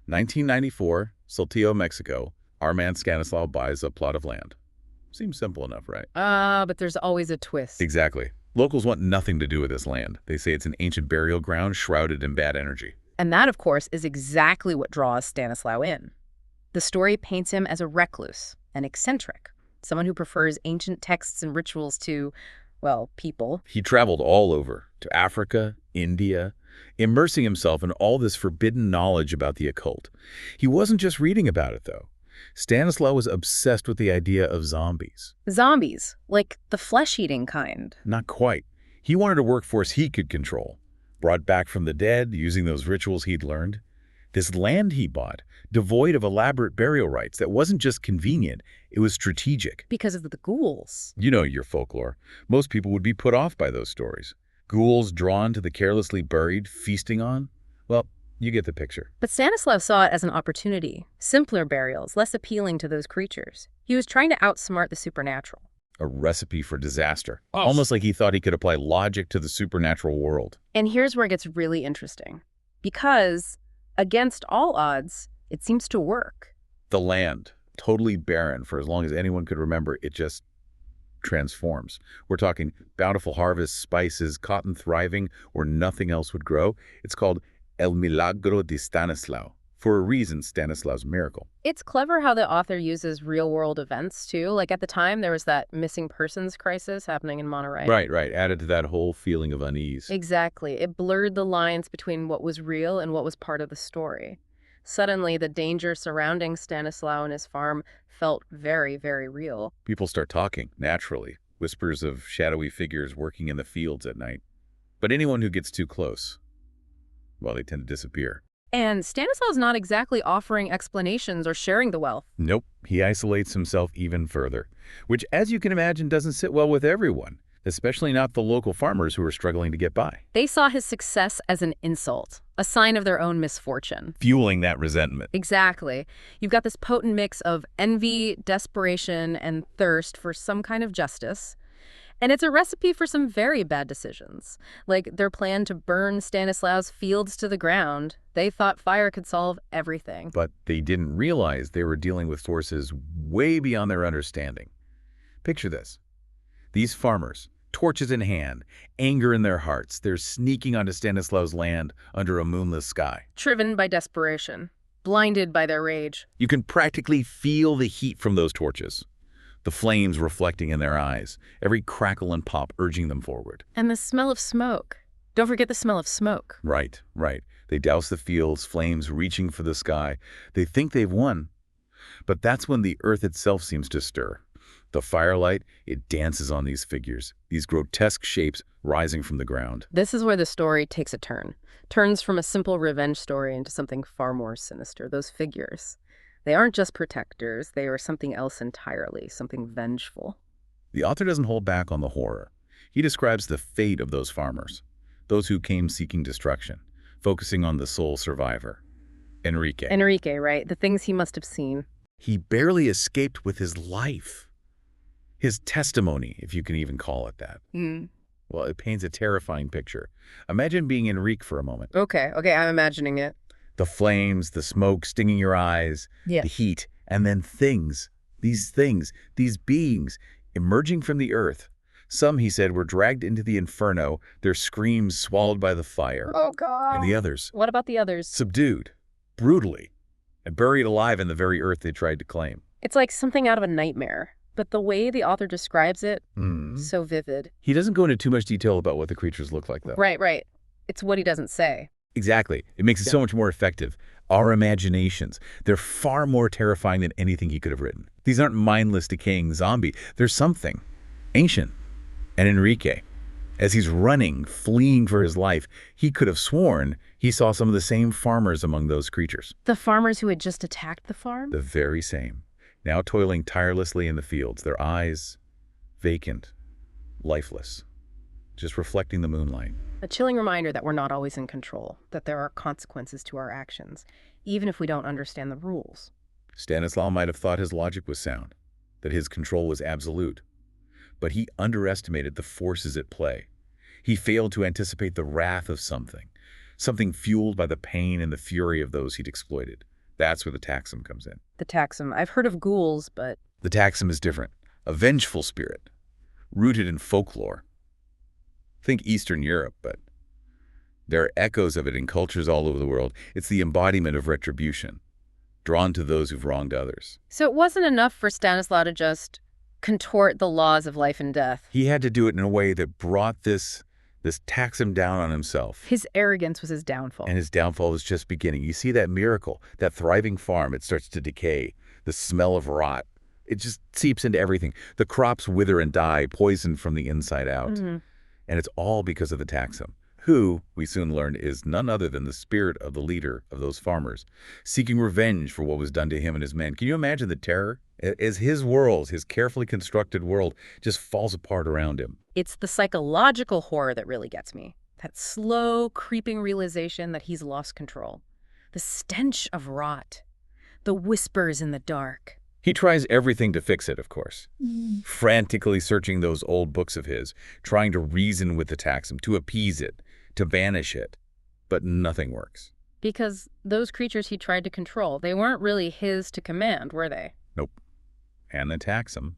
1994, Saltillo, Mexico. Our man Stanislaw buys a plot of land. Seems simple enough, right? But there's always a twist. Exactly. Locals want nothing to do with this land. They say it's an ancient burial ground shrouded in bad energy. And that, of course, is exactly what draws Stanislaw in. The story paints him as a recluse, an eccentric, someone who prefers ancient texts and rituals to, well, people. He traveled all over, to Africa, India, immersing himself in all this forbidden knowledge about the occult. He wasn't just reading about it, though. Stanislaw was obsessed with the idea of zombies. Zombies, like the flesh-eating kind. Not quite. He wanted a workforce he could control, brought back from the dead using those rituals he'd learned. This land he bought, devoid of elaborate burial rites, that wasn't just convenient, it was strategic. Because of the ghouls. You know your folklore. Most people would be put off by those stories. Ghouls drawn to the carelessly buried, feasting on? Well, you get the picture. But Stanislaw saw it as an opportunity. Simpler burials, less appealing to those creatures. He was trying to outsmart the supernatural. A recipe for disaster. Almost like he thought he could apply logic to the supernatural world. And here's where it gets really interesting. Because, against all odds, it seems to work. The land, totally barren for as long as anyone could remember, it just transforms. We're talking bountiful harvests, spices, cotton thriving where nothing else would grow. It's called El Milagro de Stanislaw. For a reason, Stanislaw's miracle. It's clever how the author uses real-world events, too. Like at the time, there was that missing persons crisis happening in Monterey. Right. Added to that whole feeling of unease. Exactly. It blurred the lines between what was real and what was part of the story. Suddenly, the danger surrounding Stanislaw and his farm felt very, very real. People start talking, naturally. Whispers of shadowy figures working in the fields at night. But anyone who gets too close, well, they tend to disappear. And Stanislaw's not exactly offering explanations or sharing the wealth. Nope, he isolates himself even further, which, as you can imagine, doesn't sit well with everyone, especially not the local farmers who are struggling to get by. They saw his success as an insult, a sign of their own misfortune. Fueling that resentment. Exactly. You've got this potent mix of envy, desperation, and thirst for some kind of justice. And it's a recipe for some very bad decisions, like their plan to burn Stanislaw's fields to the ground. They thought fire could solve everything. But they didn't realize they were dealing with forces way beyond their understanding. Picture this. These farmers, torches in hand, anger in their hearts, they're sneaking onto Stanislaw's land under a moonless sky. Driven by desperation, blinded by their rage. You can practically feel the heat from those torches. The flames reflecting in their eyes, every crackle and pop urging them forward. And the smell of smoke. Don't forget the smell of smoke. Right. They douse the fields, flames reaching for the sky. They think they've won. But that's when the earth itself seems to stir. The firelight, it dances on these figures, these grotesque shapes rising from the ground. This is where the story takes a turn. Turns from a simple revenge story into something far more sinister. Those figures. They aren't just protectors, they are something else entirely, something vengeful. The author doesn't hold back on the horror. He describes the fate of those farmers, those who came seeking destruction, focusing on the sole survivor, Enrique. Enrique, right? The things he must have seen. He barely escaped with his life. His testimony, if you can even call it that. Well, it paints a terrifying picture. Imagine being Enrique for a moment. Okay, I'm imagining it. The flames, the smoke stinging your eyes, Yeah. the heat, and then things, these beings emerging from the earth. Some, he said, were dragged into the inferno, their screams swallowed by the fire. Oh, God. And the others, What about the others? subdued, brutally, and buried alive in the very earth they tried to claim. It's like something out of a nightmare. But the way the author describes it, so vivid. He doesn't go into too much detail about what the creatures look like, though. Right. It's what he doesn't say. Exactly. It makes it so much more effective. Our imaginations, they're far more terrifying than anything he could have written. These aren't mindless, decaying zombie. There's something ancient. And Enrique, as he's running, fleeing for his life, he could have sworn he saw some of the same farmers among those creatures. The farmers who had just attacked the farm? The very same. Now toiling tirelessly in the fields, their eyes vacant, lifeless, just reflecting the moonlight. A chilling reminder that we're not always in control, that there are consequences to our actions, even if we don't understand the rules. Stanislaw might have thought his logic was sound, that his control was absolute. But he underestimated the forces at play. He failed to anticipate the wrath of something fueled by the pain and the fury of those he'd exploited. That's where the taxum comes in. The taxum. I've heard of ghouls, but... The taxum is different. A vengeful spirit, rooted in folklore. Think Eastern Europe, but there are echoes of it in cultures all over the world. It's the embodiment of retribution, drawn to those who've wronged others. So it wasn't enough for Stanislaw to just contort the laws of life and death. He had to do it in a way that brought this taxum down on himself. His arrogance was his downfall. And his downfall was just beginning. You see that miracle, that thriving farm, it starts to decay. The smell of rot, it just seeps into everything. The crops wither and die, poisoned from the inside out. And it's all because of the taxum, who, we soon learned, is none other than the spirit of the leader of those farmers, seeking revenge for what was done to him and his men. Can you imagine the terror? As his world, his carefully constructed world, just falls apart around him. It's the psychological horror that really gets me. That slow, creeping realization that he's lost control. The stench of rot. The whispers in the dark. He tries everything to fix it, of course. Frantically searching those old books of his, trying to reason with the taxum, to appease it, to banish it. But nothing works. Because those creatures he tried to control, they weren't really his to command, were they? Nope. And the taxum.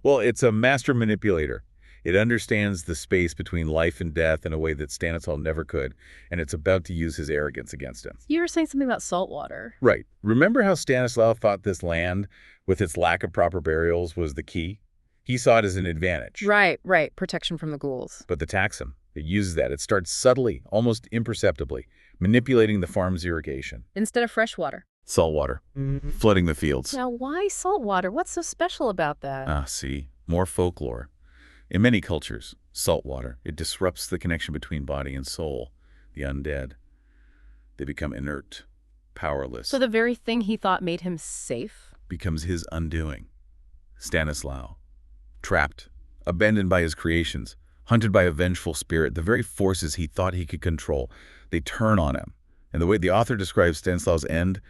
Well, it's a master manipulator. It understands the space between life and death in a way that Stanislaw never could, and it's about to use his arrogance against him. You were saying something about salt water. Right. Remember how Stanislaw thought this land, with its lack of proper burials, was the key? He saw it as an advantage. Right. Protection from the ghouls. But the taxum, it uses that. It starts subtly, almost imperceptibly, manipulating the farm's irrigation. Instead of fresh water. Salt water, flooding the fields. Now, why salt water? What's so special about that? See, more folklore. In many cultures, salt water, it disrupts the connection between body and soul, the undead. They become inert, powerless. So the very thing he thought made him safe? Becomes his undoing. Stanislaw, trapped, abandoned by his creations, hunted by a vengeful spirit, the very forces he thought he could control, they turn on him. And the way the author describes Stanislaw's end,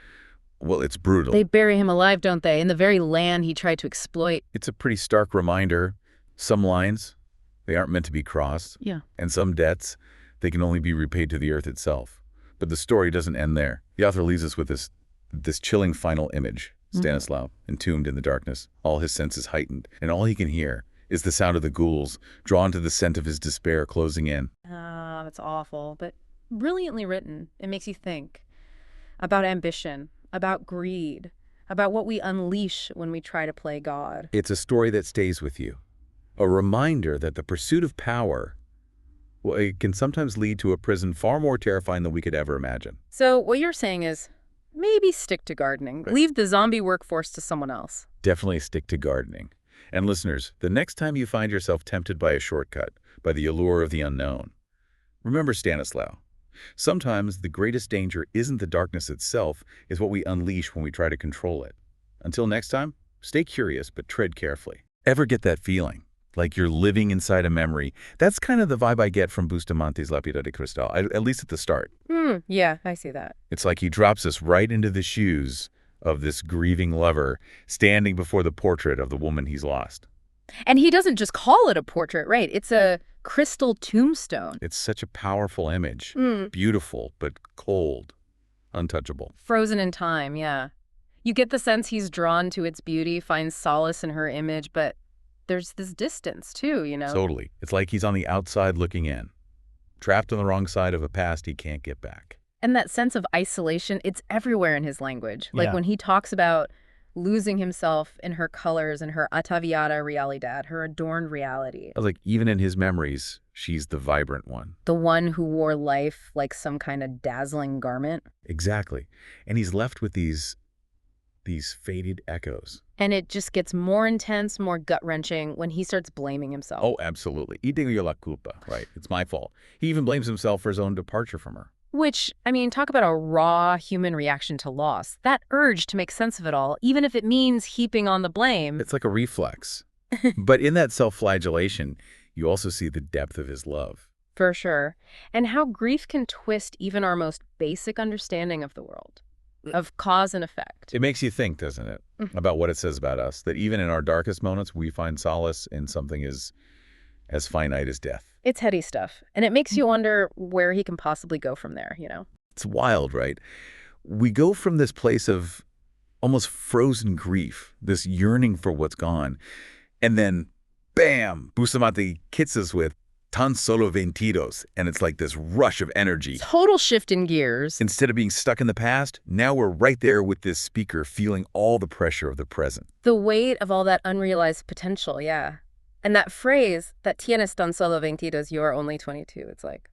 well, it's brutal. They bury him alive, don't they? In the very land he tried to exploit. It's a pretty stark reminder. Some lines, they aren't meant to be crossed. Yeah. And some debts, they can only be repaid to the earth itself. But the story doesn't end there. The author leaves us with this chilling final image. Stanislaw, entombed in the darkness, all his senses heightened, and all he can hear is the sound of the ghouls, drawn to the scent of his despair closing in. Ah, that's awful, but brilliantly written. It makes you think about ambition, about greed, about what we unleash when we try to play God. It's a story that stays with you. A reminder that the pursuit of power, well, it can sometimes lead to a prison far more terrifying than we could ever imagine. So what you're saying is, maybe stick to gardening. Right. Leave the zombie workforce to someone else. Definitely stick to gardening. And listeners, the next time you find yourself tempted by a shortcut, by the allure of the unknown, remember Stanislaw. Sometimes the greatest danger isn't the darkness itself, it's what we unleash when we try to control it. Until next time, stay curious but tread carefully. Ever get that feeling? Like you're living inside a memory? That's kind of the vibe I get from Bustamante's Lapida de Cristal, at least at the start. Yeah, I see that. It's like he drops us right into the shoes of this grieving lover standing before the portrait of the woman he's lost. And he doesn't just call it a portrait, right? It's a crystal tombstone. It's such a powerful image. Mm. Beautiful, but cold. Untouchable. Frozen in time, yeah. You get the sense he's drawn to its beauty, finds solace in her image, but there's this distance too, you know? Totally. It's like he's on the outside looking in, trapped on the wrong side of a past he can't get back. And that sense of isolation, it's everywhere in his language. Like Yeah. when he talks about losing himself in her colors and her ataviada realidad, her adorned reality. I was like, even in his memories, she's the vibrant one. The one who wore life like some kind of dazzling garment. Exactly. And he's left with these faded echoes. And it just gets more intense, more gut-wrenching when he starts blaming himself. Oh, absolutely. Y tengo yo la culpa, right? It's my fault. He even blames himself for his own departure from her. Which, I mean, talk about a raw human reaction to loss. That urge to make sense of it all, even if it means heaping on the blame. It's like a reflex. But in that self-flagellation, you also see the depth of his love. For sure. And how grief can twist even our most basic understanding of the world, of cause and effect. It makes you think, doesn't it, about what it says about us, that even in our darkest moments, we find solace in something as finite as death. It's heady stuff. And it makes you wonder where he can possibly go from there, you know? It's wild, right? We go from this place of almost frozen grief, this yearning for what's gone, and then, bam, Bustamante hits us with tan solo 22, and it's like this rush of energy. Total shift in gears. Instead of being stuck in the past, now we're right there with this speaker feeling all the pressure of the present. The weight of all that unrealized potential, yeah. And that phrase, that tienes tan solo 22, you are only 22, it's like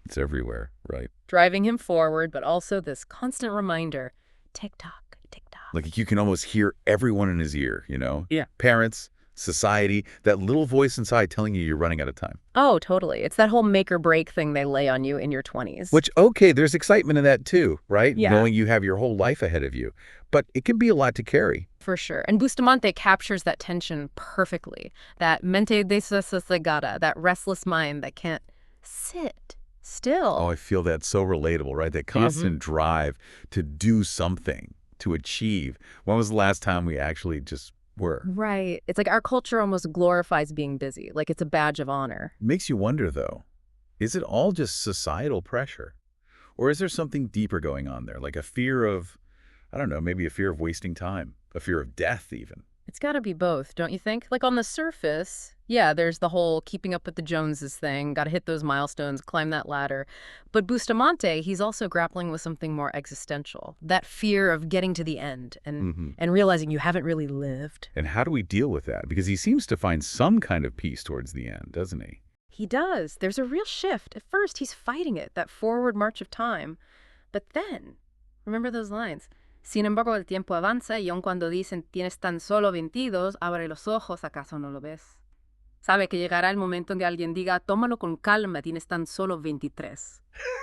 It's everywhere, right? driving him forward, but also this constant reminder, tick-tock, tick-tock. Like you can almost hear everyone in his ear, you know? Yeah. Parents, society, that little voice inside telling you you're running out of time. Oh, totally. It's that whole make or break thing they lay on you in your 20s. Which, okay, there's excitement in that too, right? Yeah. Knowing you have your whole life ahead of you. But it can be a lot to carry. For sure. And Bustamante captures that tension perfectly. That mente desasosegada, that restless mind that can't sit still. Oh, I feel that's so relatable, right? That constant drive to do something, to achieve. When was the last time we actually just were? Right. It's like our culture almost glorifies being busy, like it's a badge of honor. Makes you wonder, though, is it all just societal pressure? Or is there something deeper going on there, like a fear of, I don't know, maybe a fear of wasting time, a fear of death even? It's got to be both, don't you think? Like on the surface, yeah, there's the whole keeping up with the Joneses thing, got to hit those milestones, climb that ladder. But Bustamante, he's also grappling with something more existential, that fear of getting to the end and realizing you haven't really lived. And how do we deal with that? Because he seems to find some kind of peace towards the end, doesn't he? He does. There's a real shift. At first, he's fighting it, that forward march of time. But then, remember those lines? Sin embargo, el tiempo avanza y aun cuando dicen tienes tan solo 22, abre los ojos, ¿acaso no lo ves? Sabe que llegará el momento en que alguien diga, tómalo con calma, tienes tan solo 23.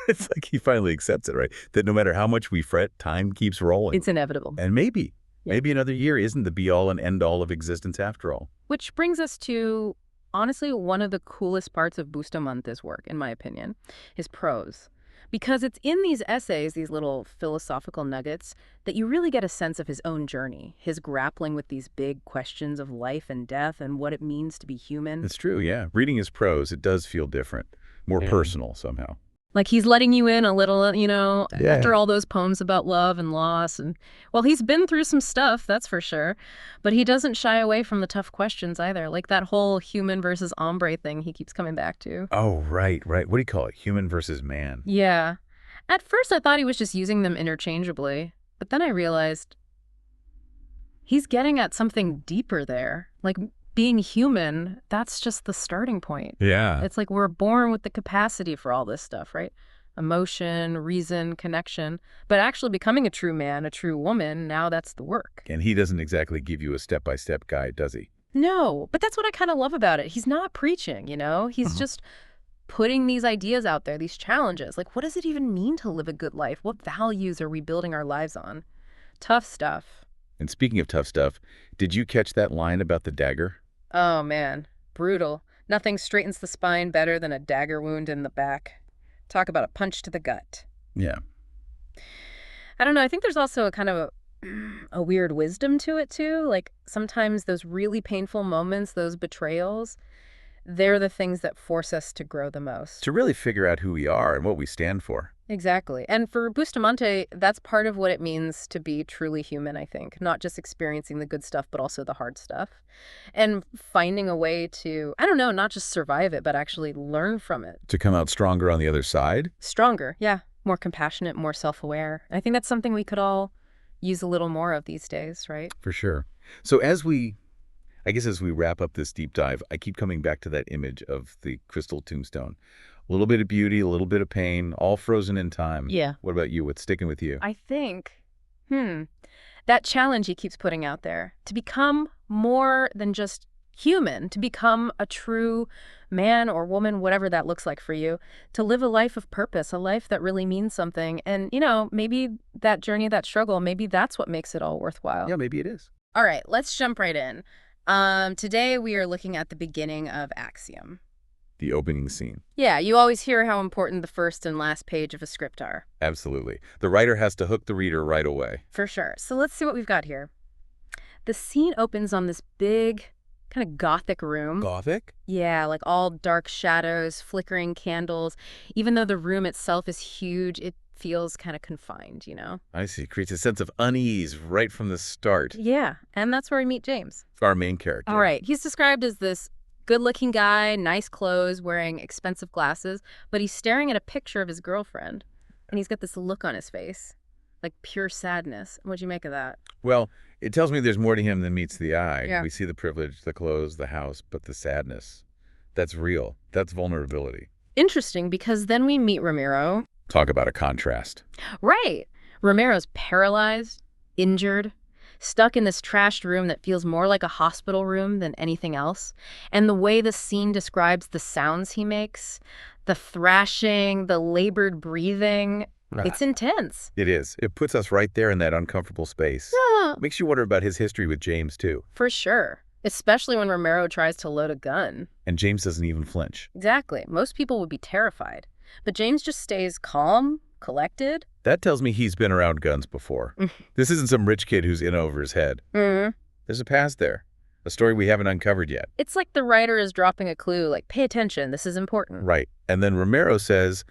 It's like he finally accepts it, right? That no matter how much we fret, time keeps rolling. It's inevitable. And maybe Yeah. another year isn't the be-all and end-all of existence after all. Which brings us to, honestly, one of the coolest parts of Bustamante's work, in my opinion, his prose. Because it's in these essays, these little philosophical nuggets, that you really get a sense of his own journey, his grappling with these big questions of life and death and what it means to be human. It's true, yeah. Reading his prose, it does feel different, more personal somehow. Like he's letting you in a little, you know, Yeah. after all those poems about love and loss. And, well, he's been through some stuff, that's for sure. But he doesn't shy away from the tough questions either. Like that whole human versus hombre thing he keeps coming back to. Oh, right. What do you call it? Human versus man. Yeah. At first, I thought he was just using them interchangeably. But then I realized he's getting at something deeper there. Like being human, that's just the starting point. Yeah. It's like we're born with the capacity for all this stuff, right? Emotion, reason, connection. But actually becoming a true man, a true woman, now that's the work. And he doesn't exactly give you a step-by-step guide, does he? No, but that's what I kind of love about it. He's not preaching, you know? He's just putting these ideas out there, these challenges. Like, what does it even mean to live a good life? What values are we building our lives on? Tough stuff. And speaking of tough stuff, did you catch that line about the dagger? Oh, man. Brutal. Nothing straightens the spine better than a dagger wound in the back. Talk about a punch to the gut. Yeah. I don't know. I think there's also a kind of a weird wisdom to it, too. Like, sometimes those really painful moments, those betrayals, they're the things that force us to grow the most. To really figure out who we are and what we stand for. Exactly. And for Bustamante, that's part of what it means to be truly human, I think. Not just experiencing the good stuff, but also the hard stuff. And finding a way to, I don't know, not just survive it, but actually learn from it. To come out stronger on the other side? Stronger, yeah. More compassionate, more self-aware. I think that's something we could all use a little more of these days, right? For sure. So as we wrap up this deep dive, I keep coming back to that image of the crystal tombstone. A little bit of beauty, a little bit of pain, all frozen in time. Yeah. What about you? What's sticking with you? I think, that challenge he keeps putting out there, to become more than just human, to become a true man or woman, whatever that looks like for you, to live a life of purpose, a life that really means something. And, maybe that journey, that struggle, maybe that's what makes it all worthwhile. Yeah, maybe it is. All right, let's jump right in. Today we are looking at the beginning of Axiom. The opening scene. Yeah, you always hear how important the first and last page of a script are. Absolutely. The writer has to hook the reader right away. For sure. So let's see what we've got here. The scene opens on this big, kind of gothic room. Gothic? Yeah, like all dark shadows, flickering candles. Even though the room itself is huge, it feels kind of confined, I see. Creates a sense of unease right from the start. Yeah, and that's where we meet James. Our main character. All right, he's described as this good-looking guy, nice clothes, wearing expensive glasses, but he's staring at a picture of his girlfriend, and he's got this look on his face, like pure sadness. What'd you make of that? Well, it tells me there's more to him than meets the eye. Yeah. We see the privilege, the clothes, the house, but the sadness. That's real. That's vulnerability. Interesting, because then we meet Ramiro. Talk about a contrast. Right. Ramiro's paralyzed, injured, stuck in this trashed room that feels more like a hospital room than anything else. And the way the scene describes the sounds he makes, the thrashing, the labored breathing, it's intense. It is. It puts us right there in that uncomfortable space. Yeah. Makes you wonder about his history with James, too. For sure. Especially when Ramiro tries to load a gun. And James doesn't even flinch. Exactly. Most people would be terrified. But James just stays calm, collected. That tells me he's been around guns before. This isn't some rich kid who's in over his head. There's a past there. A story we haven't uncovered yet. It's like the writer is dropping a clue, like, pay attention, this is important. Right. And then Ramiro says,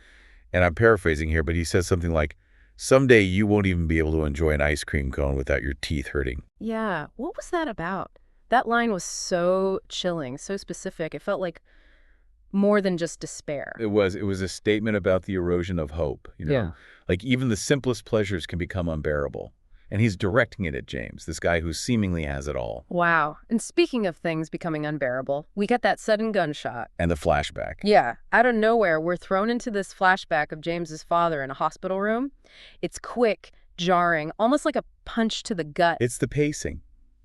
and I'm paraphrasing here, but he says something like, someday you won't even be able to enjoy an ice cream cone without your teeth hurting. Yeah. What was that about? That line was so chilling, so specific. It felt like more than just despair. It was a statement about the erosion of hope. Yeah. Like even the simplest pleasures can become unbearable. And he's directing it at James, this guy who seemingly has it all. Wow. And speaking of things becoming unbearable, we get that sudden gunshot. And the flashback. Yeah. Out of nowhere, we're thrown into this flashback of James's father in a hospital room. It's quick, jarring, almost like a punch to the gut. It's the pacing.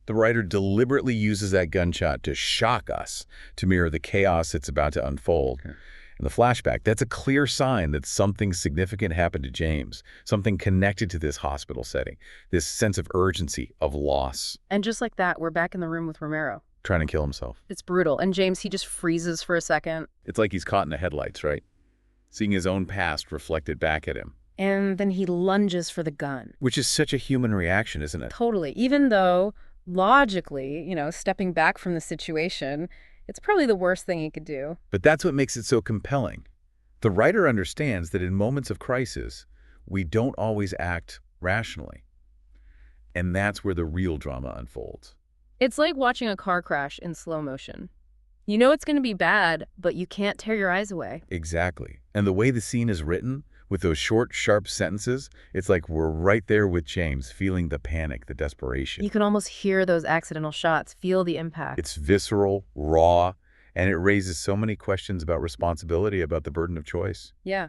The writer deliberately uses that gunshot to shock us, to mirror the chaos that's about to unfold. Okay. In the flashback, that's a clear sign that something significant happened to James, something connected to this hospital setting, this sense of urgency, of loss. And just like that, we're back in the room with Ramiro. Trying to kill himself. It's brutal. And James, he just freezes for a second. It's like he's caught in the headlights, right? Seeing his own past reflected back at him. And then he lunges for the gun. Which is such a human reaction, isn't it? Totally. Even though, logically, stepping back from the situation, it's probably the worst thing he could do. But that's what makes it so compelling. The writer understands that in moments of crisis, we don't always act rationally. And that's where the real drama unfolds. It's like watching a car crash in slow motion. You know it's going to be bad, but you can't tear your eyes away. Exactly. And the way the scene is written, with those short, sharp sentences, it's like we're right there with James, feeling the panic, the desperation. You can almost hear those accidental shots, feel the impact. It's visceral, raw, and it raises so many questions about responsibility, about the burden of choice. Yeah.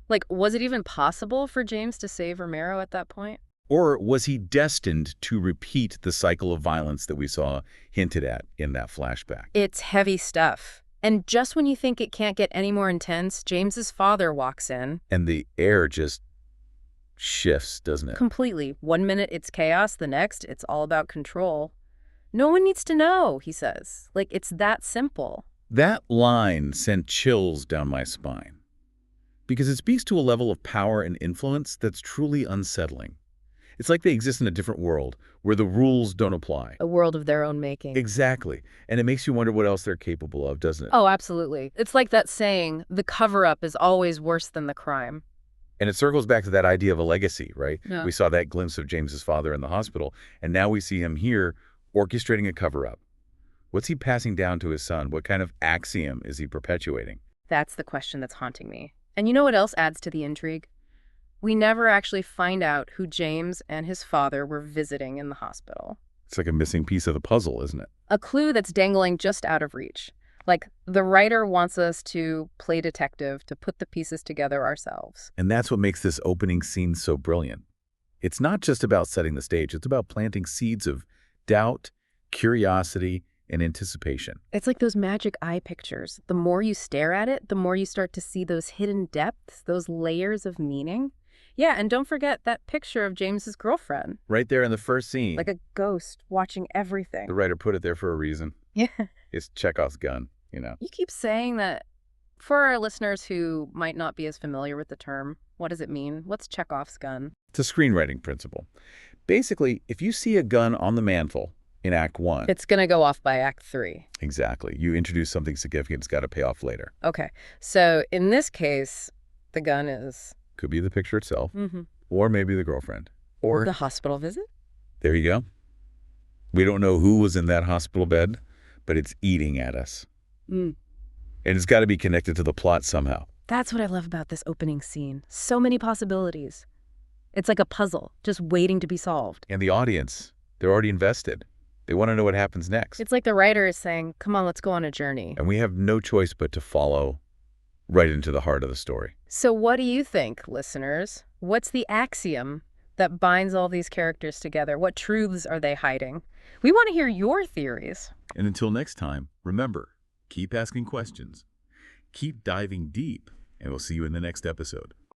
Like, was it even possible for James to save Ramiro at that point? Or was he destined to repeat the cycle of violence that we saw hinted at in that flashback? It's heavy stuff. And just when you think it can't get any more intense, James's father walks in. And the air just shifts, doesn't it? Completely. 1 minute it's chaos, the next it's all about control. No one needs to know, he says. Like, it's that simple. That line sent chills down my spine. Because it speaks to a level of power and influence that's truly unsettling. It's like they exist in a different world where the rules don't apply. A world of their own making. Exactly. And it makes you wonder what else they're capable of, doesn't it? Oh, absolutely. It's like that saying, the cover-up is always worse than the crime. And it circles back to that idea of a legacy, right? Yeah. We saw that glimpse of James's father in the hospital, and now we see him here orchestrating a cover-up. What's he passing down to his son? What kind of axiom is he perpetuating? That's the question that's haunting me. And you know what else adds to the intrigue? We never actually find out who James and his father were visiting in the hospital. It's like a missing piece of the puzzle, isn't it? A clue that's dangling just out of reach. Like, the writer wants us to play detective, to put the pieces together ourselves. And that's what makes this opening scene so brilliant. It's not just about setting the stage. It's about planting seeds of doubt, curiosity, and anticipation. It's like those magic eye pictures. The more you stare at it, the more you start to see those hidden depths, those layers of meaning. Yeah, and don't forget that picture of James's girlfriend. Right there in the first scene. Like a ghost watching everything. The writer put it there for a reason. Yeah. It's Chekhov's gun, you know. You keep saying that. For our listeners who might not be as familiar with the term, what does it mean? What's Chekhov's gun? It's a screenwriting principle. Basically, if you see a gun on the mantle in Act 1... It's going to go off by Act 3. Exactly. You introduce something significant, it's got to pay off later. Okay. So in this case, the gun is... Could be the picture itself, Mm-hmm. or maybe the girlfriend. Or... The hospital visit? There you go. We don't know who was in that hospital bed, but it's eating at us. Mm. And it's got to be connected to the plot somehow. That's what I love about this opening scene. So many possibilities. It's like a puzzle, just waiting to be solved. And the audience, they're already invested. They want to know what happens next. It's like the writer is saying, come on, let's go on a journey. And we have no choice but to follow right into the heart of the story. So what do you think, listeners? What's the axiom that binds all these characters together? What truths are they hiding? We want to hear your theories. And until next time, remember, keep asking questions, keep diving deep, and we'll see you in the next episode.